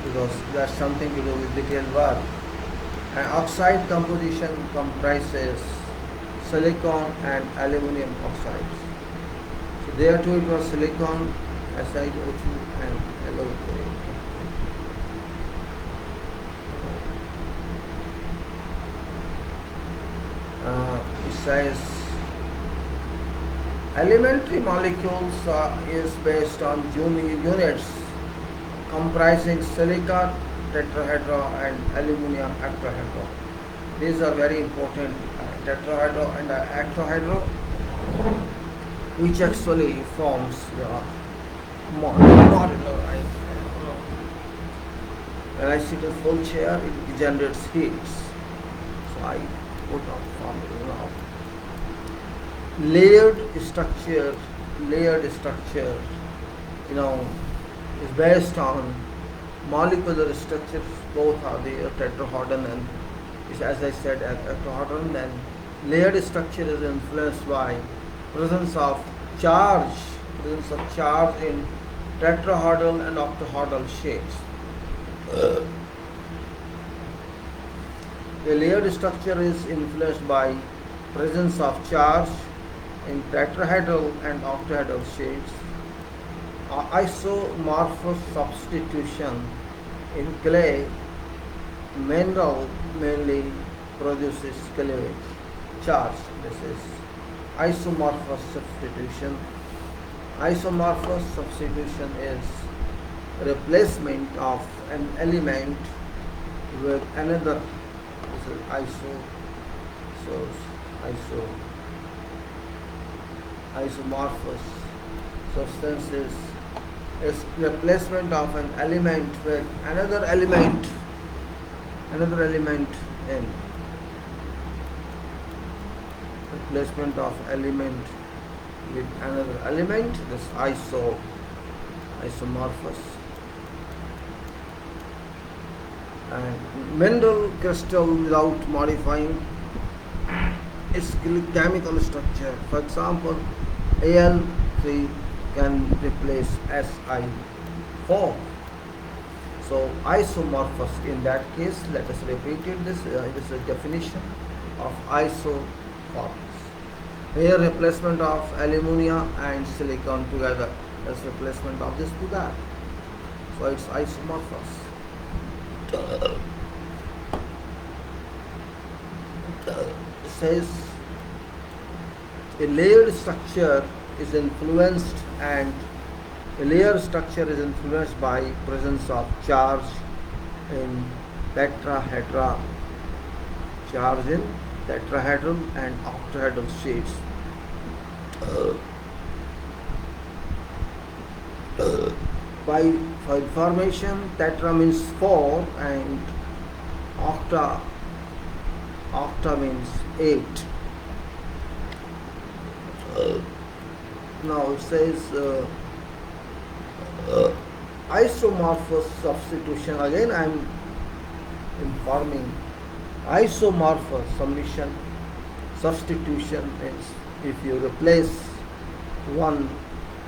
because that's something to do with detailed work. An oxide composition comprises silicon and aluminum oxides. So there too it was silicon, SiO2 and LO3. It says elementary molecules is based on units comprising silica tetrahedra and aluminum octahedra. These are very important, tetrahedra and octahedra, which actually forms the modular. When I sit in full chair, it generates heat. So I put on formula now. Layered structure, is based on molecular structures. Both are the tetrahedron and, as I said, octahedron. Then layered structure is influenced by presence of charge in tetrahedral and octahedral shapes. The layered structure is influenced by presence of charge in tetrahedral and octahedral shapes. Isomorphous substitution in clay mineral mainly produces cleavage charge. This is isomorphous substitution. Isomorphous substitution is replacement of an element with another. This is isomorphous substance is replacement of an element with another element in replacement of element with another element. This isomorphous. And mineral crystal without modifying its chemical structure. For example, Al3 can replace Si4. So isomorphous in that case. Let us repeat it. This is a definition of isomorphous. Here replacement of alumina and silicon together. That's replacement of this to that. So it's isomorphous. It says a layered structure is influenced by presence of charge in tetrahedra, and octahedral shapes. By information, tetra means 4 and octa means 8. Now it says isomorphous substitution. Again I am informing. Isomorphous substitution is if you replace one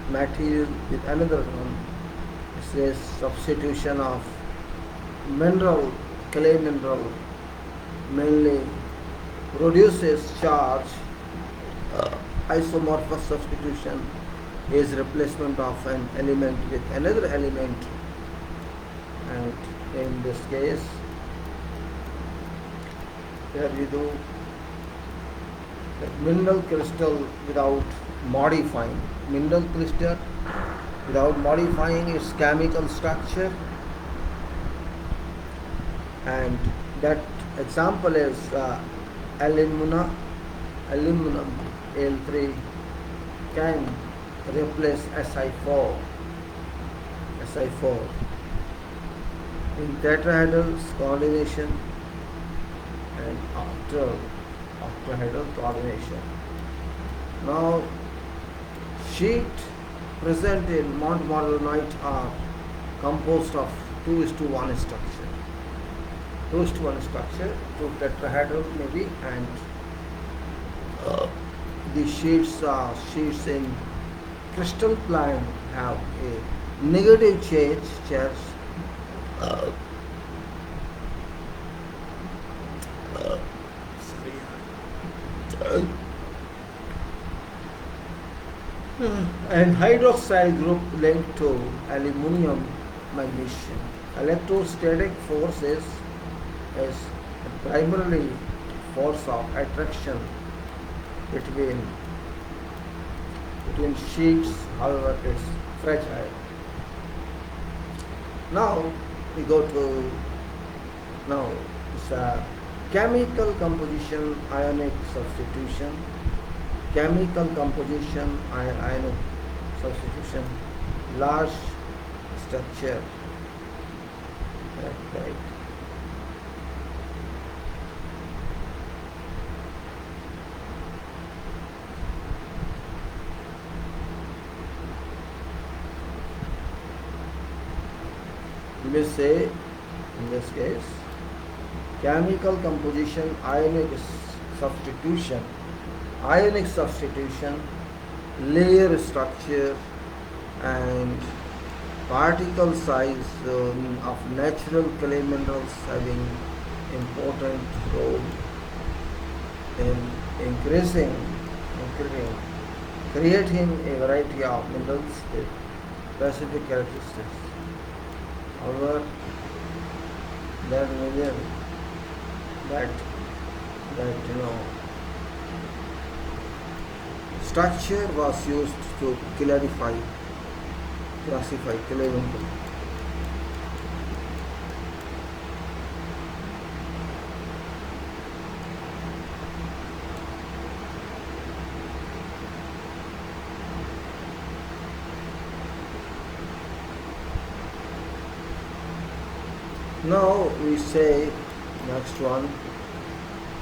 material with another one. It says substitution of clay mineral mainly produces charge. Isomorphous substitution is replacement of an element with another element, and in this case here we do the mineral crystal without modifying. Mineral crystal without modifying its chemical structure, and that example is aluminum Al3 can replace Si4 in tetrahedral coordination and octahedral coordination. Now sheet present in Mount Morganite are composed of 2:1 structure. 2:1 structure, 2 tetrahedral maybe and The sheets in crystal plane have a negative charge. Uh, sorry. And hydroxyl group linked to aluminum magnesium. Electrostatic force is primarily force of attraction between sheets, however it's fragile. Now we go to now it's a chemical composition ionic substitution. Chemical composition ionic substitution, large structure, right. We may say in this case chemical composition ionic substitution, layer structure and particle size of natural clay minerals having important role in increasing creating a variety of minerals with specific characteristics. However, that structure was used to classify clay mineral. Now we say next one,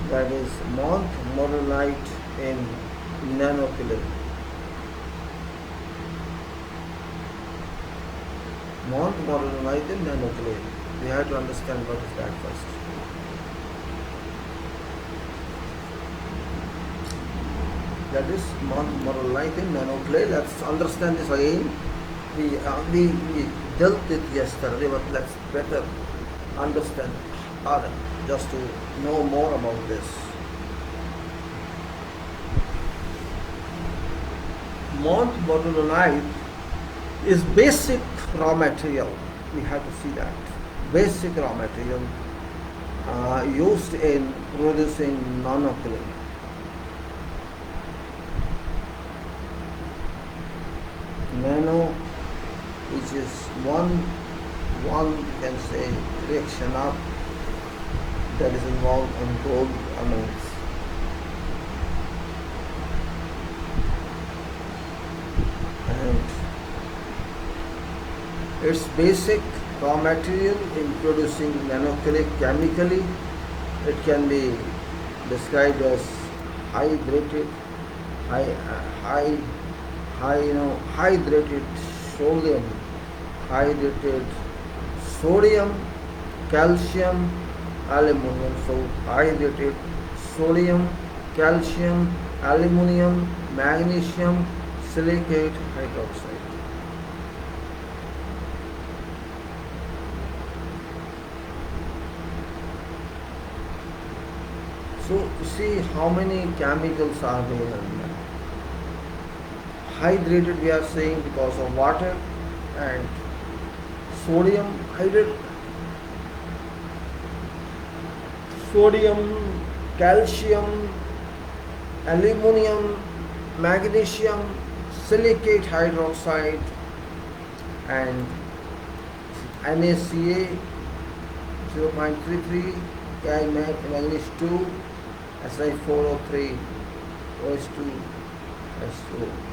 that is montmorillonite in nanoclay. Montmorillonite in nanoclay. We have to understand what is that first. That is montmorillonite in nanoclay. Let's understand this again. We dealt with yesterday, but let's better understand just to know more about this. Montmorillonite is basic raw material. We have to see that basic raw material used in producing nanoclay. Nano, which is one you can say reaction up that is involved in gold amounts. And its basic raw material in producing nanoclay chemically, it can be described as hydrated sodium, calcium, aluminum. So hydrated sodium, calcium, aluminum, magnesium, silicate hydroxide. So see how many chemicals are there. Hydrated we are saying because of water, and sodium hydrated, sodium, calcium, aluminum, magnesium, silicate hydroxide, and NaCa 0.33, manganese 2, Si4O3, OH2, S2.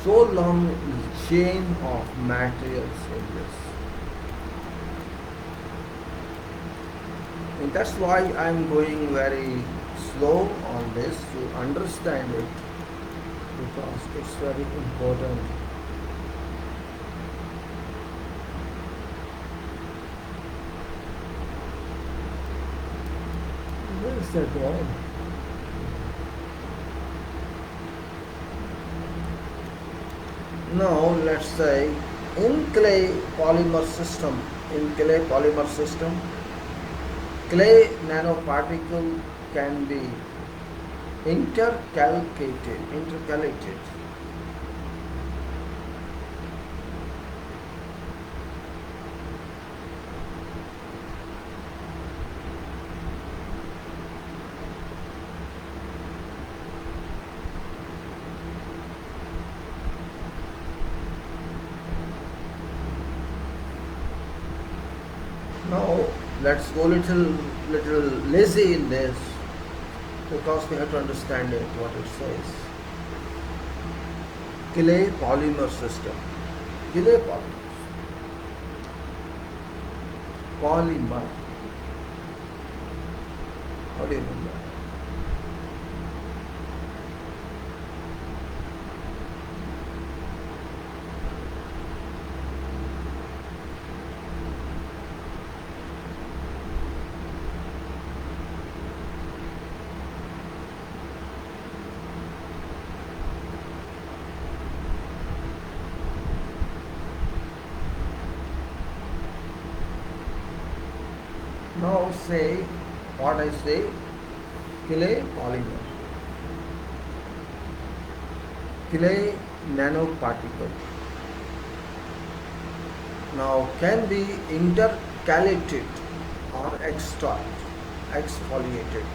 so long chain of materials in this. And that's why I'm going very slow on this to understand it, because it's very important. Where is that going? Now let's say in clay polymer system, clay nanoparticle can be intercalated. Now let's go little lazy in this, because we have to understand it, what it says. Clay polymer system. Clay polymer. How do you remember? Now say what I say, clay polymer, clay nanoparticle. Now can be intercalated or exfoliated.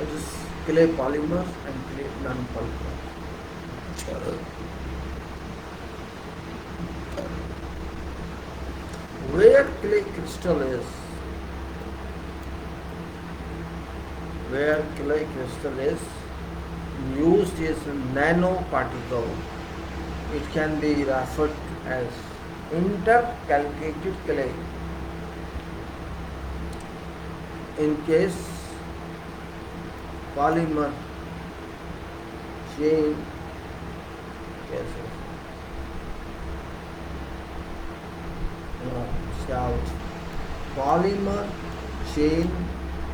It is clay polymers and clay nanopolymer. Where clay crystal is, used is nanoparticle. It can be referred as intercalated clay. In case polymer chain cases.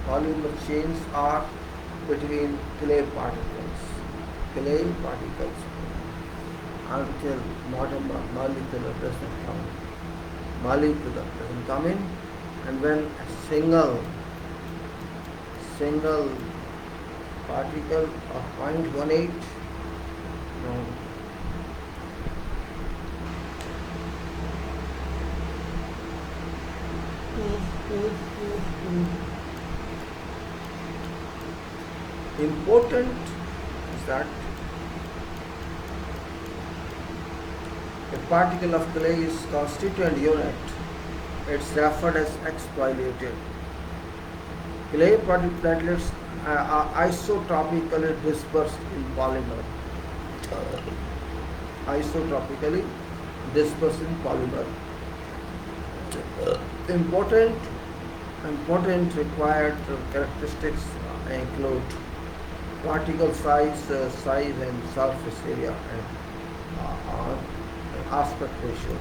Polymer chains are between clay particles until molecular doesn't come in, and when a single particle of 0.18 important is that a particle of clay is constituent unit. It's referred as exfoliated. Clay platelets are isotopically dispersed in polymer. Important required characteristics include particle size and surface area and aspect ratio.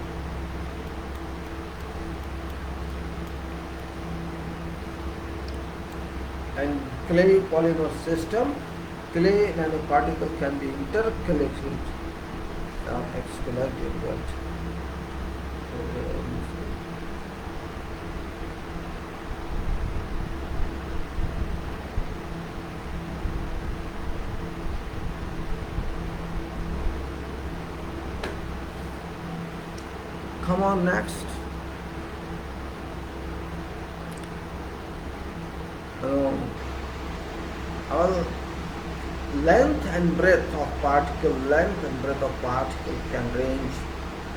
And clay polymer system, clay nanoparticle can be intercalated or exfoliated. Come on, next. Our length and breadth of particle can range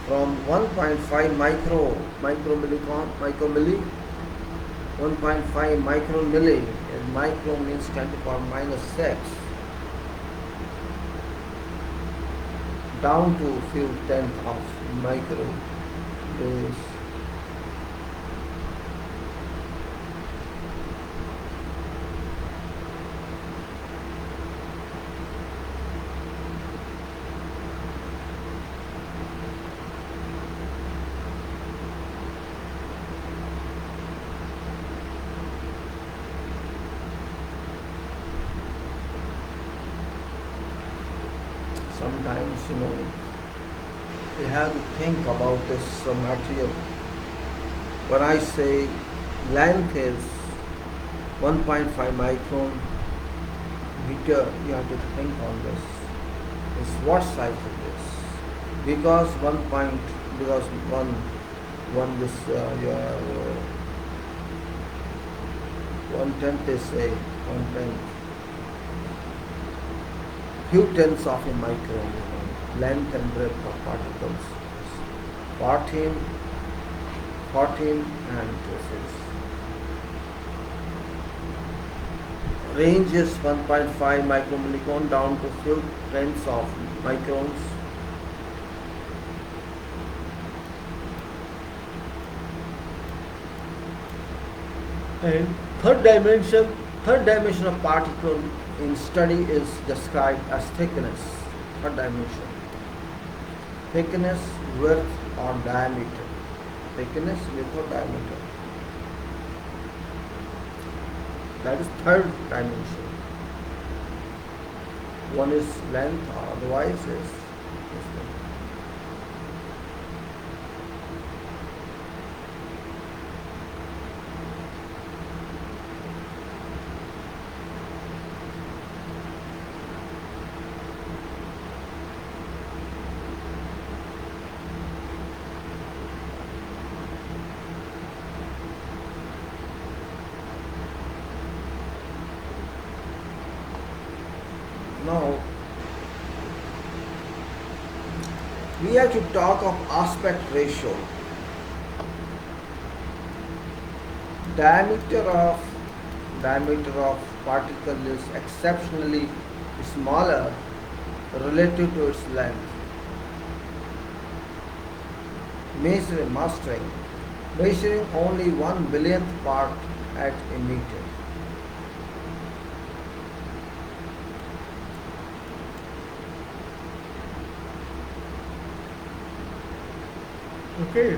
from 1.5 micromilli, 1.5 micromilli, and micro means 10 to the power minus 6 down to few tenth of micron is sometimes we have to think about this material. When I say length is 1.5 micron meter, you have to think on this. Is what size it is? Because one this your 1/10 is a 1/10. Few tenths of a micron, length and breadth of particles. 14, and this is range is 1.5 micromillicon down to few tenths of microns. And third dimension of particle in study is described as thickness. Third dimension. Thickness, width or diameter. Thickness, width or diameter. That is third dimension. One is length, otherwise is this one. Now, we have to talk of aspect ratio. Diameter of particle is exceptionally smaller relative to its length. Measuring only 1/1000th part at a meter. Okay,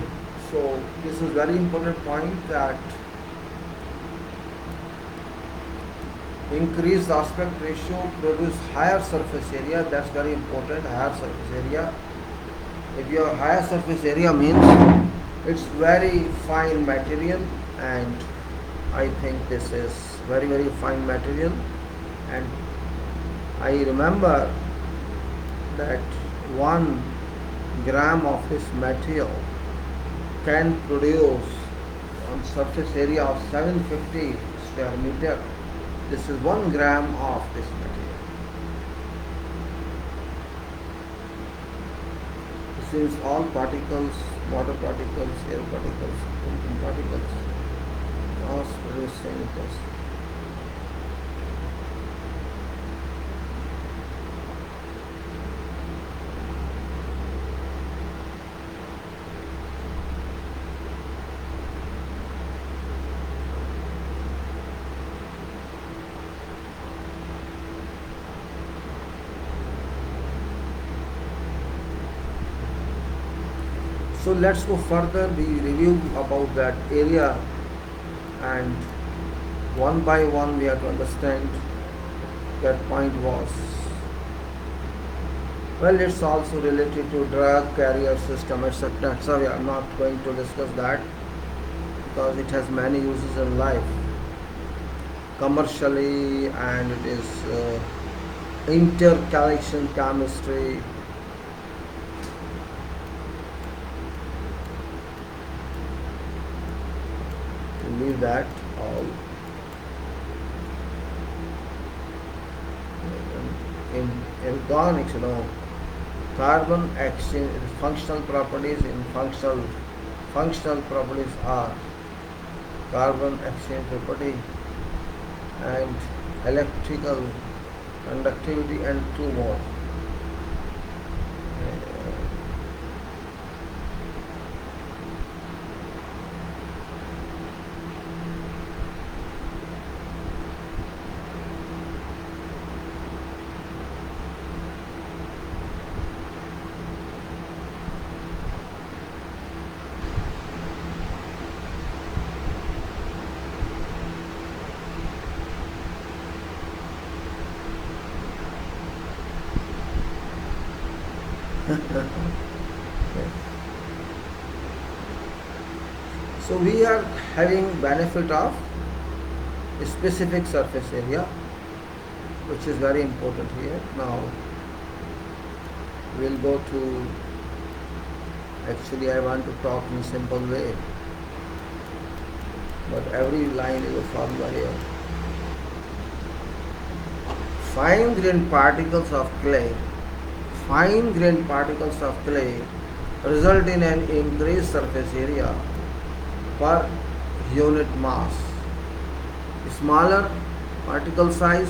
so this is very important point, that increased aspect ratio produce higher surface area. That's very important, higher surface area. If your higher surface area means it's very fine material, and I think this is very, very fine material. And I remember that 1 gram of this material can produce on surface area of 750 square meter. This is 1 gram of this material. This is all particles, water particles, air particles, chemical particles, mass producing this. So let's go further. We review about that area, and one by one we have to understand that point was. Well, it's also related to drug carrier system, etc. So we are not going to discuss that because it has many uses in life, commercially, and it is interconnection chemistry. Leave that all. In organics, carbon exchange functional properties. In functional properties are carbon exchange property and electrical conductivity, and two more. So we are having benefit of a specific surface area, which is very important here. Now we'll go to, actually I want to talk in a simple way, but every line is a formula here. Fine grained particles of clay result in an increased surface area per unit mass. Smaller particle size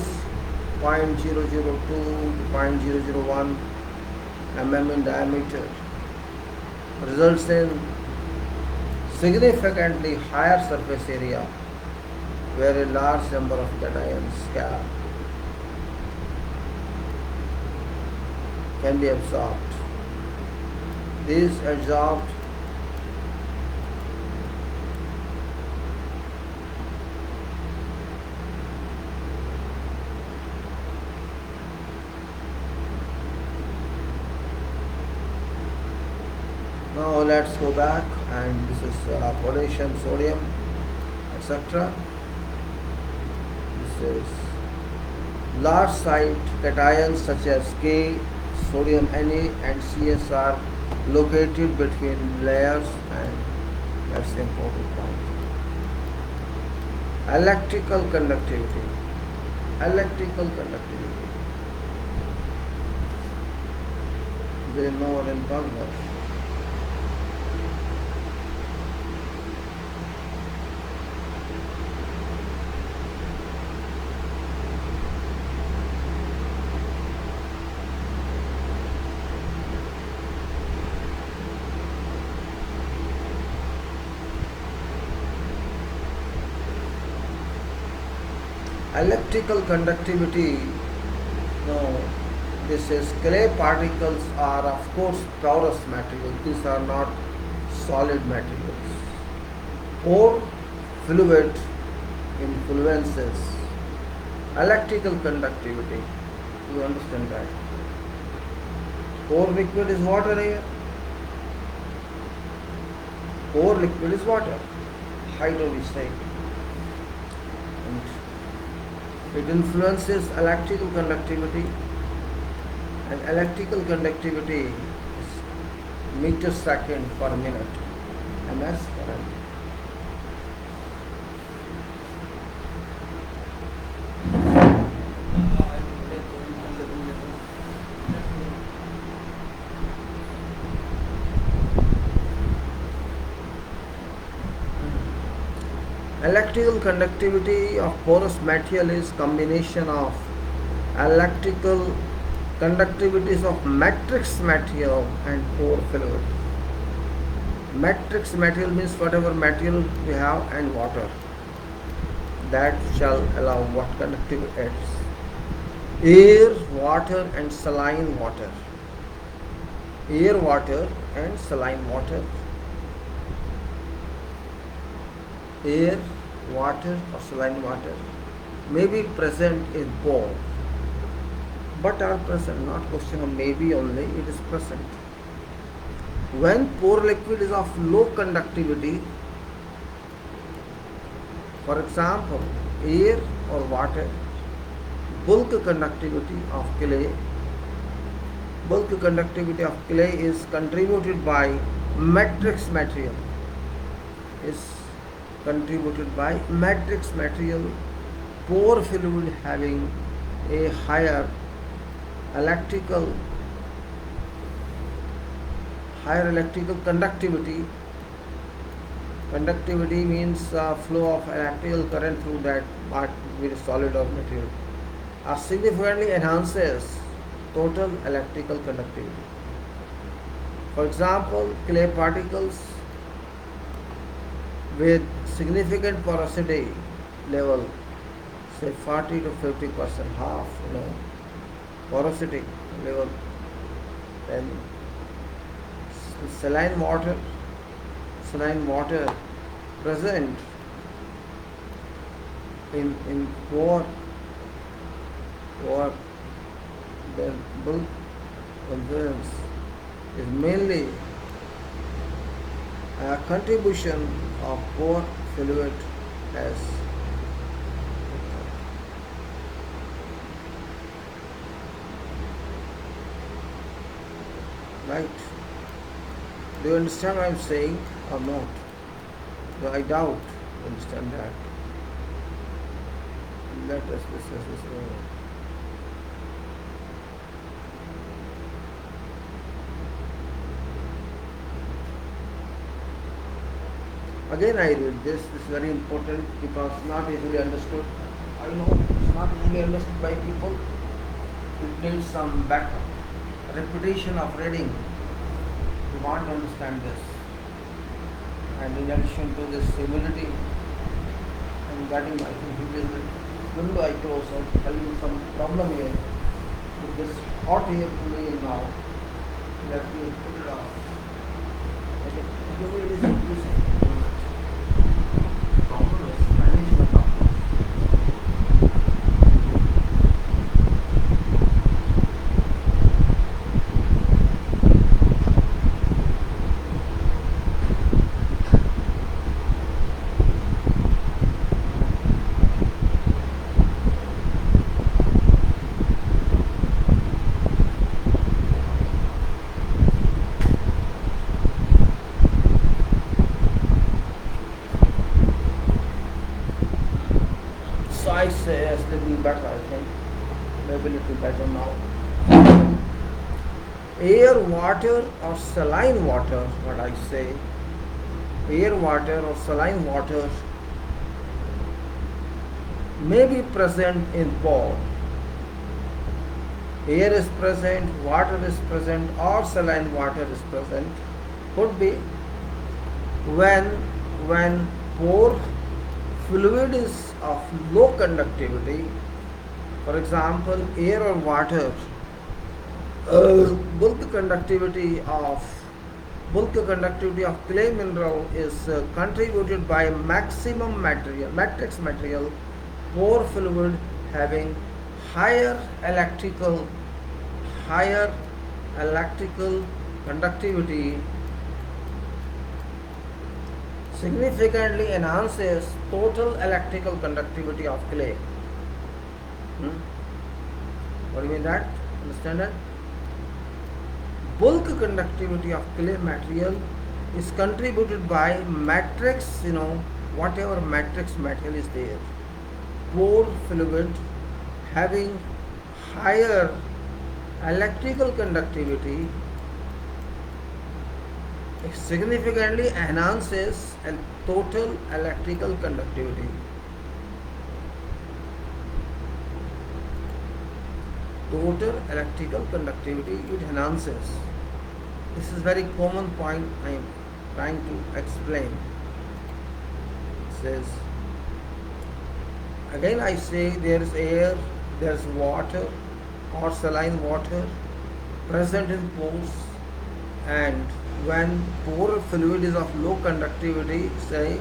0.002 to 0.001 mm in diameter results in significantly higher surface area where a large number of cations can be absorbed. These absorbed Now let's go back, and this is potassium, sodium, etc. This is large site cations such as K, sodium Na and Cs are located between layers, and that's the important point. Electrical conductivity. There is no one in Bangladesh. Electrical conductivity, no, this is clay particles are of course porous material. These are not solid materials. Pore fluid influences electrical conductivity. You understand that? Pore liquid is water here. Pore liquid is water. Hydro we say. It influences electrical conductivity, and electrical conductivity is meter second per minute, ms current. Electrical conductivity of porous material is combination of electrical conductivities of matrix material and pore fluid. Matrix material means whatever material we have and water. That shall allow what conductivity is. Air, water and saline water. Air, water and saline water. Air, water or saline water may be present in pore, but are present, not question of maybe only, it is present. When pore liquid is of low conductivity, for example air or water, bulk conductivity of clay is contributed by matrix material, pore fluid having a higher electrical conductivity. Conductivity means flow of electrical current through that part with solid or material, significantly enhances total electrical conductivity. For example, clay particles with significant porosity level, say 40 to 50%, half, porosity level, then saline water present in pore, the bulk influence is mainly Contribution of pore fluid as right. Do you understand what I'm saying or not? No, I doubt you understand that. Let us discuss this further. Again I read this is very important because not easily understood. I know it's not easily understood by people. It needs some backup, repetition of reading. You want to understand this. And in addition to this humility, I'm getting my computer window I close, I'm having some problem here with this hot air pulling now. Let me put it off. Okay. The way it is increasing. Problem is management of so I say yes, little better I think. Maybe little better now. Air, water or saline water, what I say, air, water or saline water may be present in pore. Air is present, water is present or saline water is present. Could be when pore fluid is of low conductivity, for example air or water, bulk conductivity of clay mineral is contributed by matrix material, pore fluid having higher electrical conductivity significantly enhances total electrical conductivity of clay. What do you mean that? Understand that? Bulk conductivity of clay material is contributed by matrix, whatever matrix material is there. Pore fluid having higher electrical conductivity significantly enhances total electrical conductivity. Total electrical conductivity it enhances. This is very common point I am trying to explain. It says, again I say there is air, there is water or saline water present in pores, and when pore fluid is of low conductivity, say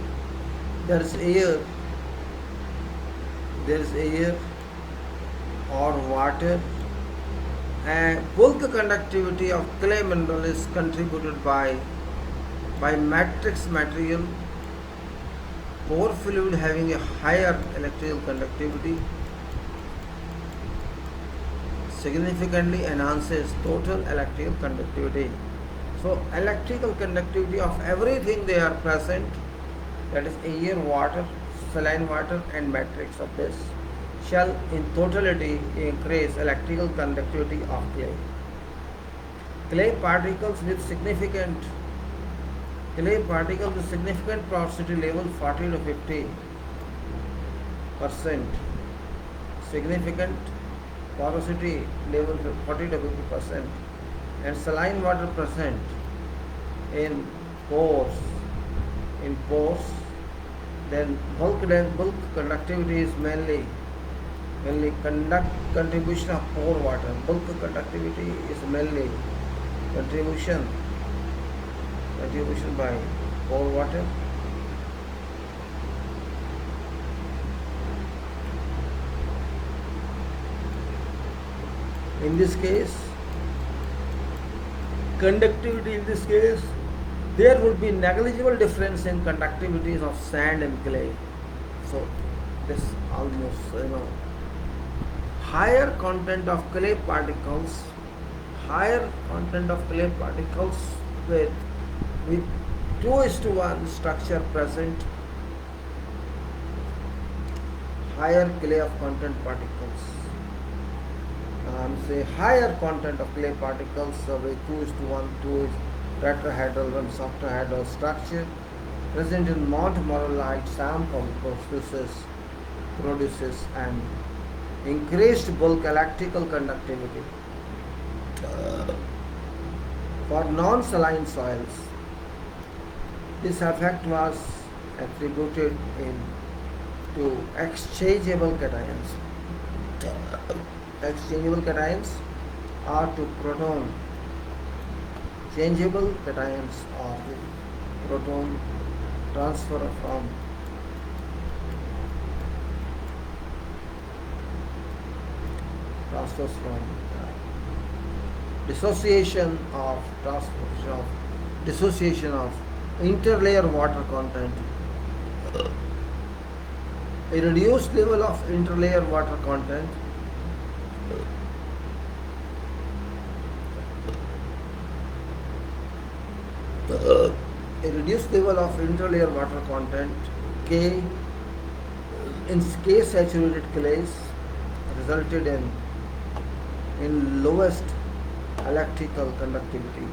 there is air or water, and bulk conductivity of clay mineral is contributed by matrix material, pore fluid having a higher electrical conductivity significantly enhances total electrical conductivity. So electrical conductivity of everything they are present, that is air, water, saline water and matrix of this, shall in totality increase electrical conductivity of clay. Clay particles with significant porosity level 40 to 50%, significant porosity level 40 to 50%, and saline water present in pores, then bulk conductivity is mainly contribution of pore water. Bulk conductivity is mainly contribution by pore water. In this case, conductivity in this case there would be negligible difference in conductivities of sand and clay. So this almost higher content of clay particles, with 2:1 structure present, higher clay of content particles. Say higher content of clay particles with 2:1, 2 is tetrahedral and octahedral structure present in montmorillonite sample produces an increased bulk electrical conductivity. For non-saline soils, this effect was attributed to exchangeable cations. Exchangeable cations are to proton changeable cations or the proton transfer from dissociation of interlayer water content. A reduced level of interlayer water content K in K saturated clays resulted in lowest electrical conductivity.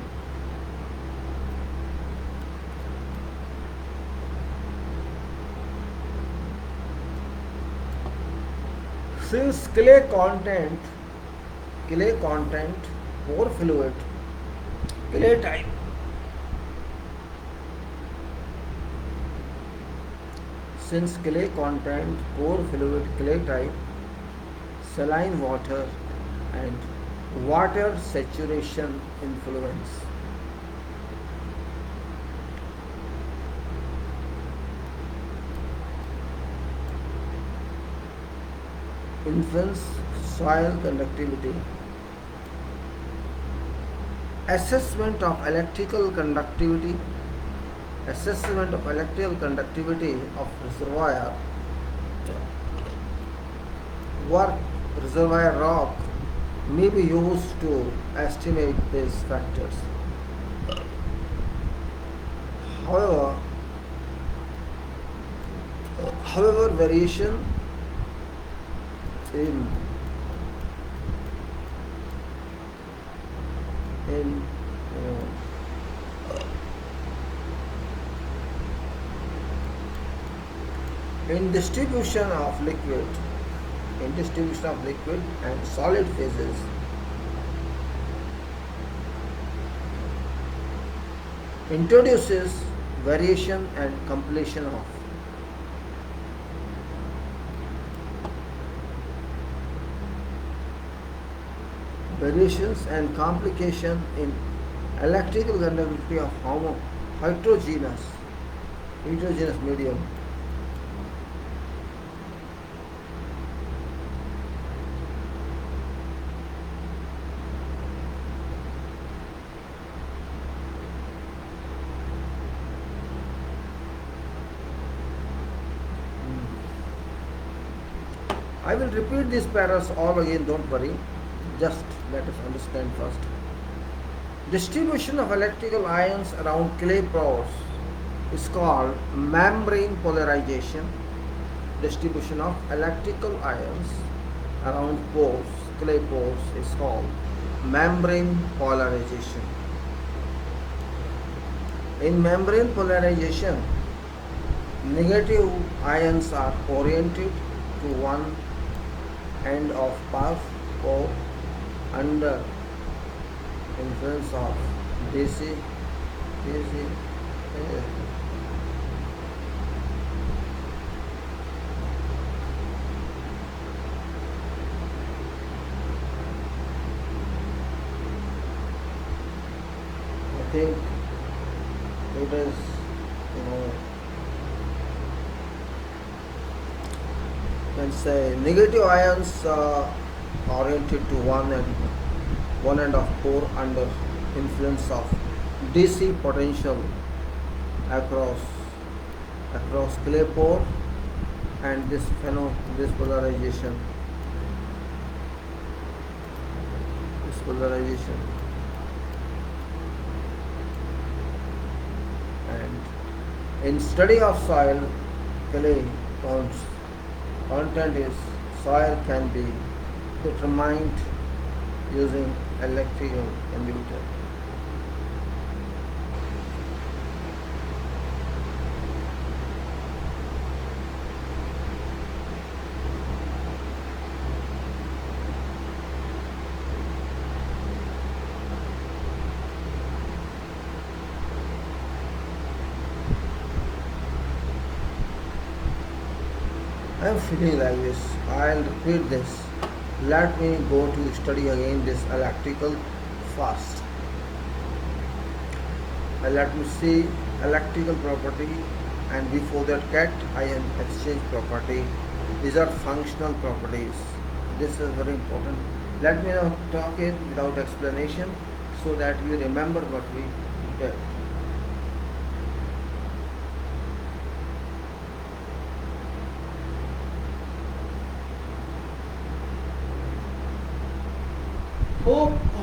Since clay content, pore fluid, clay type, saline water and water saturation influence. Influence soil conductivity. Assessment of electrical conductivity of reservoir rock may be used to estimate these factors. However, variation in distribution of liquid and solid phases introduces variation and complication of variations and complication in electrical conductivity of heterogeneous medium. I will repeat these paras all again, don't worry. Just let us understand first. Distribution of electrical ions around clay pores is called membrane polarization. Distribution of electrical ions around clay pores is called membrane polarization. In membrane polarization, negative ions are oriented to one end of path or under influence of DC. I think it is, let's say negative ions oriented to one end of pore under influence of DC potential across clay pore, and this polarization, and in study of soil clay content is soil can be determined using electrical computer. I am feeling like this. I'll repeat this. Let me go to study again this electrical first. Let me see electrical property, and before that cation exchange property. These are functional properties. This is very important. Let me now talk it without explanation so that you remember what we did.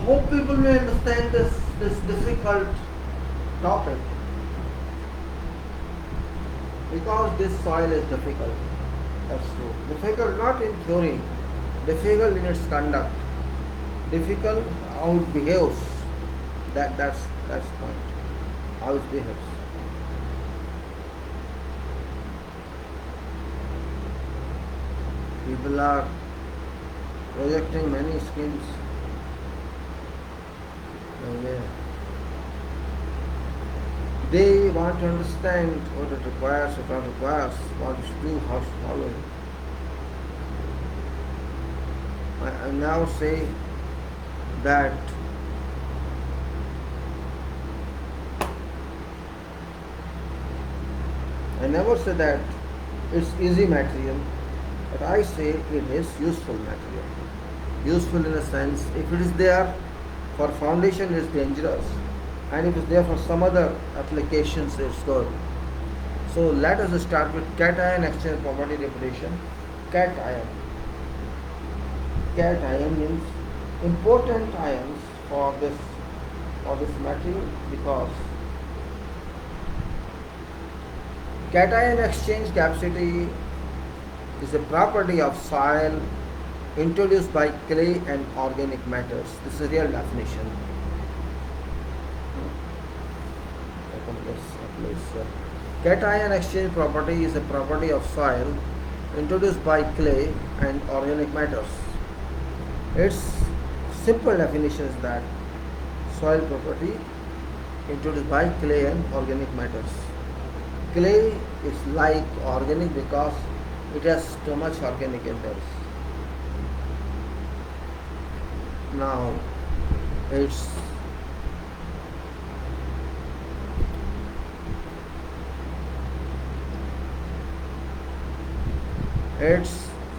Hope people may understand this difficult topic, because this soil is difficult. That's true. Difficult not in theory, difficult in its conduct, difficult how it behaves. That's the point. How it behaves. People are projecting many skills. They want to understand what it requires, what it requires, what to do, how to follow it. I now say that I never say that it's easy material, but I say it is useful material. Useful in a sense, if it is there for foundation, it's dangerous, and if it's there for some other applications, it's good. So let us start with cation exchange property repetition. Cation means important ions for this material, because cation exchange capacity is a property of soil introduced by clay and organic matters. This is a real definition. Cation exchange property is a property of soil introduced by clay and organic matters. Its simple definition is that soil property introduced by clay and organic matters. Clay is like organic because it has too much organic in there. Now it's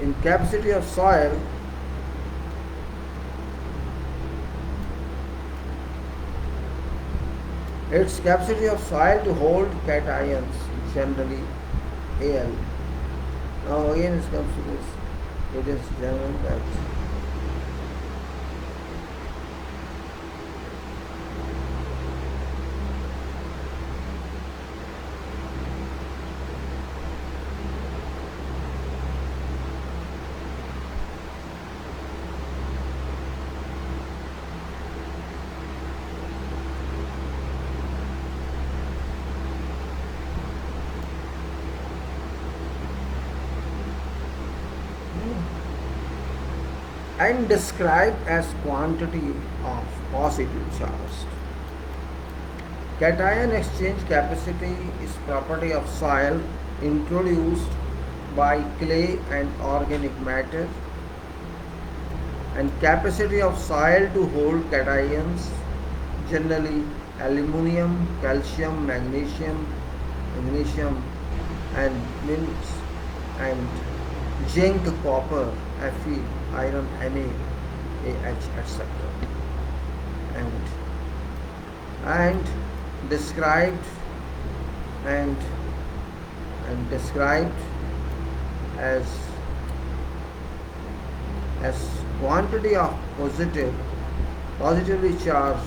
in capacity of soil. Its capacity of soil to hold cations, generally Al. Now again it comes to this. It is general that and described as quantity of positive charge. Cation exchange capacity is property of soil introduced by clay and organic matter, and capacity of soil to hold cations, generally aluminum, calcium, magnesium, and minerals, and zinc, copper, Fe, iron, Na, etc. And described and described as quantity of positively charged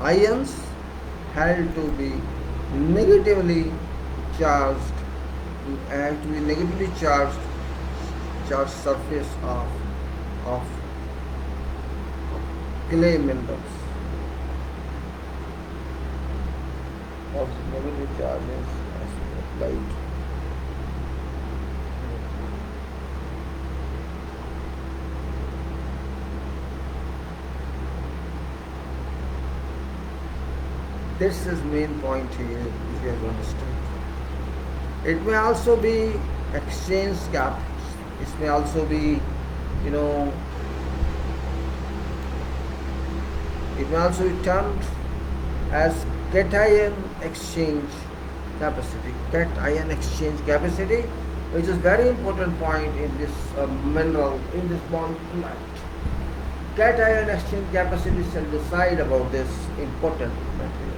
ions held to be negatively charged surface of clay minerals. Of negative charges as applied. This is main point here, if you have understood. It may also be exchange gaps. It may also be, it may also be termed as cation exchange capacity, which is very important point in this mineral, in this bond light. Cation exchange capacity shall decide about this important material.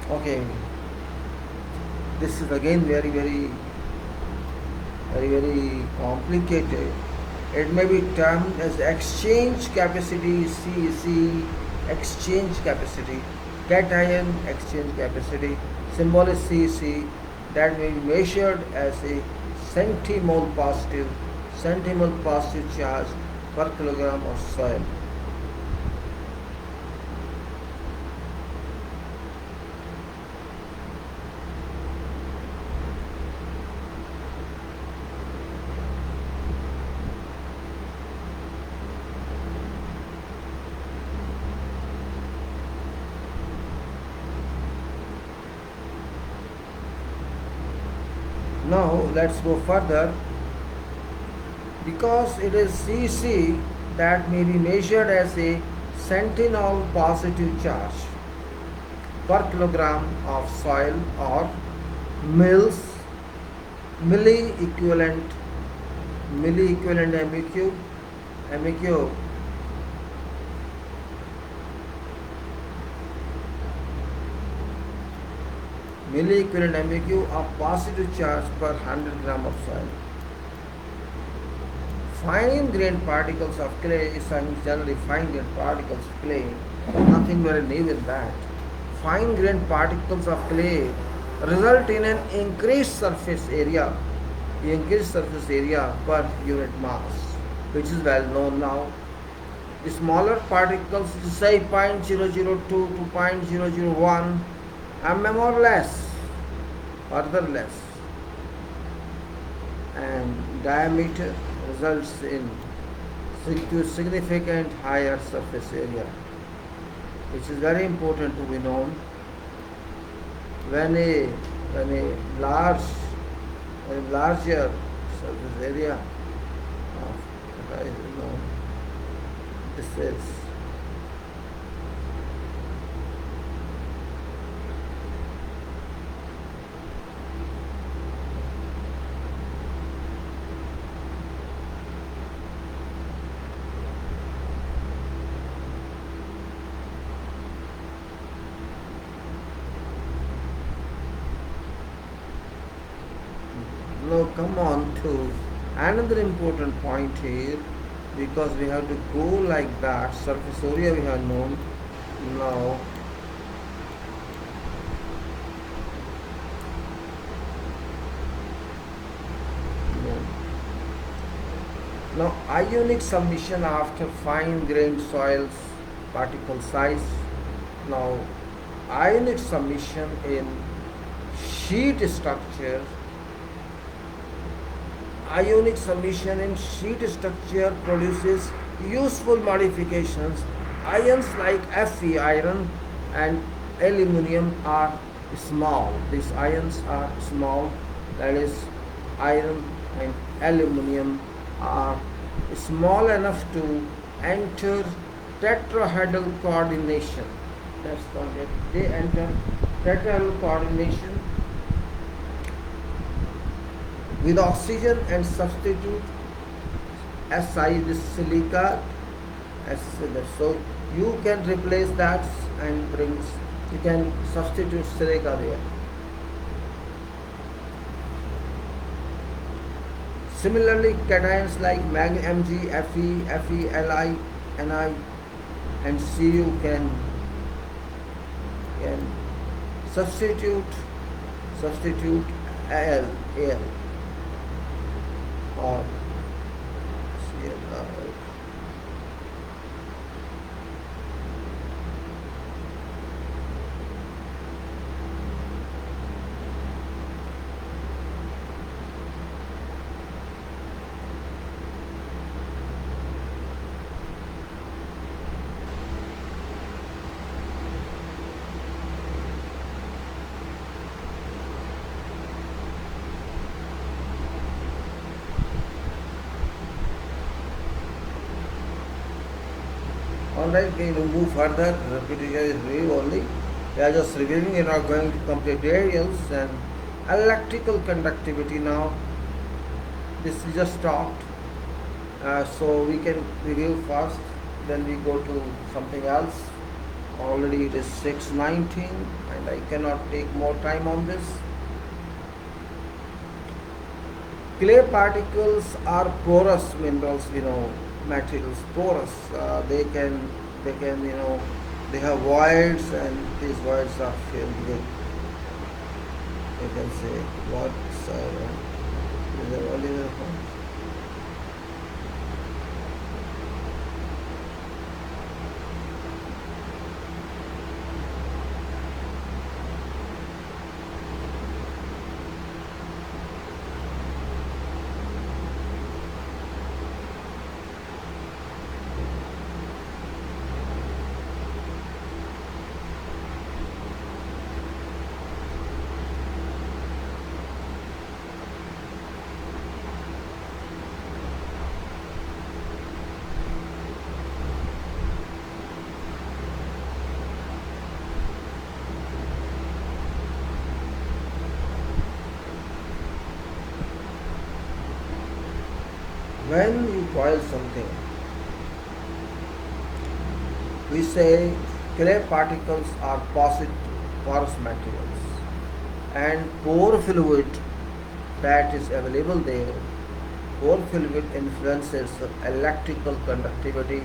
Okay, this is again very complicated. It may be termed as exchange capacity, CEC, exchange capacity, cation exchange capacity, symbol is CEC, that may be measured as a centimole positive charge per kilogram of soil. Now let's go further. Because it is CC, that may be measured as a centinole positive charge per kilogram of soil, or milli equivalent MEQ milli equivalent MEQ of positive charge per 100 gram of soil. Fine grained particles of clay is generally fine grained particles of clay, nothing very new in that. Fine grained particles of clay result in an increased surface area per unit mass, which is well known now. The smaller particles, say 0.002 to 0.001 mm or less, further less, and diameter results in significant higher surface area, which is very important to be known. When a larger surface area of this is now come on to another important point here, because we have to go like that. Surface area we have known. Now ionic submission after fine grained soils particle size. Now ionic submission in sheet structure. Ionic submission in sheet structure produces Useful modifications. Ions like Fe, iron, and aluminum are small. These ions are small, that is, iron and aluminum are small enough to enter tetrahedral coordination. That's called it. They enter tetrahedral coordination with oxygen and substitute Si, this silica. So you can replace that and you can substitute silica there. Similarly, cations like Mg, Fe, Li, Ni, and Cu can substitute Al or Cl. Alright, we will move further. Repetition is review only. We are just reviewing, we are not going to complete aerials and electrical conductivity now. This is just stopped. So we can review first, then we go to something else. Already it is 6:19 and I cannot take more time on this. Clay particles are porous minerals, materials, porous. They can, they have voids, and these voids are filled with, you can say, what, is there only the point? When you coil something, we say clay particles are porous materials, and pore fluid that is available there, pore fluid influences electrical conductivity.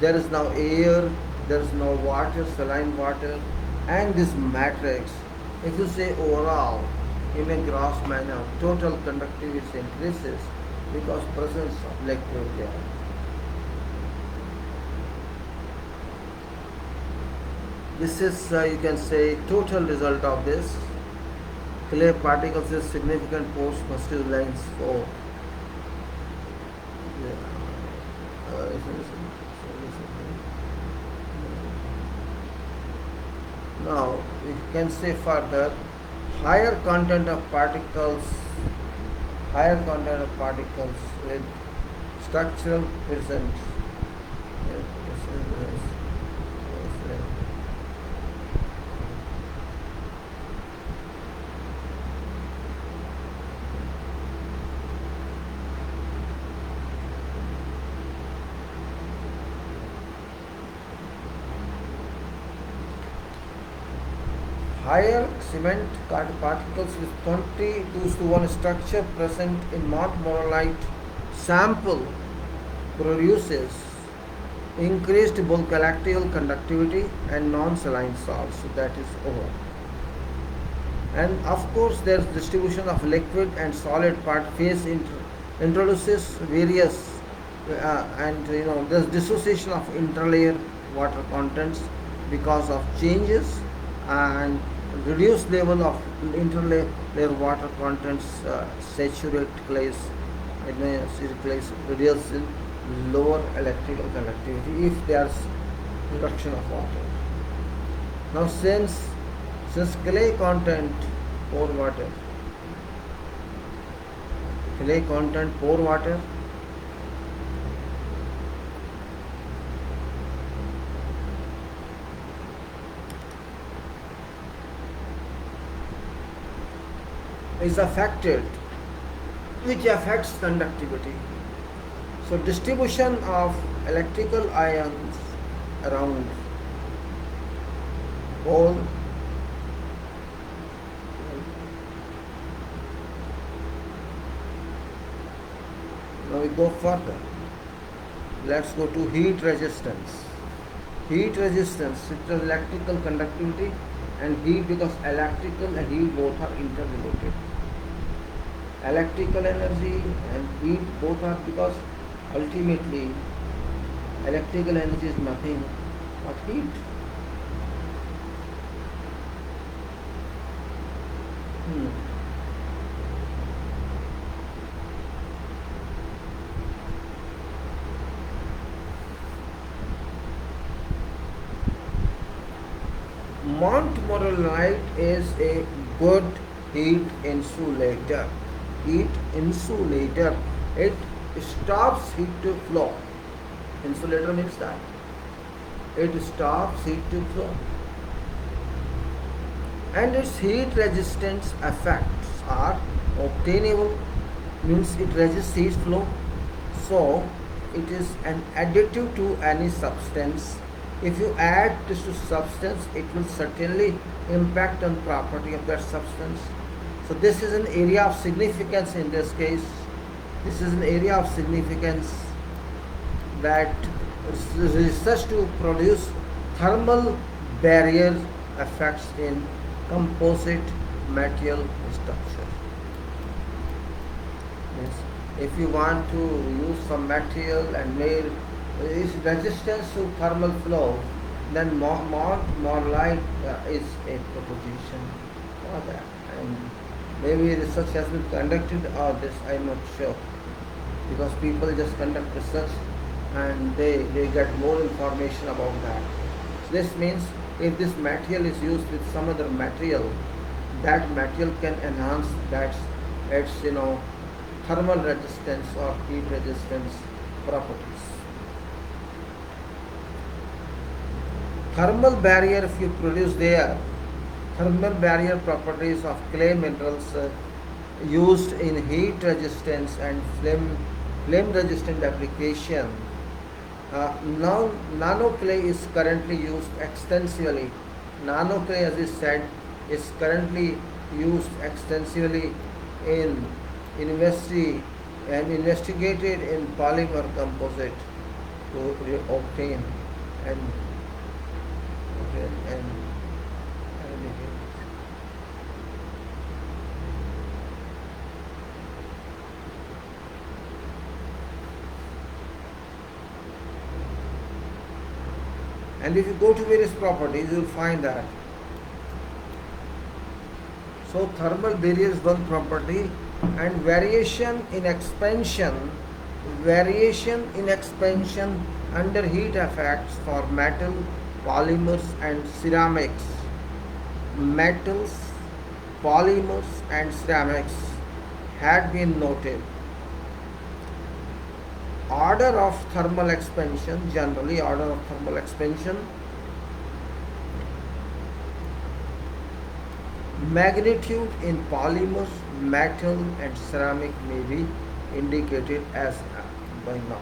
There is now air, there is no water, saline water, and this matrix. If you say overall, in a gross manner, total conductivity increases because presence of liquid there. This is, you can say, total result of this. Clay particles is significant post-positive lines for now we can say further, higher content of particles with structural present. Higher cement particles with 20:1 structure present in montmorillonite sample produces increased bulk electrical conductivity and non-saline salts. So that is over. And of course, there is distribution of liquid and solid part phase introduces various and there's dissociation of interlayer water contents because of changes, and reduced level of interlayer water contents saturate clays, reduces lower electrical conductivity if there's reduction of water. Now since clay content pore water, is affected, which affects conductivity. So distribution of electrical ions around pole now we go further. Let's go to heat resistance. Heat resistance, it is electrical conductivity and heat, because electrical and heat both are interrelated. Electrical energy and heat both are, because ultimately electrical energy is nothing but heat. Montmorillonite is a good heat insulator. It stops heat to flow. Insulator means that it stops heat to flow, and its heat resistance effects are obtainable, means it resists heat flow, so it is an additive to any substance. If you add this to substance, it will certainly impact on property of that substance. So this is an area of significance in this case. This is an area of significance that research to produce thermal barrier effects in composite material structure. Yes. If you want to use some material and make its resistance to thermal flow, then Montmorillonite is a proposition for that. And maybe research has been conducted or this, I am not sure, because people just conduct research and they get more information about that. So this means if this material is used with some other material, that material can enhance that its thermal resistance or heat resistance properties. Thermal barrier, if you produce there, thermal barrier properties of clay minerals used in heat resistance and flame resistant application. Now nanoclay is currently used extensively. Nanoclay, as is said, is currently used extensively in university and investigated in polymer composite to obtain and and if you go to various properties, you will find that. So thermal barrier is one property, and variation in expansion under heat effects for metal, polymers and ceramics. Metals, polymers and ceramics had been noted. Order of thermal expansion, generally order of thermal expansion, magnitude in polymers, metal and ceramic may be indicated as by now.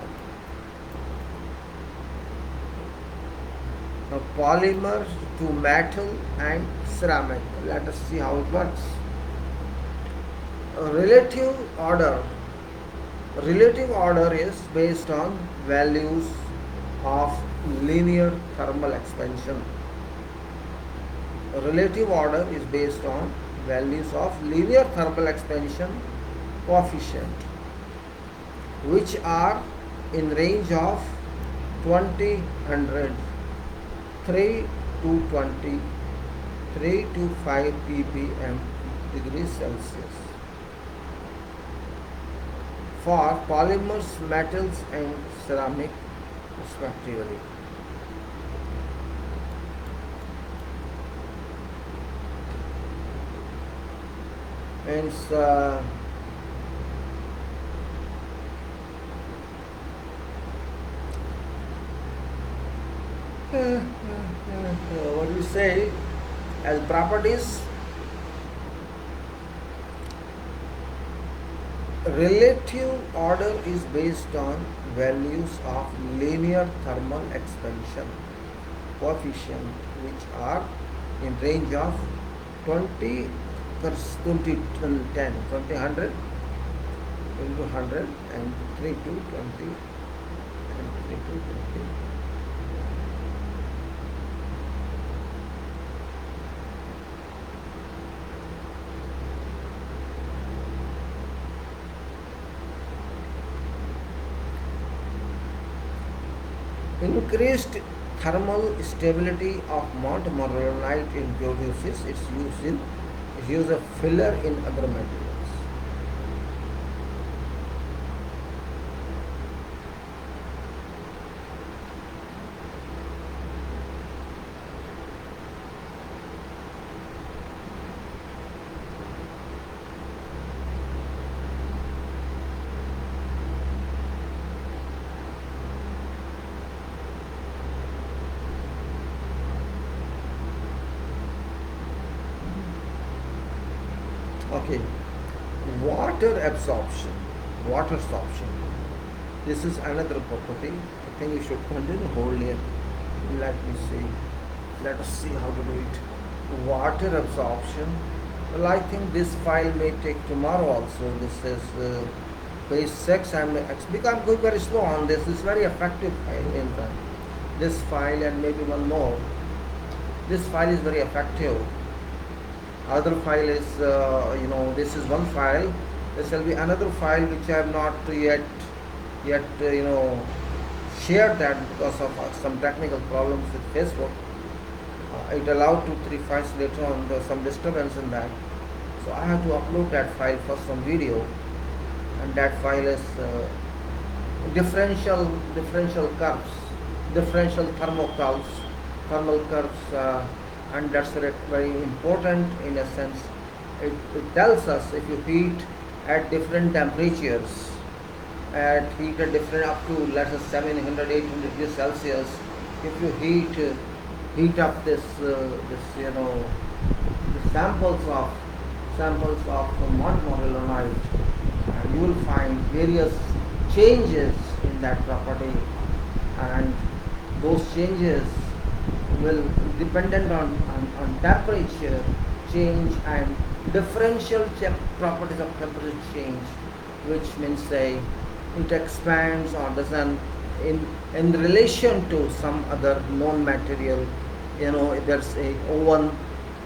Now polymer to metal and ceramic, let us see how it works. Relative order is based on values of linear thermal expansion. Relative order is based on values of linear thermal expansion coefficient, which are in range of 100, 3 to 5 ppm degrees Celsius. for polymers, metals and ceramic respectively. Hence, what do you say, as properties, relative order is based on values of linear thermal expansion coefficient, which are in range of 20 20 10 20 100 into 100 and 3 to 20 and 3 to 20. Increased thermal stability of montmorillonite in geodesics is used a filler in other materials. Okay, water absorption, water absorption. This is another property. I think we should continue hold here. Let me see. Let us see how to do it. Water absorption. Well, I think this file may take tomorrow also. This is page 6. I'm going very slow on this. This is very effective file in fact. This file and maybe one more. This file is very effective. Other file is, this is one file. There shall be another file which I have not yet shared that because of some technical problems with Facebook. It allowed 2-3 files later on. There was some disturbance in that, so I have to upload that file first on video, and that file is differential curves, differential thermal curves. And that's very important in a sense. It tells us if you heat at different temperatures, at different up to let's say 700, 800 degrees Celsius, if you heat up the samples of montmorillonite, you will find various changes in that property, and those changes will dependent on temperature change and differential properties of temperature change, which means say it expands or doesn't in relation to some other known material. There's a oven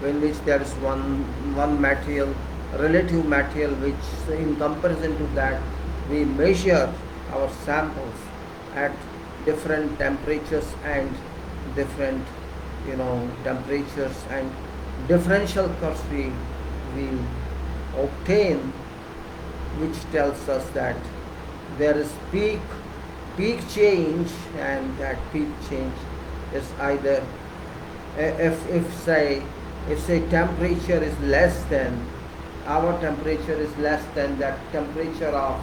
in which there is one material, relative material, which in comparison to that we measure our samples at different temperatures and different temperatures, and differential curves we obtain, which tells us that there is peak change, and that peak change is either if say temperature is less than our temperature is less than that temperature of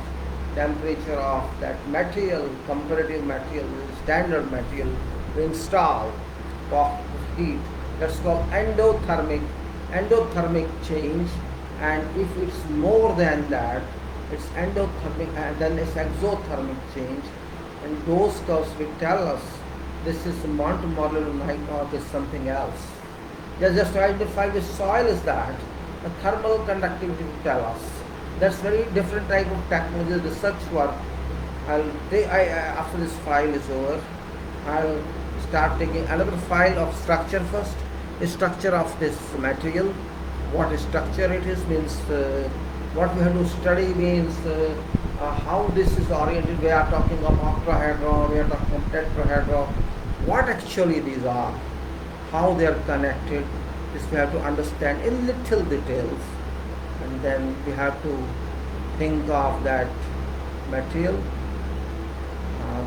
that material, comparative material, standard material we install of heat. That's called endothermic change, and if it's more than that, it's endothermic, and then it's exothermic change, and those curves will tell us this is montmorillonite or this something else. Just to identify which soil is that, the thermal conductivity will tell us. That's very different type of technology research work. After this file is over, I'll start taking another file of structure first. The structure of this material, what structure it is, means what we have to study means how this is oriented. We are talking of octahedron, we are talking of tetrahedron. What actually these are, how they are connected, this we have to understand in little details, and then we have to think of that material,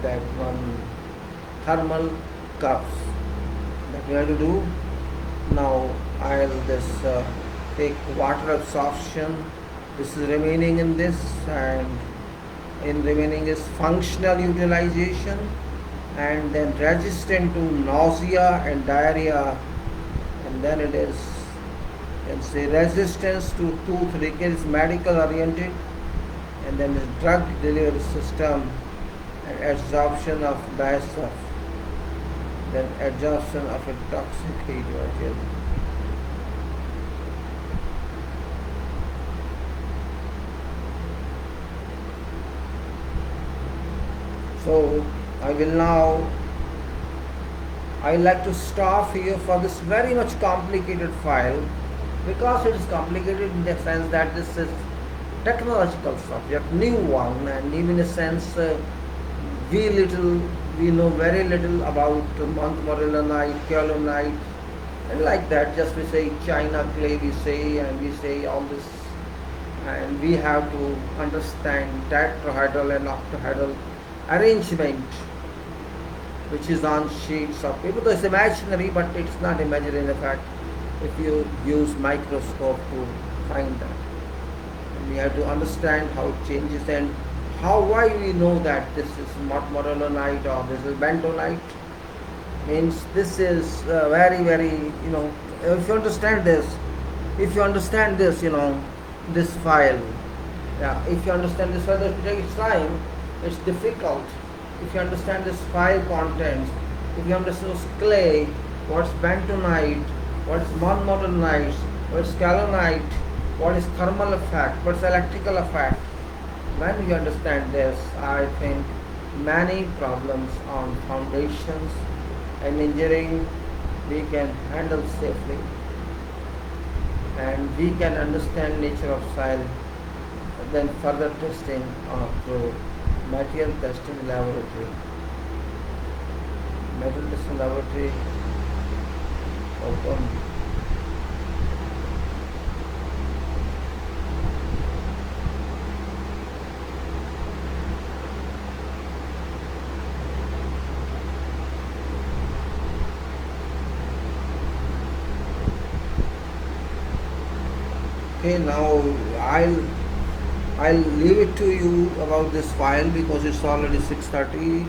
that one thermal cups that we have to do. Now I'll just take water absorption. This is remaining in this, and in remaining is functional utilization, and then resistant to nausea and diarrhea, and then it is, and say, resistance to tooth decay is medical oriented, and then is drug delivery system and absorption of stuff, then absorption of a toxic heat material. So I like to stop here for this very much complicated file, because it is complicated in the sense that this is technological subject, new one, and even in a sense we know very little about montmorillonite, kaolinite, and like that. Just we say China clay, we say, and we say all this, and we have to understand tetrahedral and octahedral arrangement which is on sheets of paper. Though it's imaginary, but it's not imaginary in fact if you use microscope to find that. And we have to understand how it changes, and why we know that this is montmorillonite or this is bentonite. Means this is very, if you understand this, this file, if you understand this file, it takes time, it's difficult. If you understand this file contents, if you understand clay, what's bentonite, what is montmorillonite, what is kaolinite, what is thermal effect, what is electrical effect, when you understand this, I think many problems on foundations and engineering we can handle safely, and we can understand nature of soil, then further testing through material testing laboratory. Material testing laboratory open. Okay, now I'll leave it to you about this file because it's already 6:30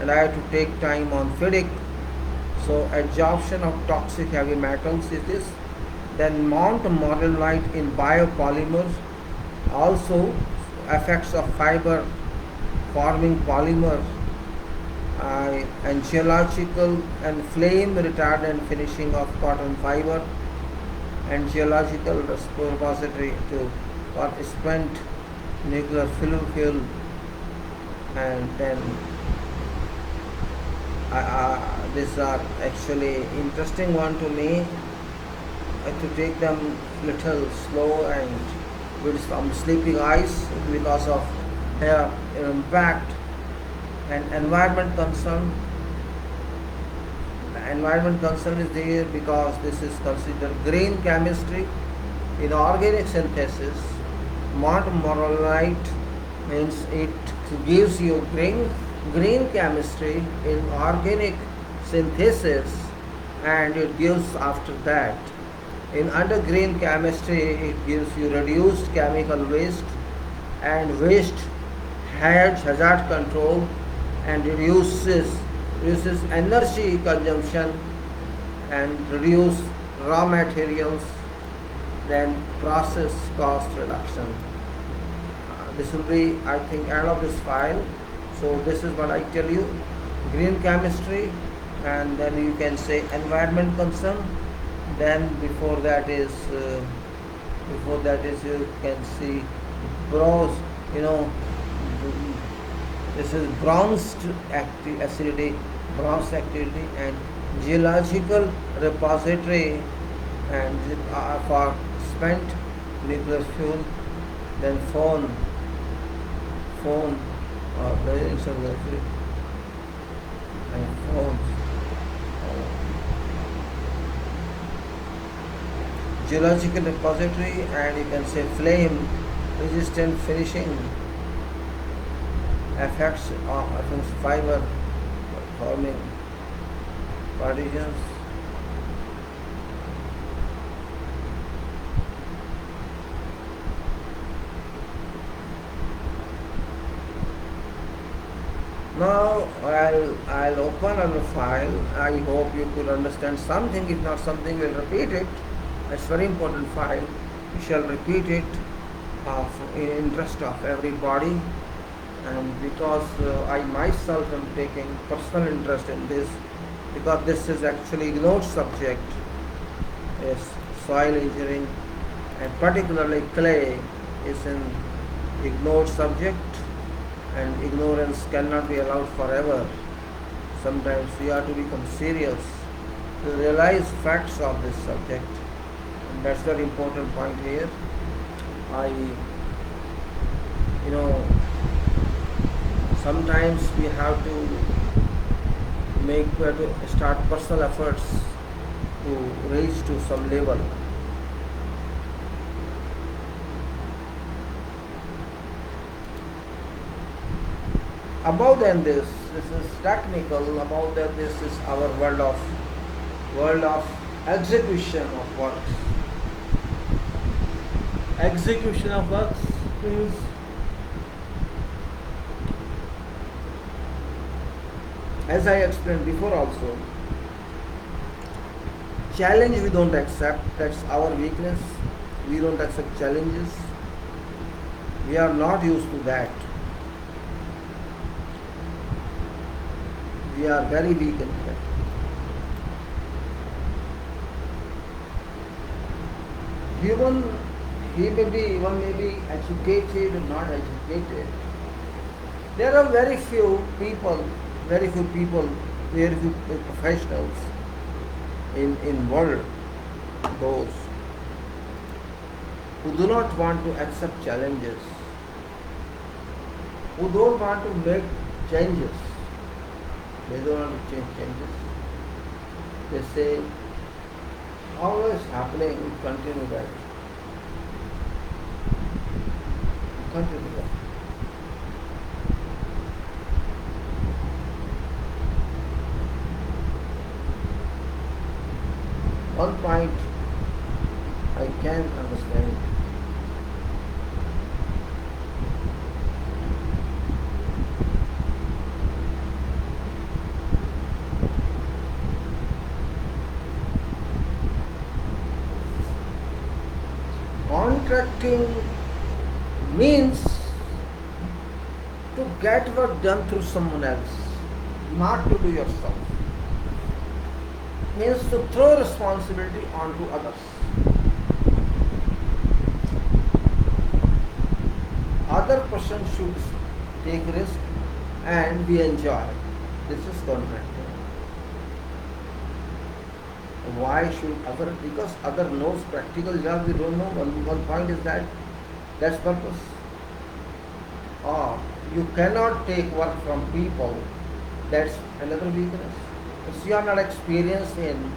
and I have to take time on FIDIC. So absorption of toxic heavy metals is this. Then montmorillonite in biopolymers, also effects of fiber forming polymers, and geological and flame retardant finishing of cotton fiber, and geological repository for spent nuclear fuel, and then these are actually interesting one to me. I have to take them little slow and with some sleeping eyes because of hair impact. And environment concern. The environment concern is there because this is considered green chemistry. In organic synthesis, montmorillonite means it gives you green chemistry in organic synthesis, and it gives after that. In under green chemistry, it gives you reduced chemical waste and waste hazard control, and reduces energy consumption and reduce raw materials, then process cost reduction. This will be, I think, end of this file. So this is what I tell you: green chemistry, and then you can say environment concern. Then before that is you can see bronze. This is bronze activity, and geological repository, and for spent nuclear fuel. Then phone or and phones. Geological repository, and you can say flame resistant finishing, effects against fiber forming particles. Now I'll open on the file. I hope you could understand something. If not something, we'll repeat it. It's very important file. We shall repeat it in interest of everybody, and because I myself am taking personal interest in this, because this is actually ignored subject, is soil engineering, and particularly clay is an ignored subject, and ignorance cannot be allowed forever. Sometimes we have to become serious to realize facts of this subject, and that's very important point here. Sometimes we have to start personal efforts to reach to some level. Above than this is technical. Above that, this is our world of execution of works. Execution of works is as I explained before also. Challenge we don't accept. That's our weakness. We don't accept challenges. We are not used to that. We are very weak in that. One may be educated or not educated. There are very few people, very few professionals in world, those who do not want to accept challenges, who don't want to make changes. They don't want to change changes. They say, always happening, continue that. Continue that. One point I can understand. Contracting means to get work done through someone else, not to do yourself. Means to throw responsibility onto others. Other person should take risk and we enjoy. This is contracting. Why should other? Because other knows practical job, we don't know. One point is that's purpose. Or you cannot take work from people. That's another weakness. If you are not experienced in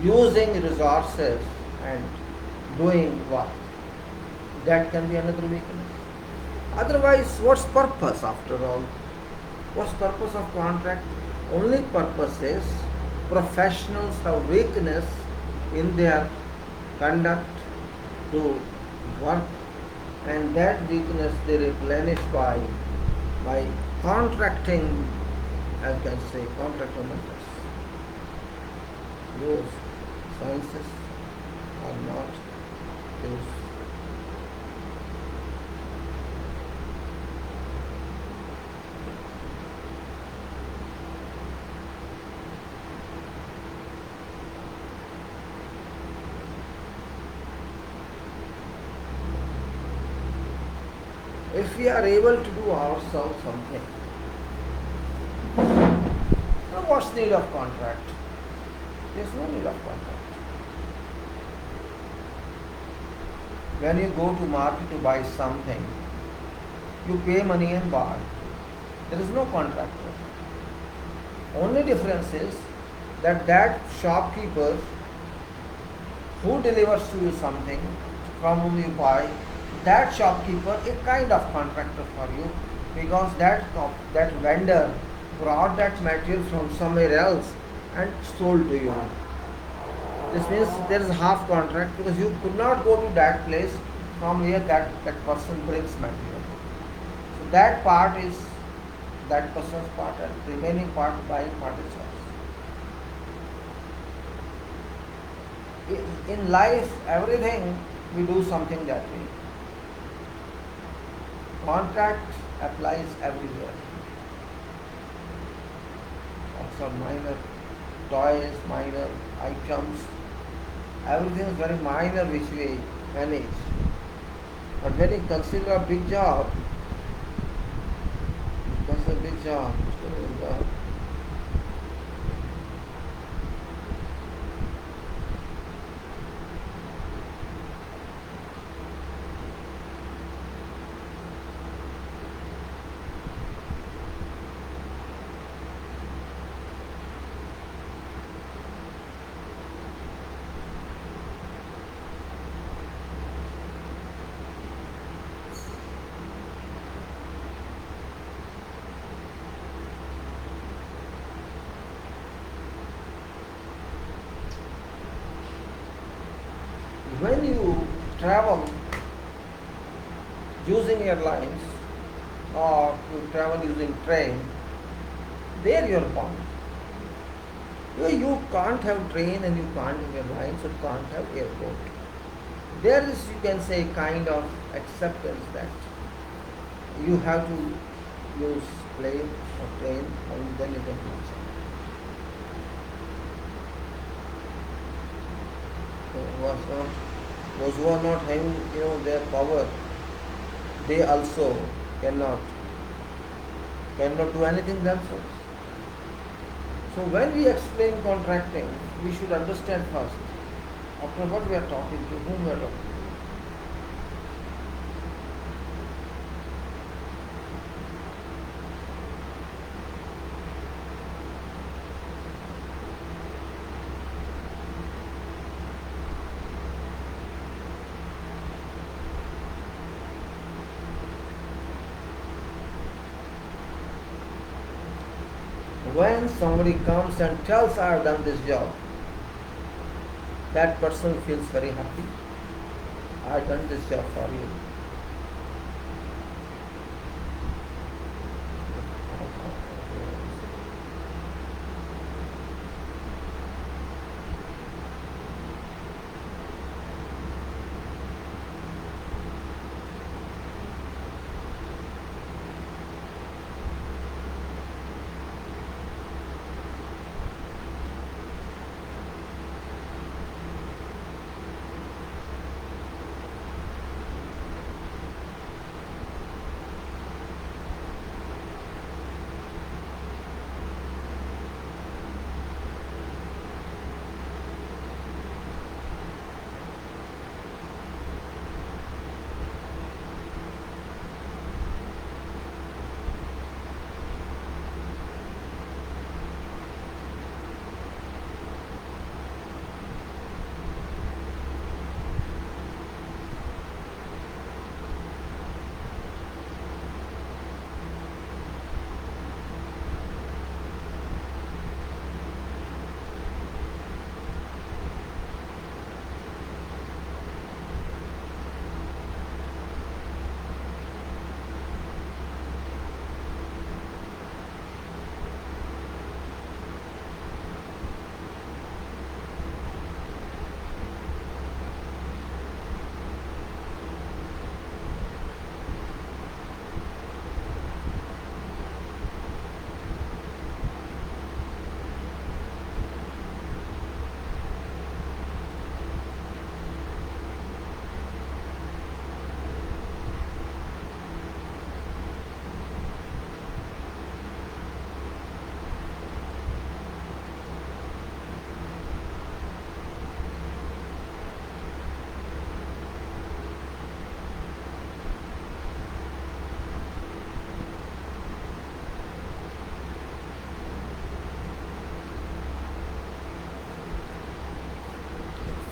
using resources and doing work, that can be another weakness. Otherwise, what's purpose after all? What's purpose of contract? Only purpose is professionals have weakness in their conduct to work, and that weakness they replenish by contracting, I can say, contract methods. Those sciences are not used. If we are able to do ourselves something, now what's need of contract? There's no need of contract. When you go to market to buy something, you pay money and buy. There is no contract. Only difference is that shopkeeper who delivers to you something from whom you buy, that shopkeeper is kind of contractor for you, because that vendor brought that material from somewhere else and sold to you. This means there is a half contract because you could not go to that place from where that person brings material. So that part is that person's part and remaining part, buying part is yours. In life, everything we do something that way. Contract applies everywhere. Also minor toys, minor items, everything is very minor which we manage. But when you consider a big job, it's a big job. When you travel using airlines or you travel using train, there you are bound. You can't have train and you can't have airlines, you can't have airport. There is, you can say, kind of acceptance that you have to use plane or train and then you can do something. Those who are not having their power, they also cannot do anything themselves. So when we explain contracting, we should understand first after what we are talking to, whom we are talking to. When somebody comes and tells I have done this job, that person feels very happy. I have done this job for you.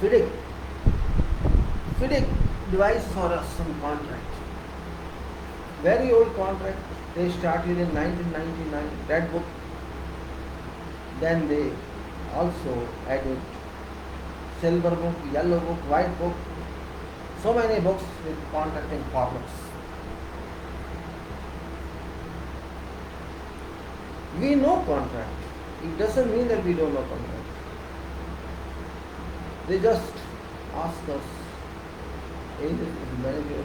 FIDIC. FIDIC devises for us some contract. Very old contract. They started in 1999. Red book. Then they also added silver book, yellow book, white book. So many books with contracting formats. We know contract. It doesn't mean that we don't know contract. They just ask us, is it manager?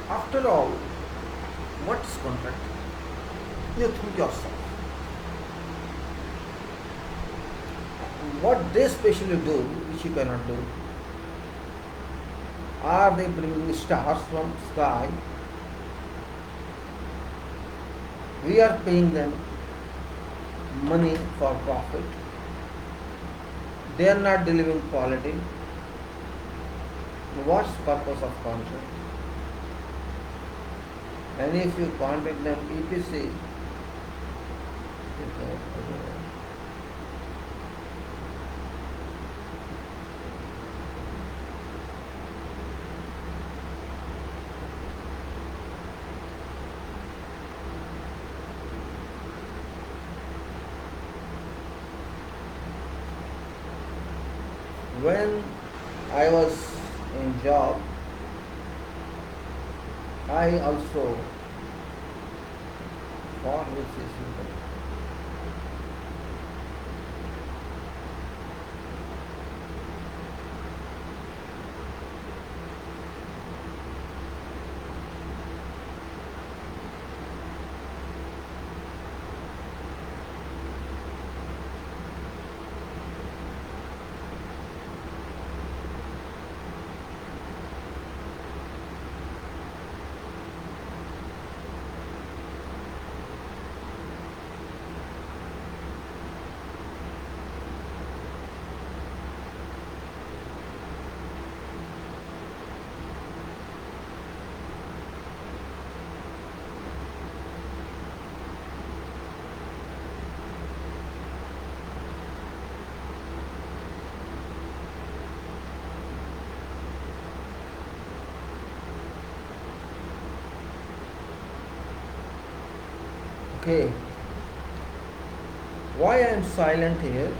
After all, what is contract? You think yourself. What they specially do, which you cannot do? Are they bringing stars from sky? We are paying them money for profit. They are not delivering quality. What's the purpose of contract? And if you contact them EPC, when I was in job, I also fought with this people. Okay. Why I am silent here?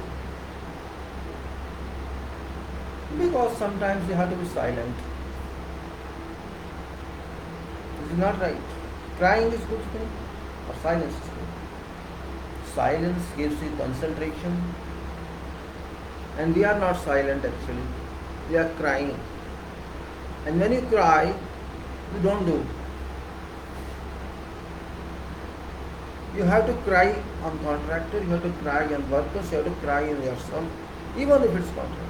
Because sometimes you have to be silent. This is not right. Crying is good thing or silence is good. Silence gives you concentration, and we are not silent actually. We are crying. And when you cry, you don't do. You have to cry on contractor, you have to cry on workers, you have to cry in yourself, even if it's contractor.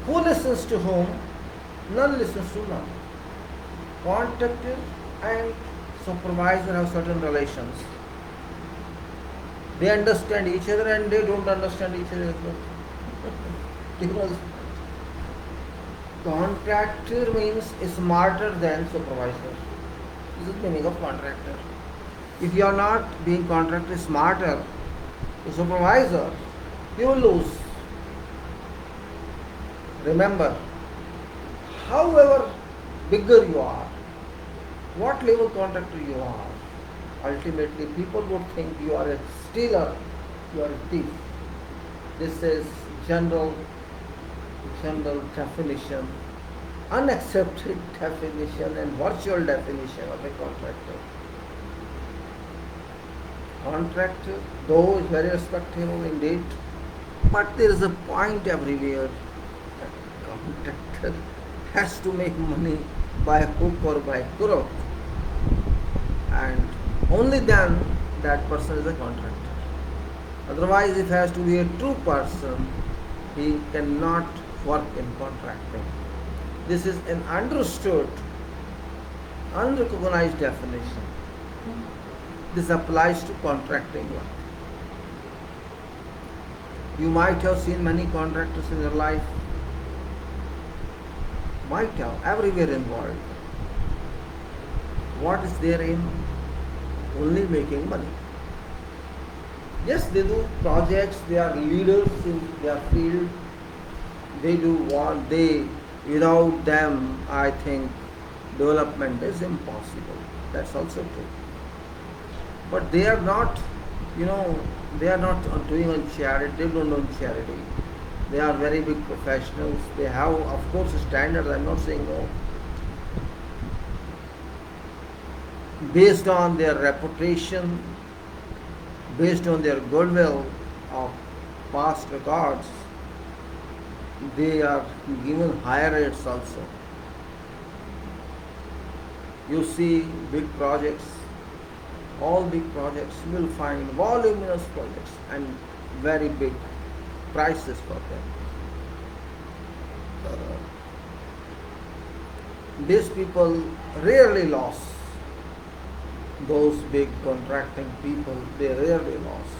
Who listens to whom? None listens to none. Contractor and supervisor have certain relations. They understand each other and they don't understand each other as well. Because contractor means smarter than supervisor. This is the meaning of contractor. If you are not being contractor smarter, the supervisor, you will lose. Remember, however bigger you are, what level contractor you are, ultimately people would think you are a stealer, you are a thief. This is general definition, unaccepted definition and virtual definition of a contractor. Contractor, though is very respectable indeed, but there is a point everywhere. Contractor has to make money by hook or by crook, and only then that person is a contractor. Otherwise, if he has to be a true person, he cannot work in contracting. This is an understood, unrecognized definition. This applies to contracting work. You might have seen many contractors in your life. Might have, everywhere in the world. What is their aim? Only making money. Yes, they do projects, they are leaders in their field. They do what without them, I think development is impossible. That's also true. But they are not, they are not doing on charity, they don't do charity. They are very big professionals. They have, of course, standards. I'm not saying no. Based on their reputation, based on their goodwill of past records, they are given higher rates also. You see big projects, all big projects, you will find voluminous projects and very big prices for them. These people rarely lose. Those big contracting people, they rarely lose.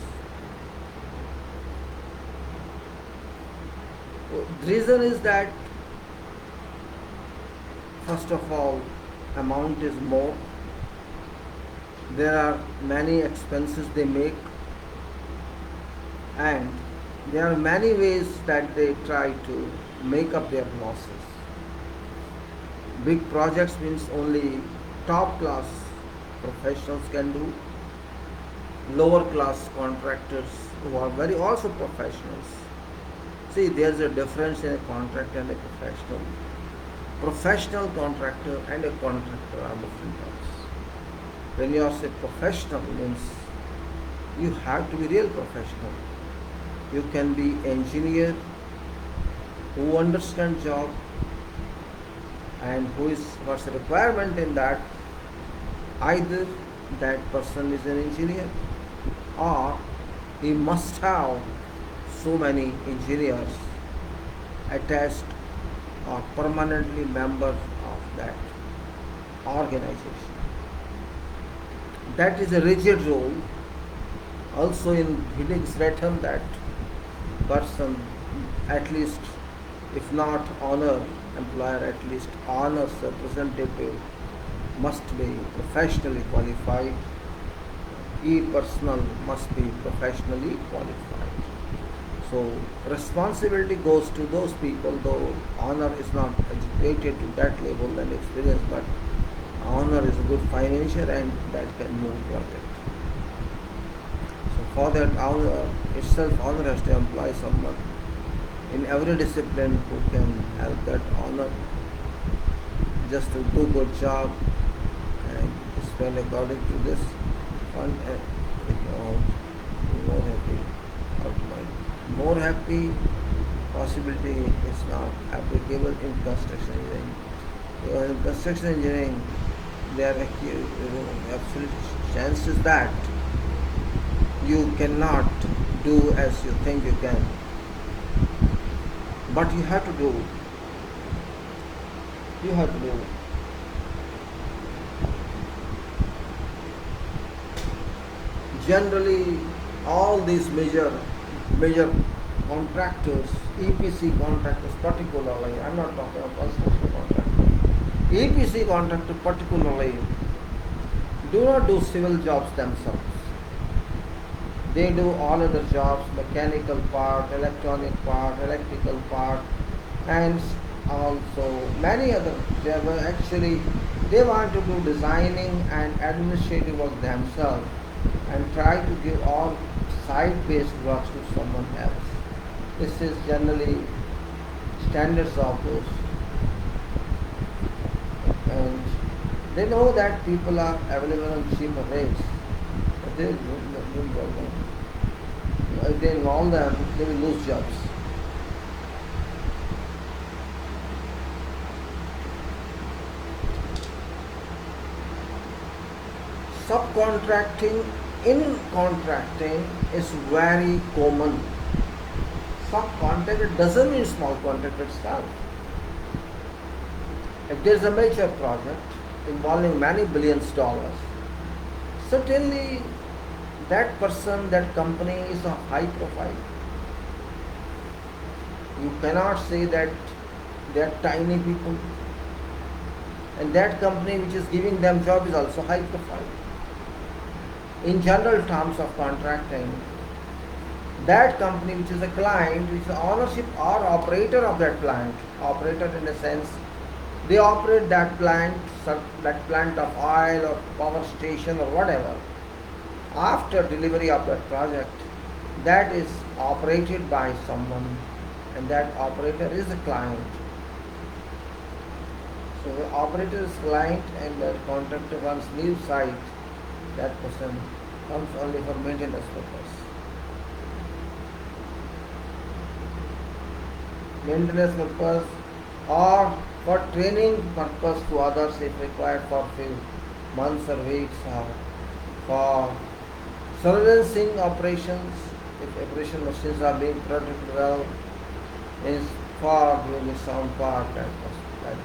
The reason is that, first of all, amount is more. There are many expenses they make, and there are many ways that they try to make up their losses. Big projects means only top class professionals can do. Lower class contractors who are very also professionals. See, there's a difference in a contractor and a professional. Professional contractor and a contractor are different things. When you are say professional means you have to be real professional. You can be engineer who understands job and what's the requirement in that. Either that person is an engineer or he must have so many engineers attached or permanently member of that organization. That is a rigid rule. Also in FIDIC is written that person, at least if not honor employer, at least honors representative must be professionally qualified. E-personnel must be professionally qualified. So responsibility goes to those people, though honor is not educated to that level and experience, but owner is a good financier and that can move project. So for that owner itself, owner has to employ someone in every discipline who can help that owner just to do good job and spend according to this fund and more happy outline. More happy possibility is not applicable in construction engineering. Because in construction engineering, there are absolute chances that you cannot do as you think you can. But you have to do. You have to do. Generally, all these major contractors, EPC contractors particularly, I'm not talking about construction contractors, EPC contractors particularly do not do civil jobs themselves. They do all other jobs, mechanical part, electronic part, electrical part, and also many other. They want to do designing and administrative work themselves and try to give all site-based works to someone else. This is generally standards of those. And they know that people are available on cheaper rates. But they don't work on. If they involve them, they will lose jobs. Subcontracting in contracting is very common. Subcontractor doesn't mean small contractor itself. If there is a major project involving many billions of dollars, certainly that person, that company is a high profile. You cannot say that they are tiny people. And that company which is giving them job is also high profile. In general terms of contracting, that company which is a client, which is the ownership or operator of that plant, operator in the sense they operate that plant of oil or power station or whatever. After delivery of that project, that is operated by someone, and that operator is a client. So the operator is client and the contractor once leaves site, that person comes only for maintenance purpose. Maintenance purpose or for training purpose to others if required for few months or weeks, or for surveying operations if operation machines are being protected well, is for doing the sound part and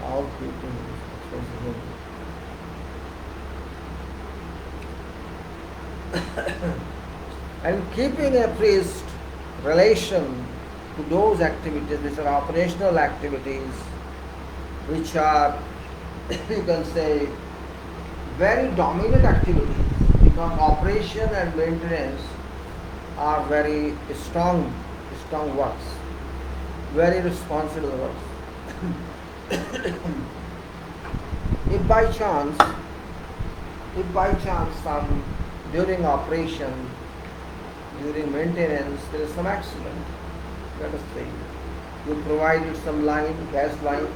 all keeping expenses. And keeping a priest relation to those activities which are operational activities, which are you can say very dominant activities, because operation and maintenance are very strong works, very responsible works. If by chance during operation, during maintenance, there is some accident, let us say, you provided some line, gas line,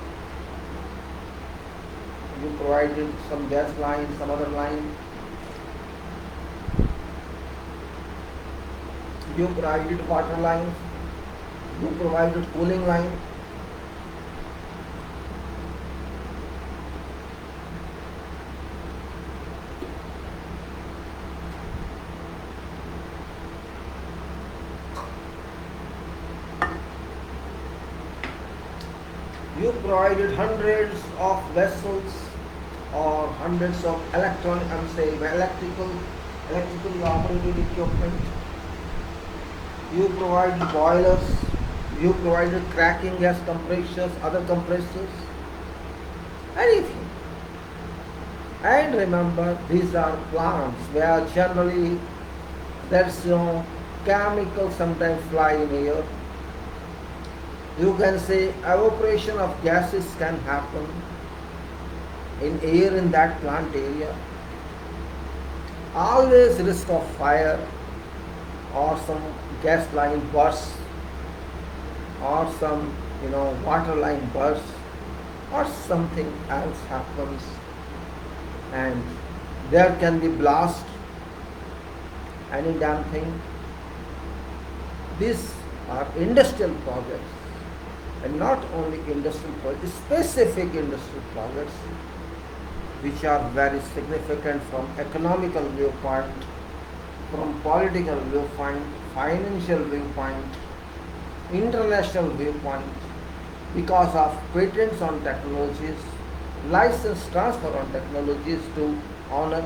you provided some gas line, some other line, you provided water line, you provided cooling line. You provided hundreds of vessels or hundreds of electrically operated equipment. You provided boilers, you provided cracking gas compressors, other compressors, anything. And remember, these are plants where generally there's chemicals sometimes fly in air. You can say evaporation of gases can happen. in air in that plant area. Always risk of fire or some gas line bursts or some water line bursts or something else happens, and there can be blast, any damn thing. These are industrial projects, and not only industrial projects, specific industrial projects which are very significant from economical viewpoint, from political viewpoint, financial viewpoint, international viewpoint, because of patents on technologies, license transfer on technologies to honor.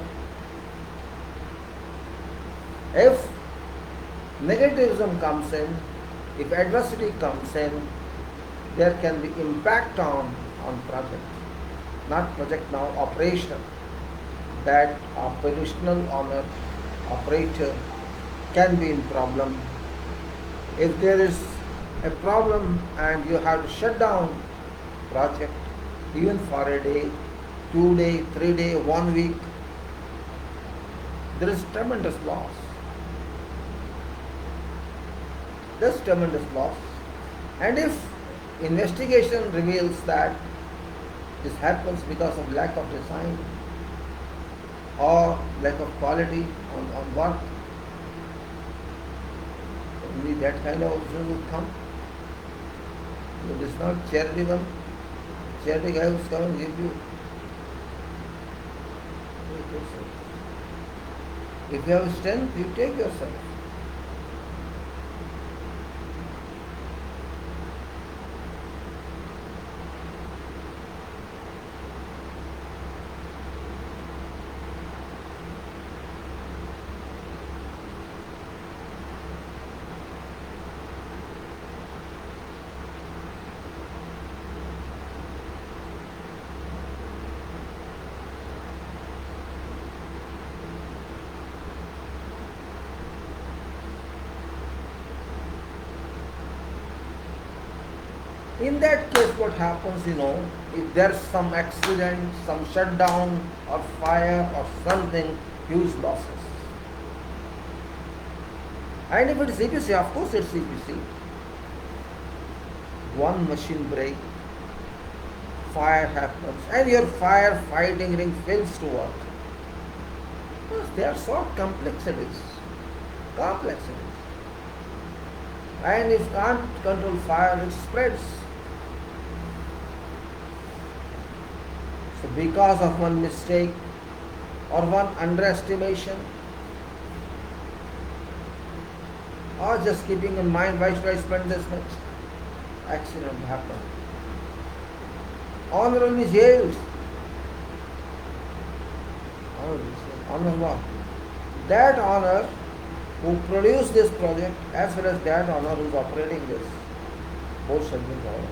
If negativism comes in, if adversity comes in, there can be impact on project, not project now, operation. That operational owner, operator can be in problem. If there is a problem and you have to shut down project even for a day, 2 day, 3 day, 1 week, there is tremendous loss. There's tremendous loss. And if investigation reveals that this happens because of lack of design or lack of quality on work, only that kind of option will come. It is not charity one. Charity guy will come and give you. If you have strength, you take yourself. In that case, what happens, if there's some accident, some shutdown or fire or something, huge losses. And if it is EPC, of course it's EPC. One machine break, fire happens, and your fire fighting ring fails to work. Because they are so complexities. And if can't control fire, it spreads. So because of one mistake or one underestimation, or just keeping in mind why should I spend this much, accident happened. Honor will be jailed. Honor what? That honor who produced this project as well as that honor who is operating this, both shall be covered.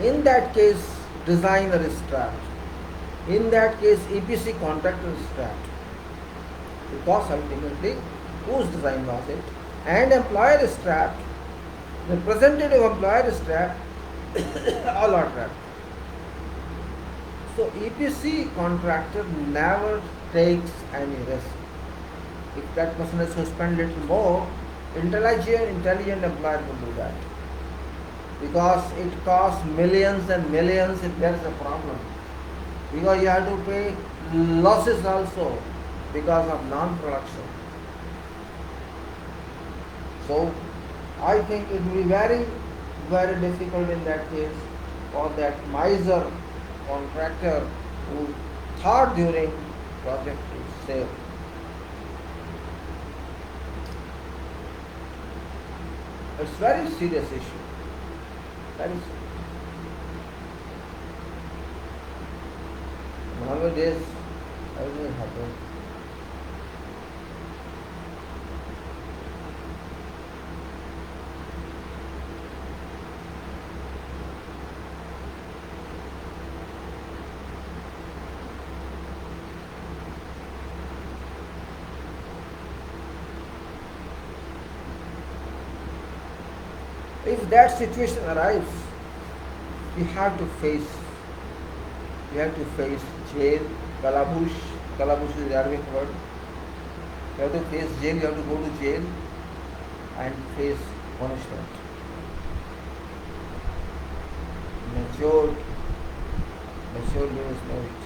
In that case, designer is trapped. In that case, EPC contractor is trapped. Because ultimately, whose design was it? And employer is trapped. Representative employer is trapped. All are trapped. So EPC contractor never takes any risk. If that person has to spend a little more, intelligent employer will do that. Because it costs millions and millions if there is a problem. Because you have to pay losses also because of non-production. So I think it will be very, very difficult in that case for that miser contractor who thought during project to save. It's a very serious issue. That is nowadays everything happens. If that situation arrives, you have to face jail, kalabush. Kalabush is the Arabic word. You have to face jail, you have to go to jail and face punishment. Matured means married.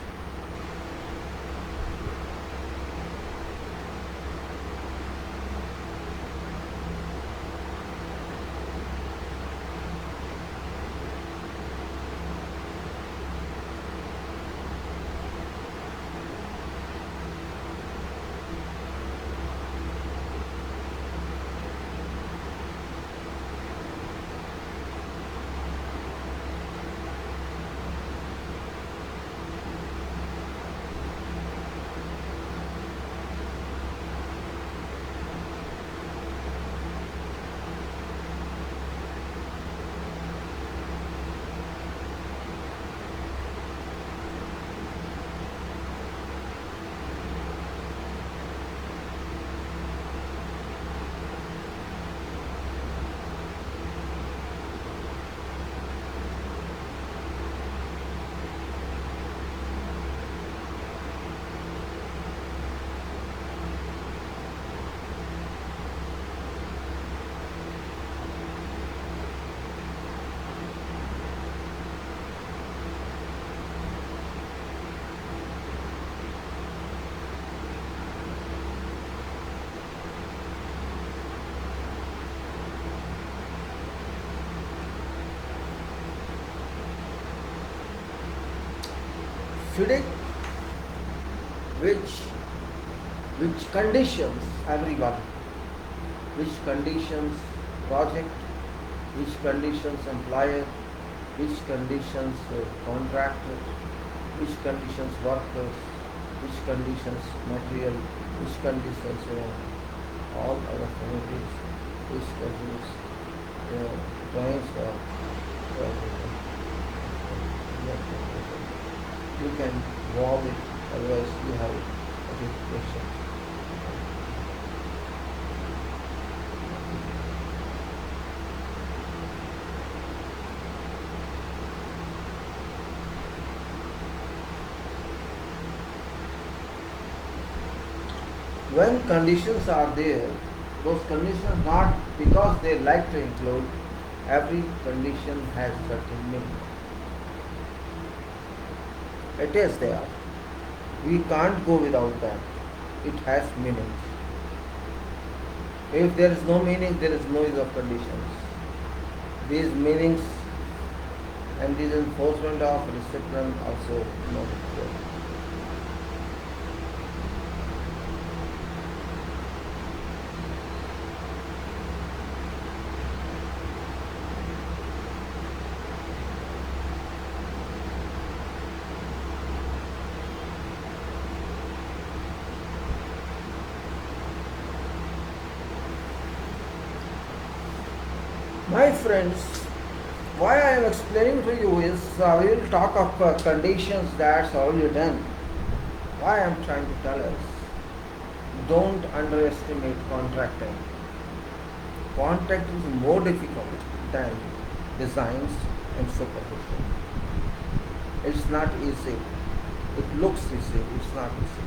FIDIC, which conditions everyone, which conditions project, which conditions employer, which conditions contractor, which conditions workers, which conditions material, which conditions all other committees, which conditions drawings for you can wall it, otherwise you have a big question. When conditions are there, those conditions not because they like to include, every condition has certain meaning. It is there. We can't go without that. It has meaning. If there is no meaning, there is no use of conditions. These meanings and this enforcement of discipline also not good. My friends, why I am explaining to you is we will talk of conditions that's already done. Why I am trying to tell us, don't underestimate contracting. Contracting is more difficult than designs and supervision. It's not easy. It looks easy, it's not easy.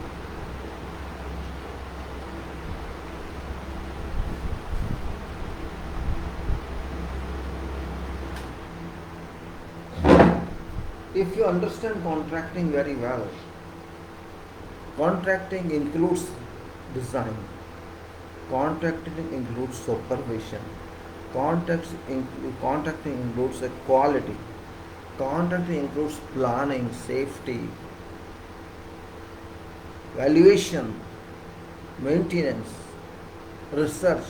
If you understand contracting very well, contracting includes design, contracting includes supervision, contracting includes quality, contracting includes planning, safety, valuation, maintenance, research,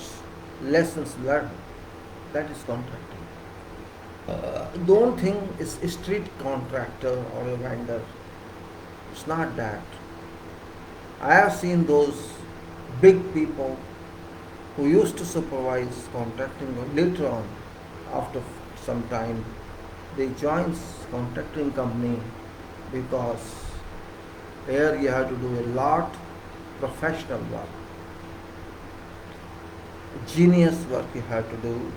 lessons learned. That is contracting. Don't think it's a street contractor or a vendor. It's not that. I have seen those big people who used to supervise contracting, later on, after some time, they join contracting company because here you have to do a lot professional work, genius work you have to do,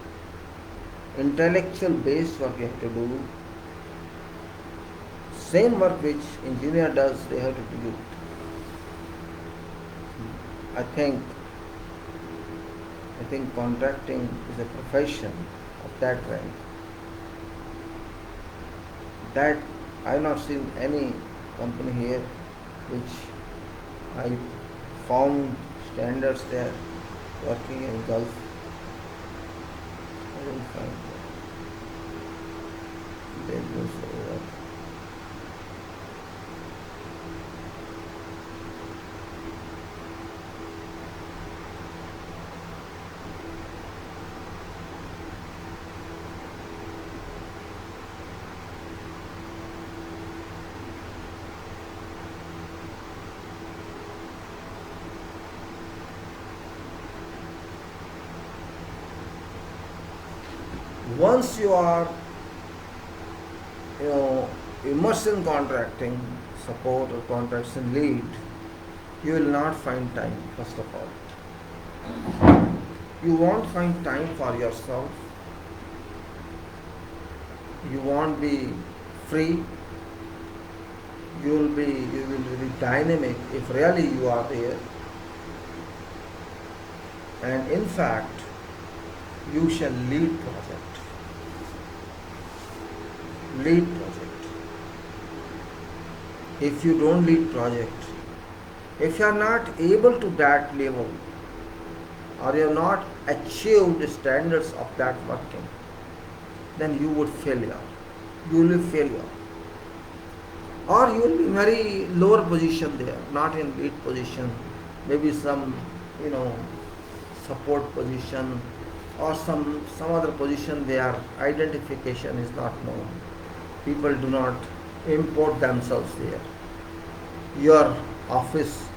intellectual based work you have to do. Same work which engineer does, they have to do it. I think contracting is a profession of that rank. That I have not seen any company here which I found standards there working in Gulf. I didn't find that. They do so well. Once you are, immersed in contracting support or contracting lead, you will not find time, first of all. You won't find time for yourself. You won't be free. You will be dynamic if really you are there. And in fact, you shall lead project. Lead project. If you don't lead project, if you are not able to that level, or you have not achieved the standards of that working, then you would failure. You will be failure. Or you will be very lower position there, not in lead position, maybe some, support position, or some other position where identification is not known. People do not import themselves there. Your office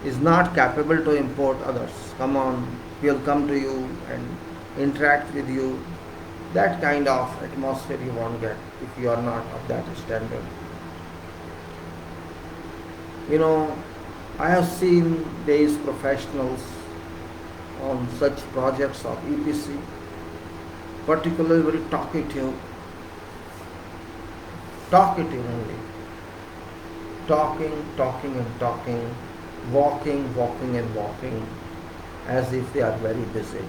is not capable to import others. Come on, we'll come to you and interact with you. That kind of atmosphere you won't get if you are not of that standard. I have seen these professionals on such projects of EPC, particularly very talkative only. Talking and talking, walking and walking, as if they are very busy.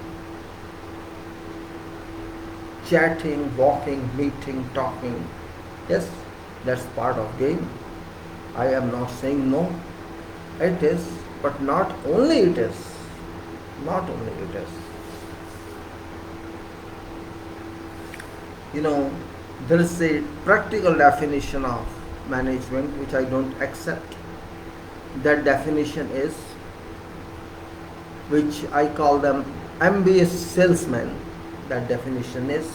Chatting, walking, meeting, talking. Yes, that's part of game. I am not saying no. It is, but not only it is. Not only it is. There is a practical definition of management which I don't accept. That definition is, which I call them ambitious salesmen. That definition is,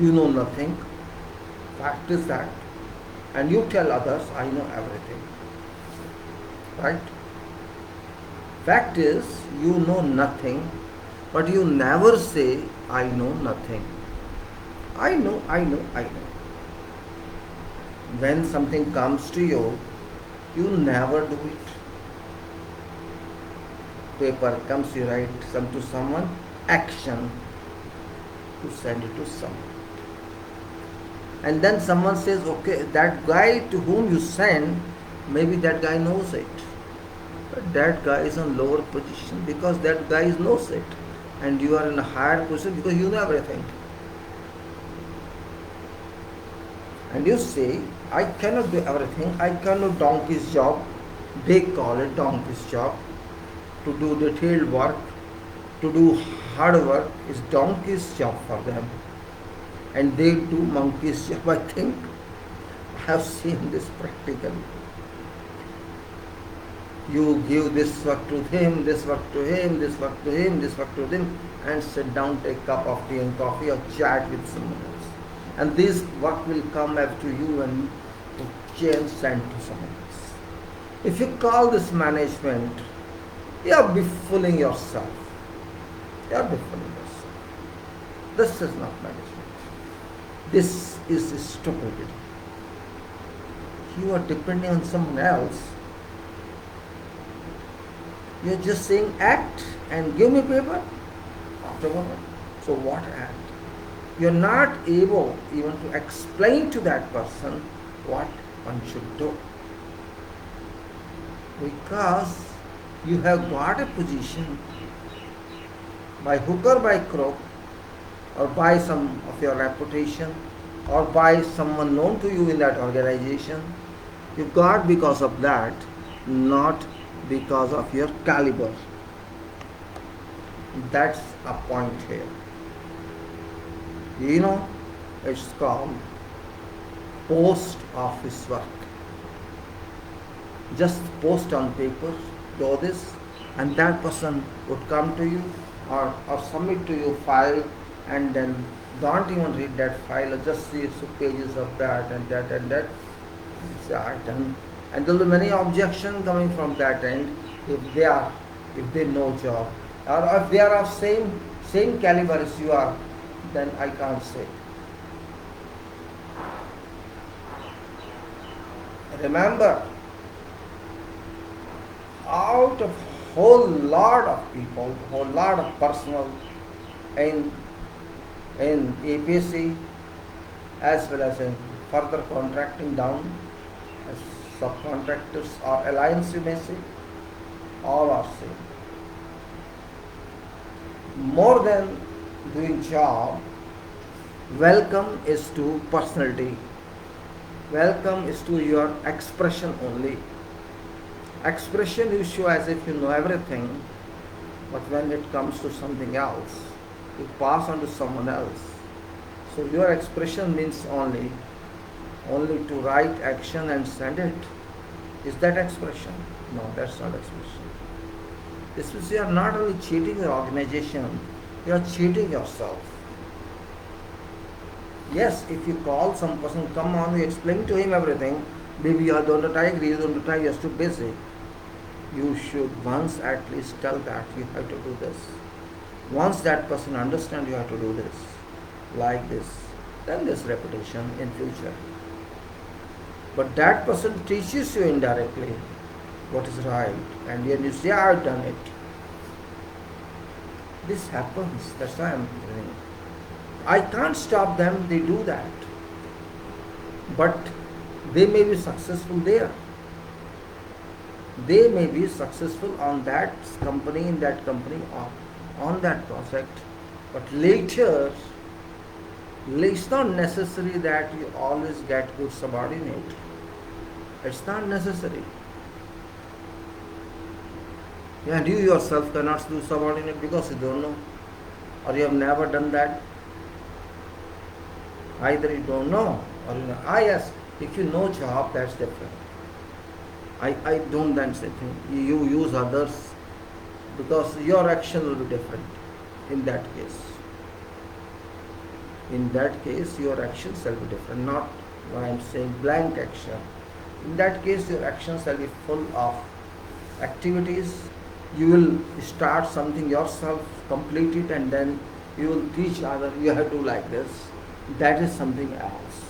you know nothing, fact is that, and you tell others, I know everything. Right? Fact is, you know nothing, but you never say, I know nothing. I know. When something comes to you, you never do it. Paper comes, you write some to someone, action, you send it to someone. And then someone says, okay, that guy to whom you send, maybe that guy knows it. But that guy is on lower position because that guy knows it. And you are in a higher position because you know everything. And you say, I cannot do everything. I cannot do donkey's job. They call it donkey's job. To do detailed work, to do hard work is donkey's job for them. And they do monkey's job, I think. I have seen this practically. You give this work to him, this work to him, this work to him, this work to him, and sit down, take a cup of tea and coffee or chat with someone else. And this work will come up to you and change sent to someone else. If you call this management, you are befooling yourself. You are befooling yourself. This is not management. This is stupidity. You are depending on someone else. You are just saying act and give me paper. whatever. So what happened? You're not able even to explain to that person what one should do. Because you have got a position by hook or by crook, or by some of your reputation, or by someone known to you in that organization. You got because of that, not because of your caliber. That's a point here. You know, it's called post office work. Just post on paper, do this, and that person would come to you or submit to you file, and then don't even read that file, or just see some pages of that and that and that. It's done. And there will be many objections coming from that end if they know job, or if they are of same caliber as you are, then I can't say. Remember, out of whole lot of people, whole lot of personnel in APC as well as in further contracting down as subcontractors or alliance, you may say, all are same. More than doing job, welcome is to personality. Welcome is to your expression only. Expression you show as if you know everything, but when it comes to something else, you pass on to someone else. So your expression means only to write action and send it. Is that expression? No, that's not expression. This means you are not only cheating your organization, you are cheating yourself. Yes, if you call some person, come on, you explain to him everything, maybe you don't agree, you don't try, you're too busy. You should once at least tell that you have to do this. Once that person understands you have to do this, like this, then there's reputation in future. But that person teaches you indirectly what is right, and when you say, I've done it. This happens, that's why I'm doing it. I can't stop them, they do that. But they may be successful there. They may be successful on that company, in that company, or on that project. But later, it's not necessary that you always get good subordinate. It's not necessary. And you yourself cannot do subordinate because you don't know, or you have never done that. Either you don't know or you know. Yes, if you know job, that's different. I don't then say you use others, because your action will be different in that case. In that case, your actions shall be different, not what I am saying blank action. In that case, your actions shall be full of activities. You will start something yourself, complete it, and then you will teach others, you have to do like this. That is something else.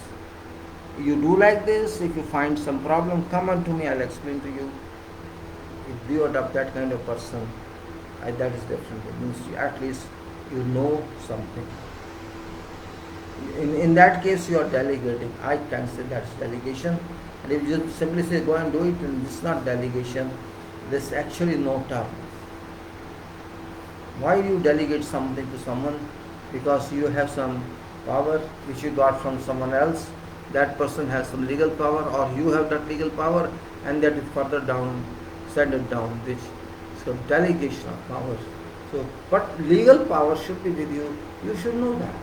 You do like this, if you find some problem, come on to me, I'll explain to you. If you adopt that kind of person, that is different. It means at least you know something. In that case, you are delegating. I can say that's delegation. And if you just simply say go and do it, then this is not delegation. This is actually no term. Why do you delegate something to someone? Because you have some power which you got from someone else. That person has some legal power, or you have that legal power, and that is further down, send it down, which is a delegation of power. So, but legal power should be with you. You should know that.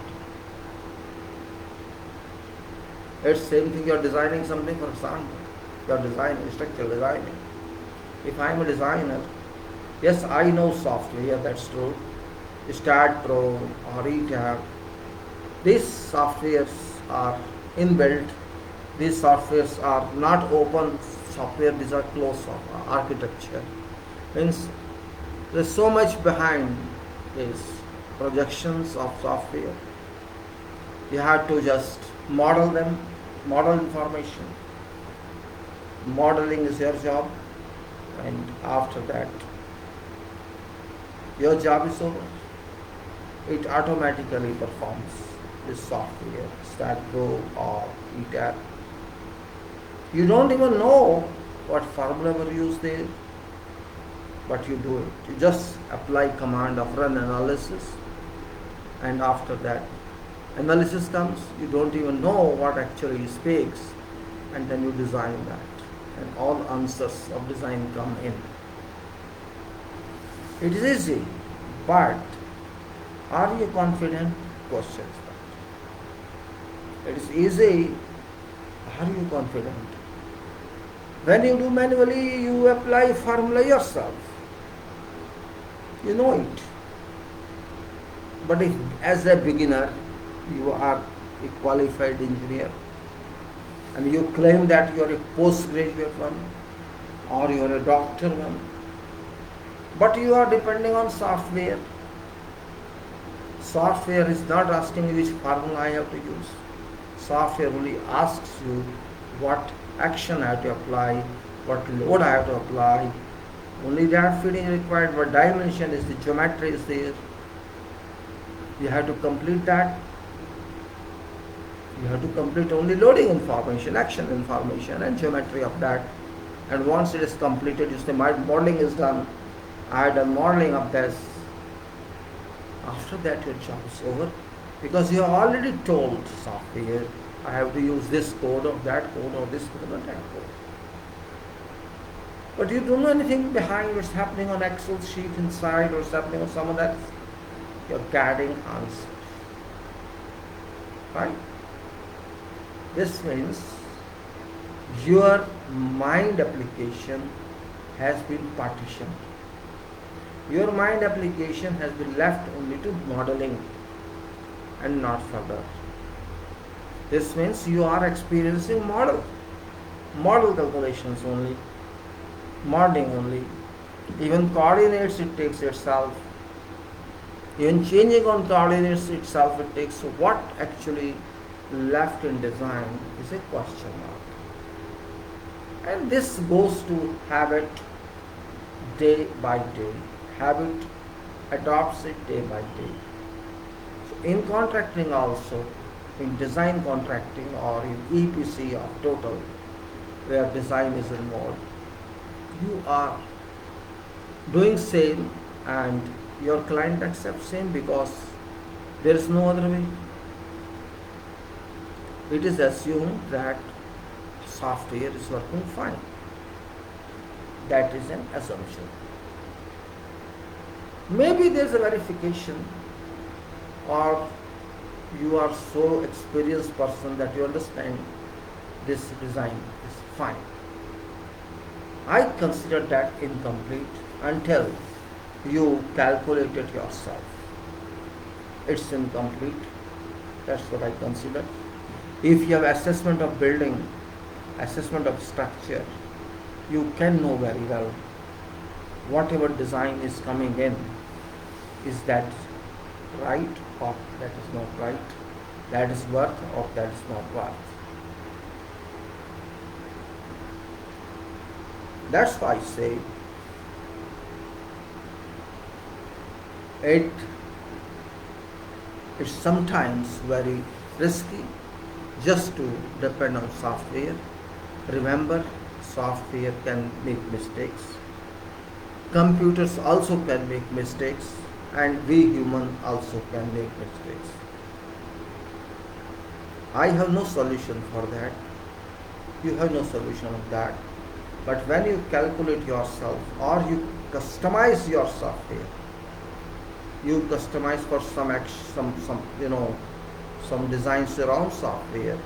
It's same thing. You are designing something, for example. You are designing, structural designing. If I am a designer, yes, I know software, that's true. Start Pro or ETAB. These softwares are inbuilt. These softwares are not open software, these are closed software architecture. Means there's so much behind these projections of software. You have to just model them, model information. Modeling is your job, and after that, your job is over. it automatically performs this software, Start Go or ETAP. You don't even know what formula were used there, but you do it. You just apply command of run analysis, and after that analysis comes, you don't even know what actually speaks, and then you design that, and all answers of design come in. It is easy, but are you confident? Questions that. It is easy. Are you confident? When you do manually, you apply formula yourself. You know it. But if as a beginner, you are a qualified engineer and you claim that you are a postgraduate one or you are a doctor one, but you are depending on software. Software is not asking you which formula I have to use. Software only asks you what action I have to apply, what load I have to apply. Only that fitting is required, what dimension is, the geometry is there. You have to complete that. You have to complete only loading information, action information and geometry of that. And once it is completed, you say my modeling is done. I had done modeling of this. After that your job is over, because you have already told software I have to use this code or that code or this code or that code. But you don't know anything behind what's happening on Excel sheet inside or what's happening on someone else. You're getting answers. Right? This means your mind application has been partitioned. Your mind application has been left only to modeling and not further. This means you are experiencing model calculations only, modeling only. Even coordinates it takes itself. Even changing on coordinates itself it takes. So what actually left in design is a question mark. And this goes to habit day by day. Habit adopts it day by day. So in contracting also, in design contracting or in EPC or total, where design is involved, you are doing same and your client accepts same because there is no other way. It is assumed that software is working fine. That is an assumption. Maybe there is a verification, or you are so experienced person that you understand this design is fine. I consider that incomplete until you calculate it yourself. It's incomplete. That's what I consider. If you have assessment of building, assessment of structure, you can know very well whatever design is coming in, is that right or that is not right, that is worth or that is not worth. That's why I say it's sometimes very risky just to depend on software. Remember, software can make mistakes. Computers also can make mistakes, and we humans also can make mistakes. I have no solution for that. You have no solution of that. But when you calculate yourself or you customize your software, you customize for some designs around software,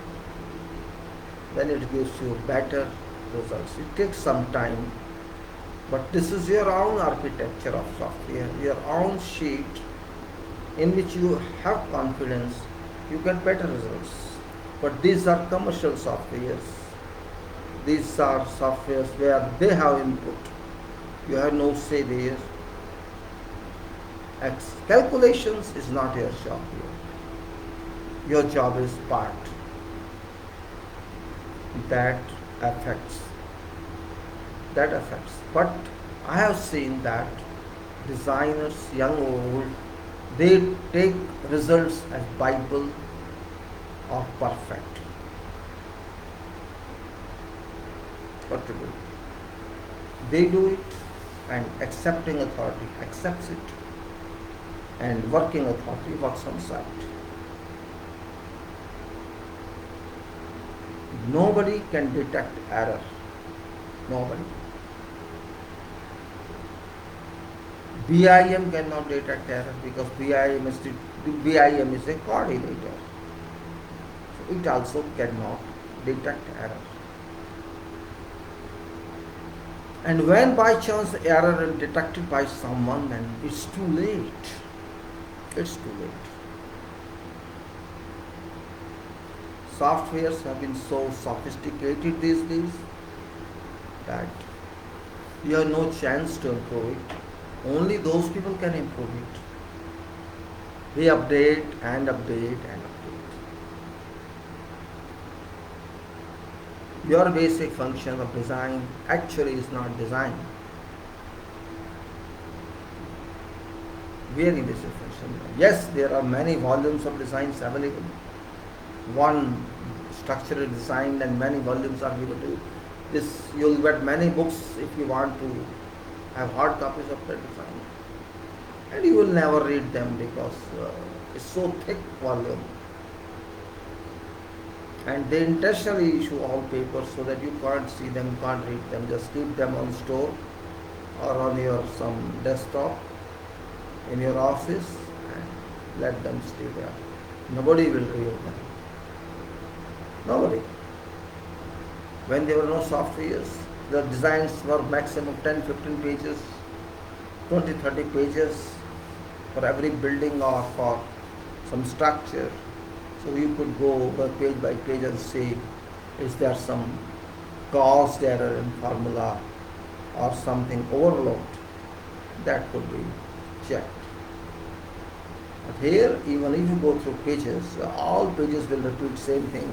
then it gives you better results. It takes some time, but this is your own architecture of software, your own sheet in which you have confidence, you get better results. But these are commercial softwares. These are softwares where they have input. You have no say there. Calculations is not your job here. Your job is part that affects. But I have seen that designers, young or old, They take results as Bible or perfect. What to do? They do it, and accepting authority accepts it, and working authority works on site. Nobody can detect error. Nobody. BIM cannot detect error because BIM is a coordinator. So it also cannot detect error. And when by chance error is detected by someone, then it's too late. It's too late. Softwares have been so sophisticated these days that you have no chance to improve it. Only those people can improve it. They update and update and update. Your basic function of design actually is not design. Very basic function. Yes, there are many volumes of designs available. One structural design and many volumes are given to you. This, you'll get many books if you want to have hard copies of the design, and you will never read them because it's so thick volume, and they intentionally issue all papers so that you can't see them, can't read them. Just keep them on store or on your some desktop in your office and let them stay there. Nobody will read them. Nobody. When there were no softwares, the designs were maximum 10-15 pages, 20-30 pages for every building or for some structure. So you could go over page by page and see, is there some caused error in formula or something overlooked? That could be checked. But here, even if you go through pages, all pages will repeat same thing,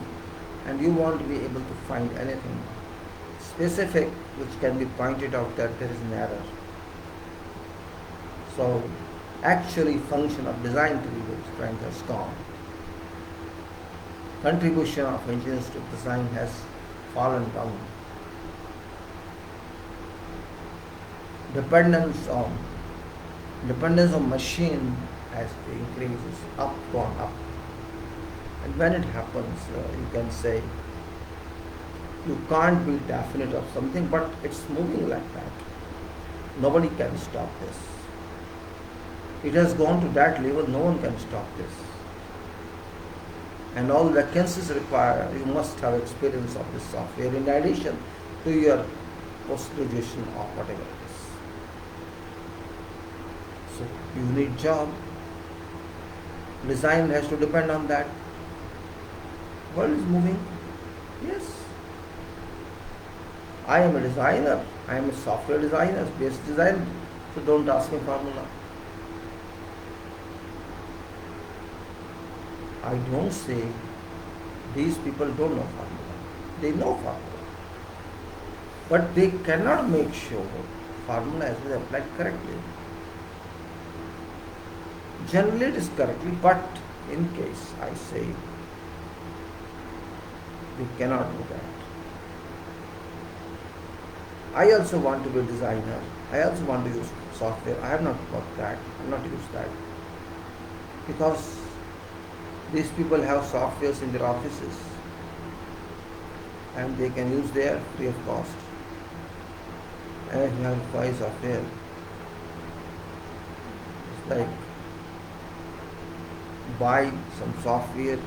and you won't be able to find anything specific which can be pointed out that there is an error. So actually function of design to be strength has gone. Contribution of engineers to design has fallen down. Dependence on machine has increases, gone up. And when it happens, you can say you can't be definite of something, but it's moving like that. Nobody can stop this. It has gone to that level, no one can stop this. And all vacancies require, you must have experience of this software in addition to your post-graduation or whatever it is. So you need job. Design has to depend on that. World is moving. Yes. I am a designer. I am a software designer, basic design. So don't ask me formula. I don't say these people don't know formula. They know formula. But they cannot make sure formula has been applied correctly. Generally it is correctly, but in case I say we cannot do that. I also want to be a designer. I also want to use software. I have not got that. I have not used that. Because these people have softwares in their offices and they can use there free of cost. And if you have buy software, it's like buy some software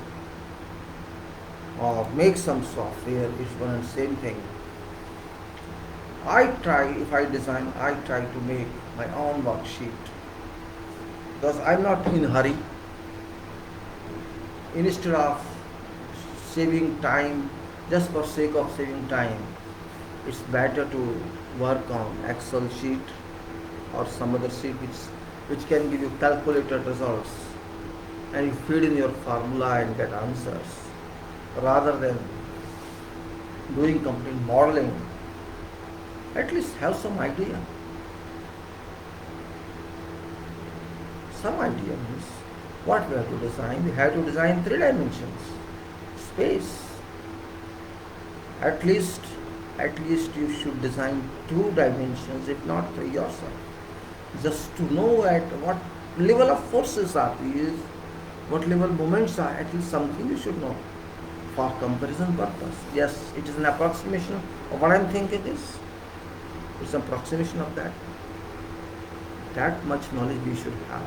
or make some software, it's one and same thing. If I design, I try to make my own worksheet because I'm not in a hurry. Instead of saving time, just for sake of saving time, it's better to work on Excel sheet or some other sheet which can give you calculated results, and you feed in your formula and get answers rather than doing complete modeling. At least have some idea. some idea means what we have to design. We have to design 3 dimensions. Space. At least you should design 2 dimensions, if not 3 yourself. Just to know at what level of forces are used, what level moments are, at least something you should know for comparison purpose. Yes, it is an approximation of what I am thinking is. It's an approximation of that. That much knowledge we should have.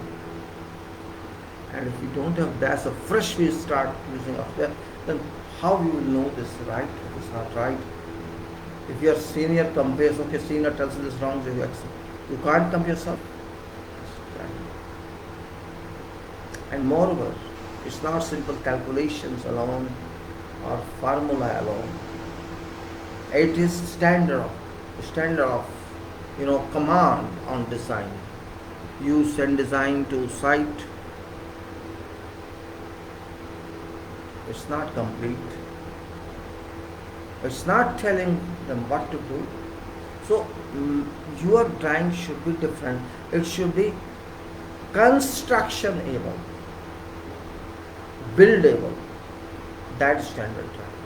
And if we don't have that, so fresh we start using software, then how you will know this is right, this is not right. If your senior compares, okay, senior tells you this wrong, so you accept. You can't compare yourself. And moreover, it's not simple calculations alone or formula alone. It is standard of command on design. You send design to site. It's not complete. It's not telling them what to do. So your drawing should be different. It should be construction able, buildable. That is standard drawing.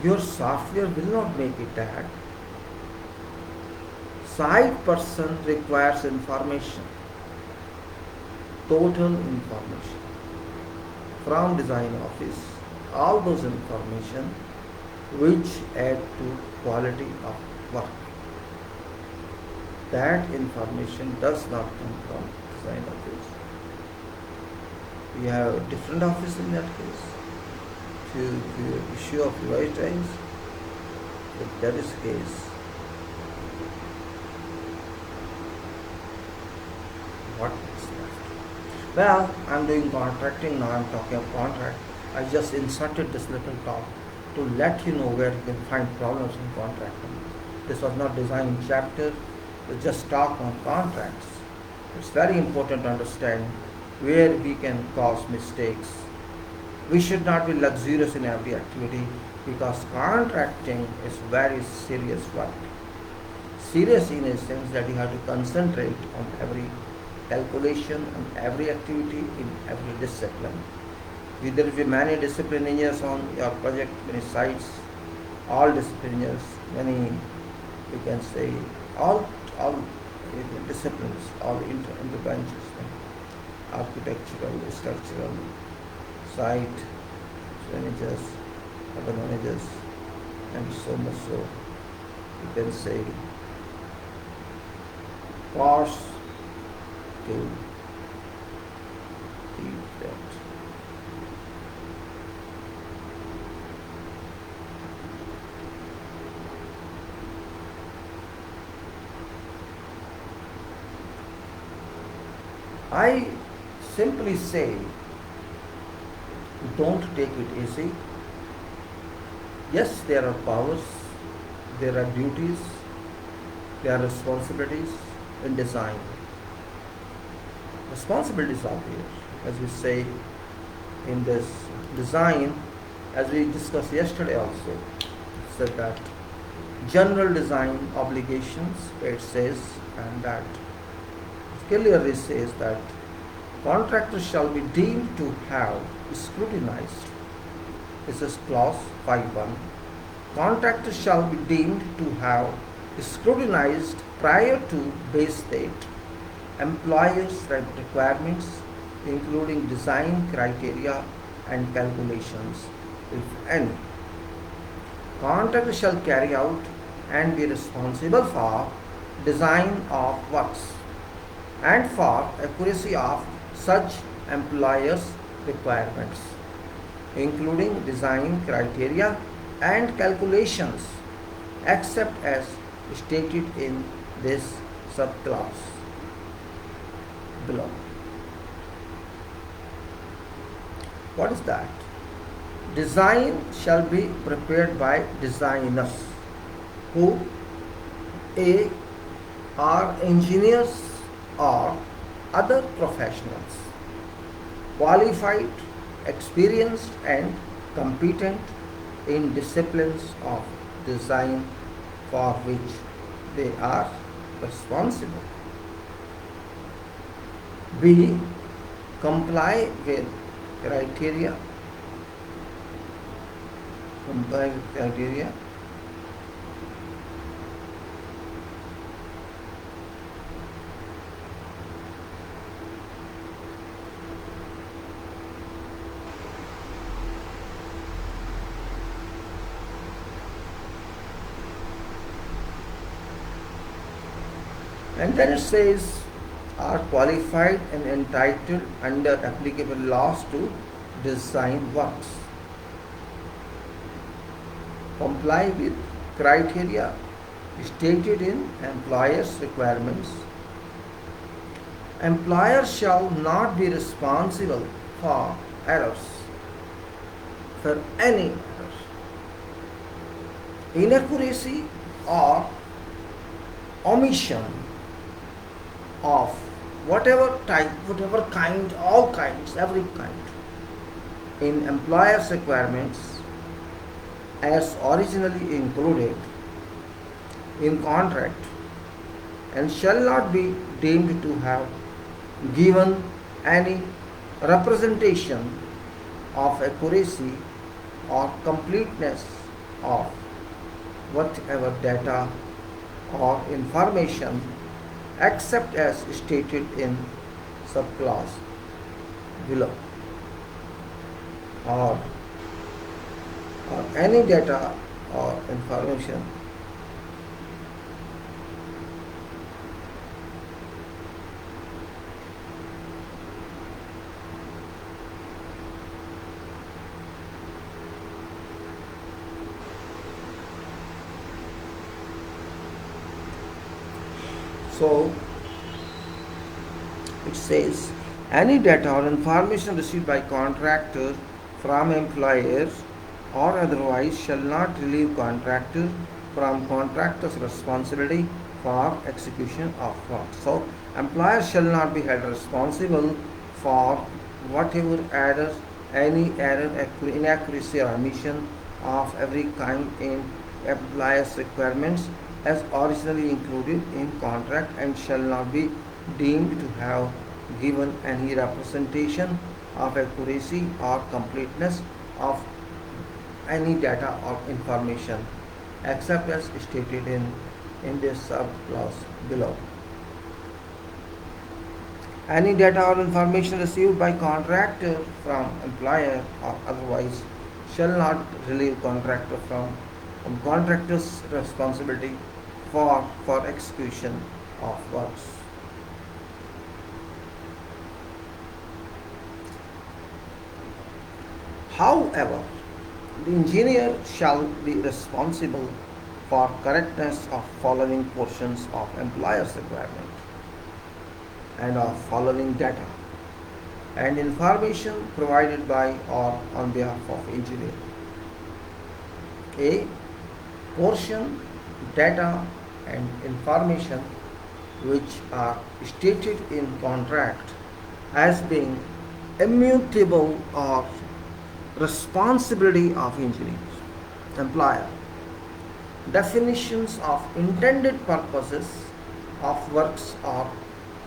Your software will not make it that. Site person requires information, total information from design office, all those information which add to quality of work. That information does not come from design office. We have a different office in that case to issue of revised drawings. If that is the case, what is left? Well, I'm doing contracting now. I'm talking of contract. I just inserted this little talk to let you know where you can find problems in contracting. This was not design chapter. It's just talk on contracts. It's very important to understand where we can cause mistakes. We should not be luxurious in every activity because contracting is very serious work. Serious in a sense that you have to concentrate on every calculation and every activity in every discipline. There will be many discipline engineers on your project, many sites, all discipline engineers, many, we can say, all disciplines, all interbranches, architectural, structural, site managers, other managers, and so much so, you can say, course to teach that. I simply say, don't take it easy. Yes, there are powers, there are duties, there are responsibilities in design. Responsibilities are there, as we say in this design, as we discussed yesterday also, said that general design obligations, it says, and that clearly says that contractors shall be deemed to have scrutinized. This is clause 5.1. Contractors shall be deemed to have scrutinized prior to base date employers' requirements, including design criteria and calculations, if any. Contractor shall carry out and be responsible for design of works and for accuracy of such employers' requirements, including design criteria and calculations, except as stated in this subclause below. What is that? Design shall be prepared by designers who A. are engineers or other professionals, qualified, experienced and competent in disciplines of design for which they are responsible. B. Comply with criteria. Comply with criteria. And then it says are qualified and entitled under applicable laws to design works. Comply with criteria stated in employer's requirements. Employer shall not be responsible for errors, for any errors, inaccuracy or omission of whatever type, whatever kind, all kinds, every kind, in employer's requirements as originally included in contract, and shall not be deemed to have given any representation of accuracy or completeness of whatever data or information except as stated in subclause below, or any data or information so it says any data or information received by contractor from employers or otherwise shall not relieve contractor from contractor's responsibility for execution of work. So employer shall not be held responsible for whatever error, any error, inaccuracy or omission of every kind in employer's requirements as originally included in contract, and shall not be deemed to have given any representation of accuracy or completeness of any data or information except as stated in this subclause below. Any data or information received by contractor from employer or otherwise shall not relieve contractor from contractor's responsibility for execution of works. However, the engineer shall be responsible for correctness of following portions of employer's requirement and of following data and information provided by or on behalf of engineer. A. Portion, data and information which are stated in contract as being immutable or responsibility of engineers, employer. Definitions of intended purposes of works or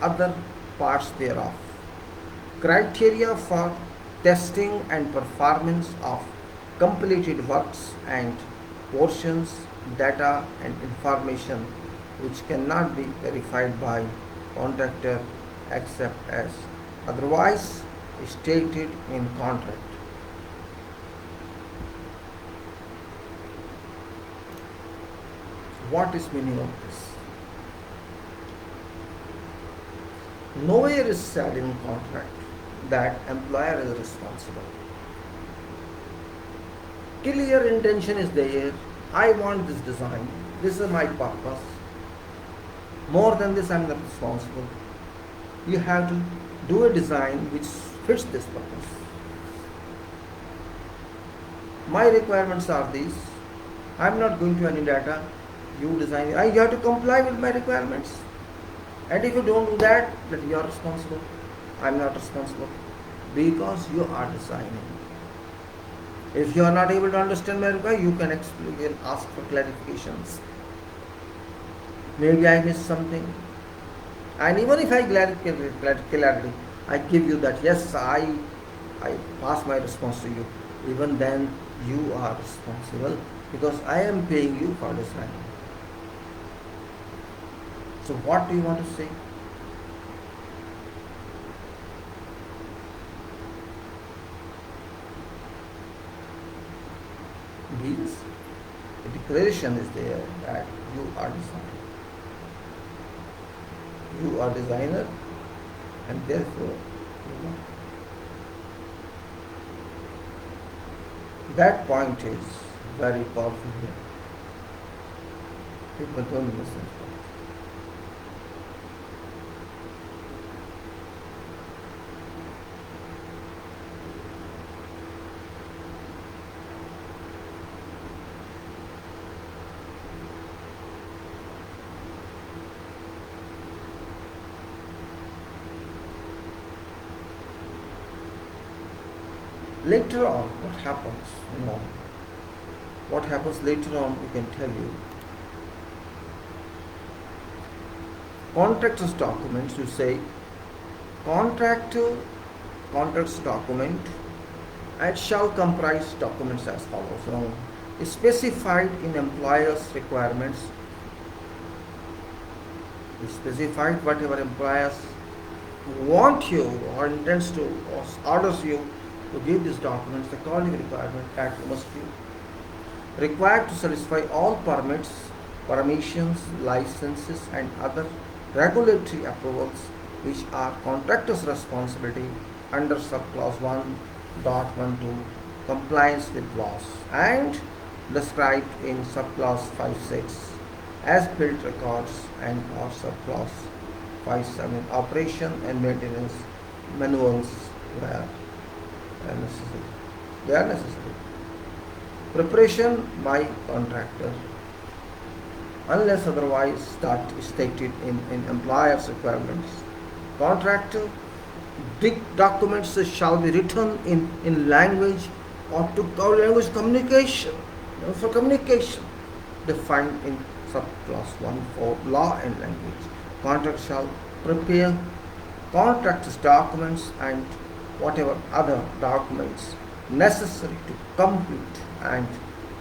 other parts thereof. Criteria for testing and performance of completed works and portions, data and information which cannot be verified by contractor except as otherwise stated in contract. What is meaning of this? Nowhere is said in contract that employer is responsible. Clear intention is there. I want this design. This is my purpose. More than this, I am not responsible. You have to do a design which fits this purpose. My requirements are these. I am not going to any data. You design. You have to comply with my requirements. And if you don't do that, then you are responsible. I am not responsible because you are designing. If you are not able to understand my requirement, you can explain and ask for clarifications. Maybe I missed something. And even if I clarity, I give you that yes, I pass my response to you. Even then, you are responsible because I am paying you for designing. So what do you want to say? Means the declaration is there that you are designer. You are designer, and therefore you are. That point is very powerful here. People don't listen. Later on, what happens? What happens later on, we can tell you. Contractor's documents, you say, contractor's document, it shall comprise documents as follows. Specified in employer's requirements, specified whatever employers want you or intends to or orders you to give these documents, the calling requirement that you must be required to satisfy all permits, permissions, licenses and other regulatory approvals which are contractor's responsibility under subclause 1.12 compliance with laws and described in subclause 56 as built records and or subclause 57 operation and maintenance manuals where necessary. They are necessary. Preparation by contractor unless otherwise stated in employer's requirements. Contractor documents shall be written in language or to language communication, for communication defined in subclause 1 for law and language. Contractor shall prepare contractor's documents and whatever other documents necessary to complete and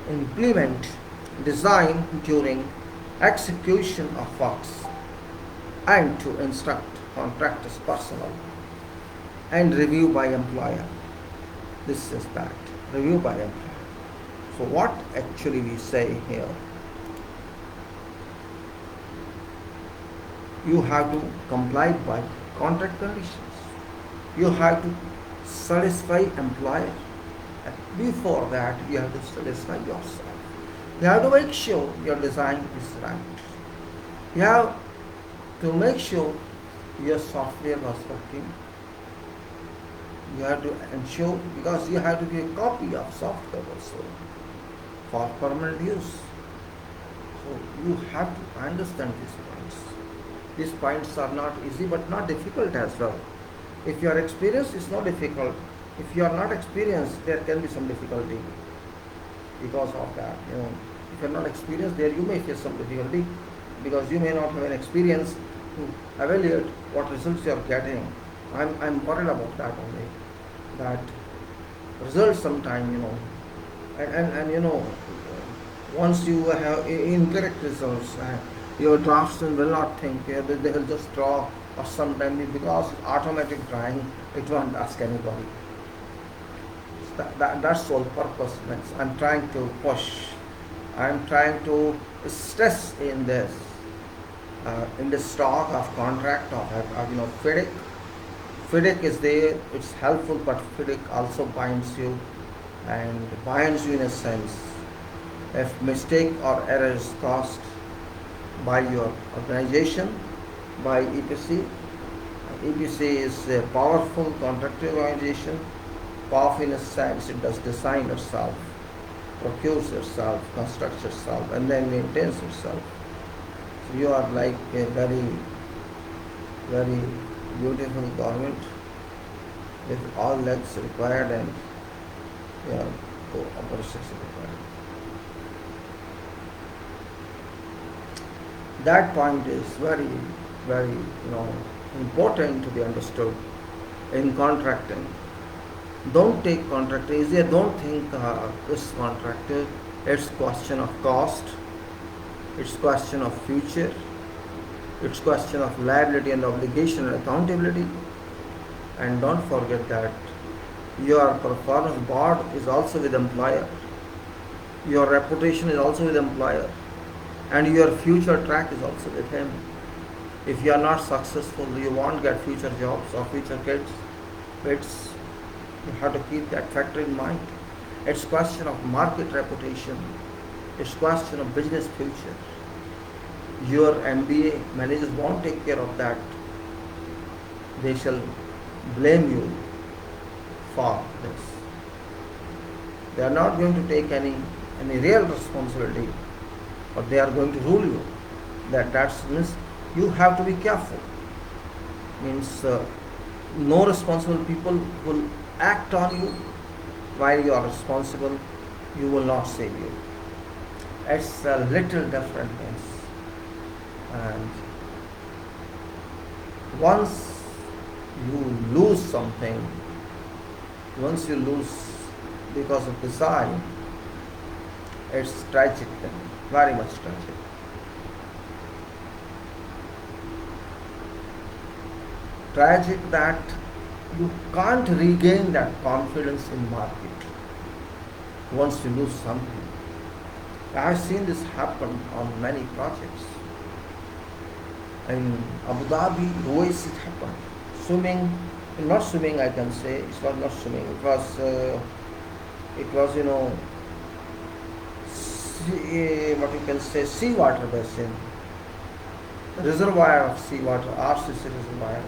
implement design during execution of works and to instruct contractor's personnel and review by employer. This is that, review by employer. So what actually we say here? You have to comply by contract conditions. You have to satisfy employer. And before that, you have to satisfy yourself. You have to make sure your design is right. You have to make sure your software was working. You have to ensure, because you have to give a copy of software also for permanent use. So you have to understand these points. These points are not easy but not difficult as well. If you are experienced, it's not difficult. If you are not experienced, there can be some difficulty because of that. If you are not experienced, there you may face some difficulty because you may not have an experience to evaluate what results you are getting. I'm worried about that only. That results sometime, and once you have incorrect results, your draftsman will not think, they will just draw, or sometimes because automatic drawing, it won't ask anybody. That's sole purpose. I'm trying to push. I'm trying to stress in this talk of contract of FIDIC. FIDIC is there. It's helpful, but FIDIC also binds you in a sense. If mistake or error is caused by your organization, by EPC. EPC is a powerful contractor organization. Powerful in a sense, it does design itself, procures itself, constructs itself, and then maintains itself. So you are like a very, very beautiful garment with all legs required and upper six required. That point is very very important to be understood in contracting. Don't take contracting easy. Don't think it's contractor. It's question of cost. It's question of future. It's question of liability and obligation and accountability. And don't forget that your performance board is also with employer. Your reputation is also with employer. And your future track is also with him. If you are not successful, you won't get future jobs or future kids. You have to keep that factor in mind. It's question of market reputation. It's question of business future. Your MBA managers won't take care of that. They shall blame you for this. They are not going to take any real responsibility, but they are going to rule you. That means you have to be careful. Means no responsible people will act on you while you are responsible. You will not save you. It's a little different things. And once you lose something, once you lose because of design, it's tragic then, very much tragic. Tragic that you can't regain that confidence in market once you lose something. I've seen this happen on many projects. In Abu Dhabi, always it happened. Not swimming I can say, it was not swimming, it was what you can say, seawater basin, reservoir of seawater, RCC reservoir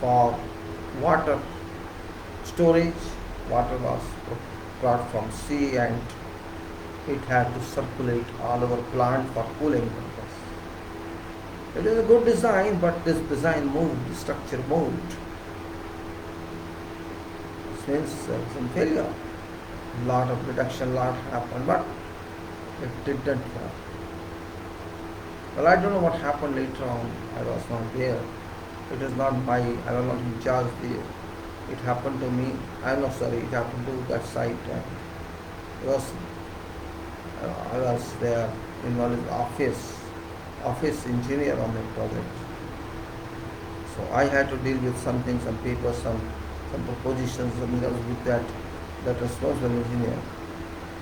for water storage. Water was brought from sea and it had to circulate all over plant for cooling purpose. It is a good design, but this design moved, the structure moved. Since some failure, lot of reduction, lot happened, but it didn't work. Well, I don't know what happened later on. I was not there. It is not I was not in charge there. It happened to me. It happened to that site. I was there involved in office engineer on that project. So I had to deal with something, some papers, some propositions, and with that responsible engineer.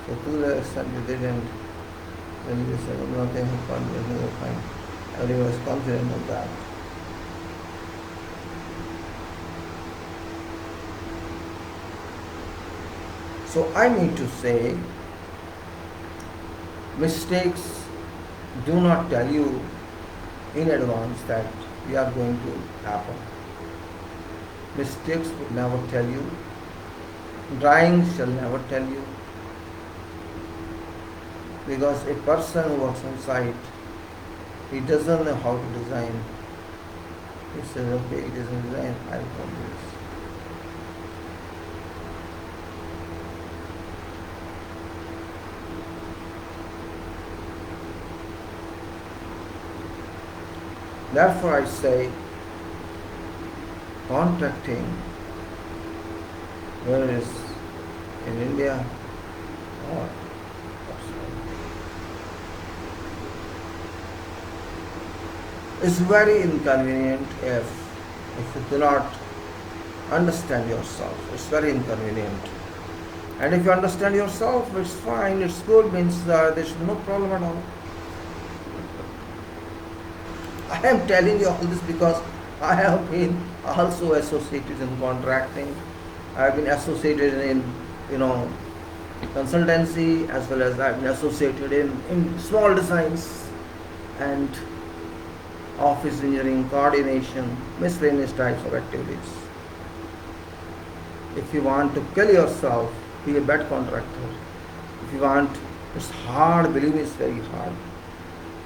So to the extent we didn't, then we said, nothing happened, everything was fine. Everyone was confident of that. So I mean to say, mistakes do not tell you in advance that we are going to happen. Mistakes will never tell you. Drawing shall never tell you. Because a person who works on site, he doesn't know how to design. He says, okay, it is a design, I will do this. Therefore I say, contracting, whether it is in India or outside, is very inconvenient if you do not understand yourself. It's very inconvenient. And if you understand yourself, it's fine, it's good, means there's no problem at all. I am telling you all this because I have been also associated in contracting. I have been associated in consultancy, as well as I have been associated in small designs and office engineering, coordination, miscellaneous types of activities. If you want to kill yourself, be a bad contractor. If you want, it's hard, believe me, it's very hard.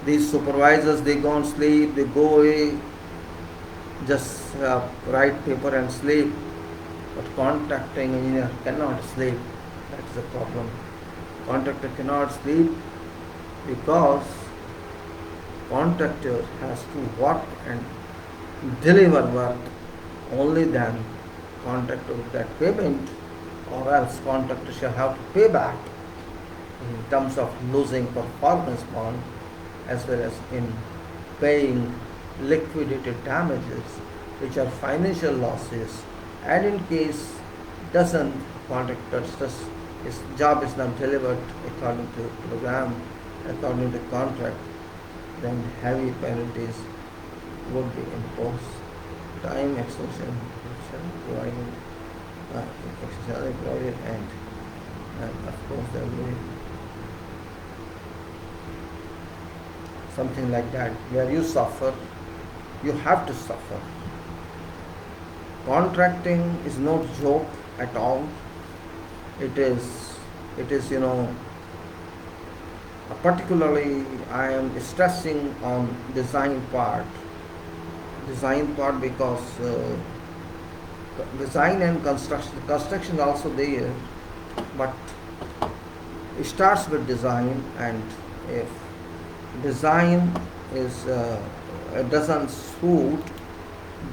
These supervisors, they go on sleep, they go away, just write paper and sleep. But contracting engineer cannot sleep. That is the problem. Contractor cannot sleep because contractor has to work and deliver work, only then contractor will get payment, or else contractor shall have to pay back in terms of losing performance bond as well as in paying liquidated damages, which are financial losses, and in case doesn't contractor just his job is not delivered according to program, according to contract, then heavy penalties would be imposed. Time extension provided, extension provided, and of course there will be something like that where you suffer, you have to suffer. Contracting is no joke at all. It is particularly I am stressing on design part because design and construction also there, but it starts with design, and if design is doesn't suit,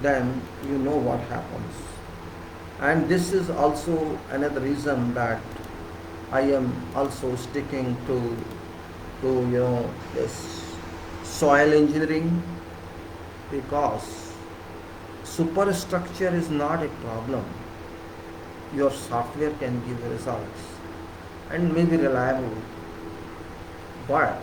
then you know what happens. And this is also another reason that I am also sticking to this soil engineering, because superstructure is not a problem. Your software can give results and may be reliable, but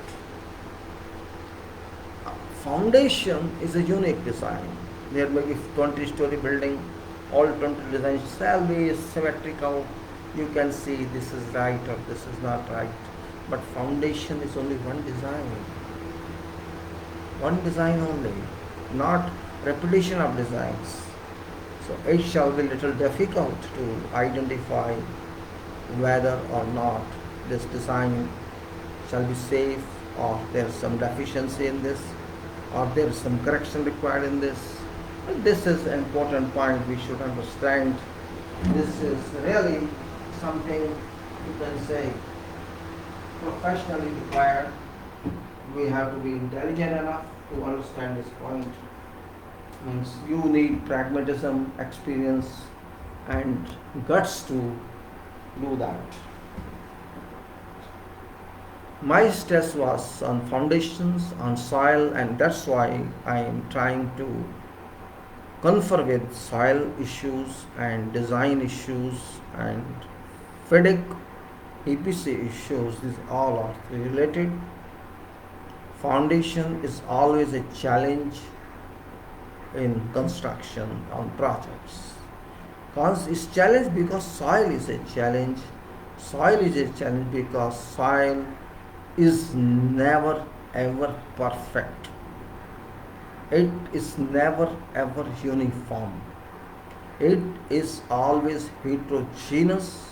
foundation is a unique design. There may be 20-story building, all 20 designs shall be symmetrical. You can see this is right or this is not right. But foundation is only one design only, not repetition of designs. So it shall be little difficult to identify whether or not this design shall be safe, or there is some deficiency in this, or there is some correction required in this. But this is an important point we should understand. This is really something you can say professionally required. We have to be intelligent enough to understand this point. Means you need pragmatism, experience, and guts to do that. My stress was on foundations, on soil, and that's why I am trying to confer with soil issues and design issues and FIDIC EPC issues. These all are related. Foundation is always a challenge in construction on projects. Cause it's challenge because soil is a challenge. Soil is a challenge because soil is never ever perfect. It is never ever uniform. It is always heterogeneous.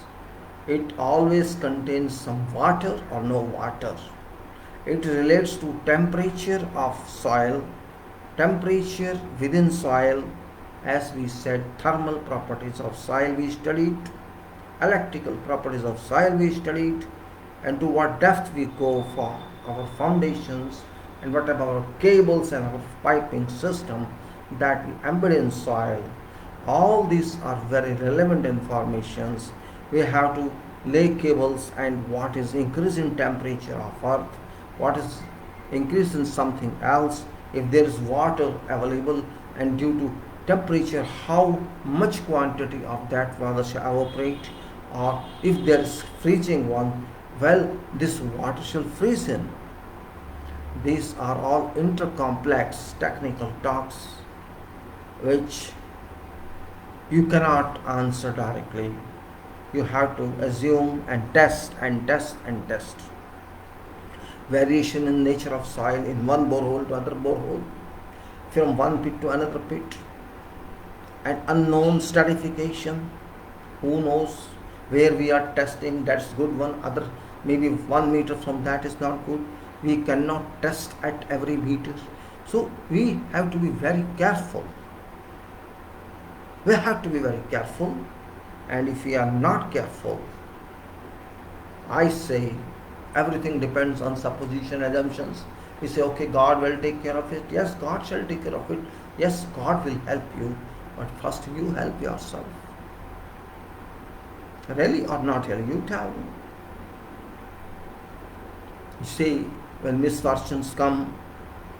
It always contains some water or no water. It relates to temperature of soil, temperature within soil, as we said, thermal properties of soil we studied, electrical properties of soil we studied, and to what depth we go for our foundations, and what about our cables and our piping system that we embed in soil. All these are very relevant informations. We have to lay cables, and what is increase in temperature of earth, what is increase in something else, if there is water available, and due to temperature how much quantity of that water shall evaporate, or if there is freezing one, well, this water shall freeze in. These are all intercomplex technical talks which you cannot answer directly. You have to assume and test and test and test. Variation in nature of soil in one borehole to other borehole, from one pit to another pit, and unknown stratification. Who knows where we are testing? That's good one. Other maybe 1 meter from that is not good. We cannot test at every meter. So we have to be very careful. We have to be very careful, and if we are not careful, I say everything depends on supposition, assumptions. We say, okay, God will take care of it. Yes, God shall take care of it. Yes, God will help you. But first you help yourself. Really or not really? You tell me. You see, when misfortunes come,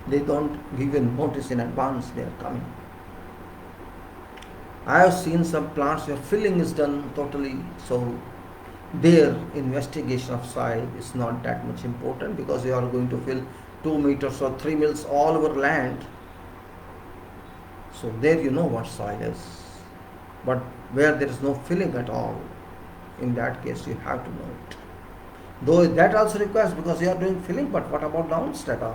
they don't give you notice in advance they are coming. I have seen some plants where filling is done totally, so their investigation of soil is not that much important because you are going to fill 2 meters or 3 mils all over land. So there you know what soil is. But where there is no filling at all, in that case you have to know it. Though that also requires, because you are doing filling, but what about downstrata?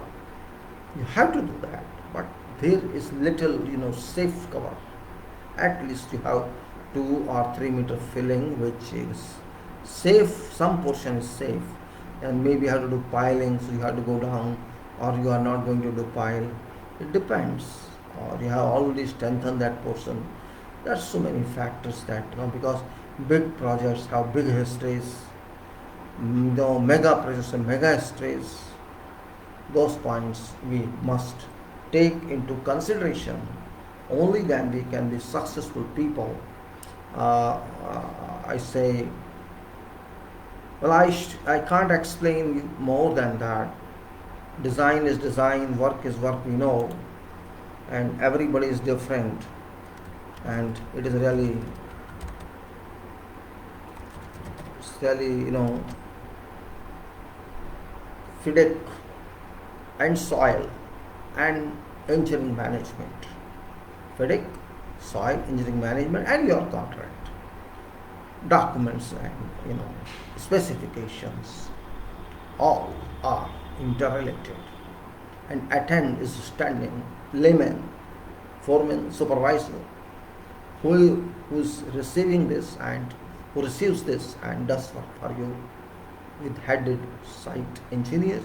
You have to do that. But there is little, safe cover. At least you have 2 or 3 meter filling, which is safe. Some portion is safe, and maybe you have to do piling, so you have to go down, or you are not going to do pile. It depends. Or you have already strengthened that portion. There are so many factors that, because big projects have big histories, mega projects and mega histories. Those points we must take into consideration. Only then we can be successful people. I say, well, I can't explain more than that. Design is design, work is work, we know, and everybody is different, and it is really, FIDIC and soil and engineering management. FIDIC, soil, engineering management, and your contract. Documents and specifications all are interrelated. And attend is standing layman, foreman, supervisor, who is receiving this and who receives this and does work for you, with headed site engineer,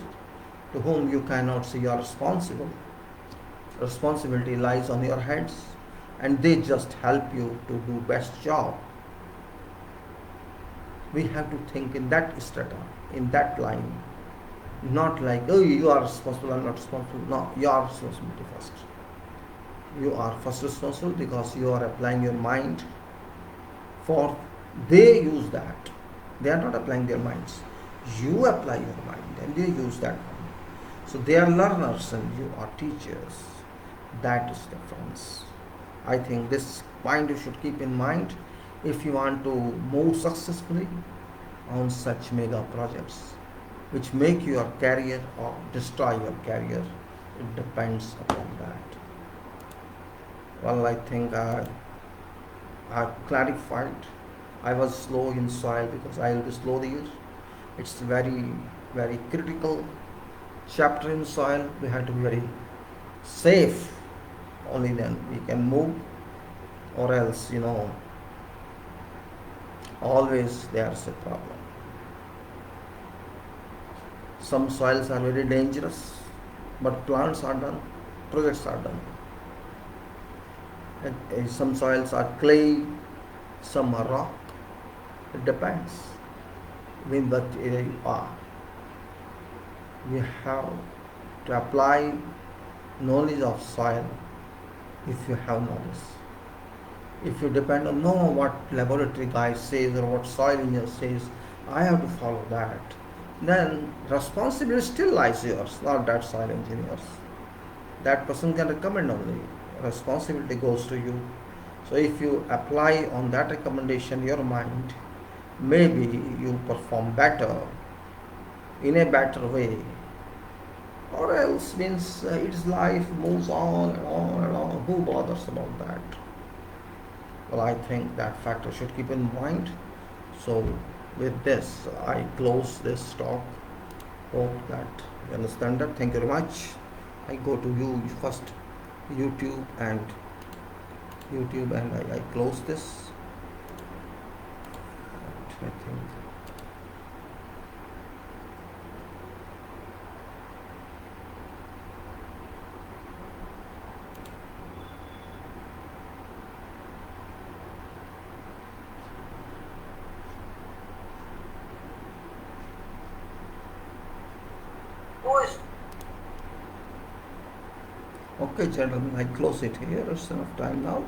to whom you cannot say you are responsible. Responsibility lies on your hands, and they just help you to do best job. We have to think in that strata, in that line, not like, oh, you are responsible, I am not responsible. No, your responsibility first. You are first responsible because you are applying your mind. For they use that. They are not applying their minds. You apply your mind and they use that mind. So they are learners and you are teachers. That is the difference. I think this point you should keep in mind if you want to move successfully on such mega projects which make your career or destroy your career. It depends upon that. Well, I think I clarified. I was slow in soil because I will be slow there. It's very, very critical chapter in soil. We have to be very safe. Only then we can move, or else, always there's a problem. Some soils are very dangerous, but plants are done, projects are done. And some soils are clay, some are rock. It depends with what area you are. We have to apply knowledge of soil if you have knowledge. If you depend on what laboratory guy says or what soil engineer says, I have to follow that, then responsibility still lies yours, not that soil engineers. That person can recommend only. Responsibility goes to you. So if you apply on that recommendation your mind, maybe you perform better, in a better way, or else means its life moves on and on and on. Who bothers about that? Well, I think that factor should keep in mind. So with this, I close this talk. Hope that you understand that. Thank you very much. I go to you first, YouTube, and I close this. I think. Okay, gentlemen, I close it here. It's enough time now.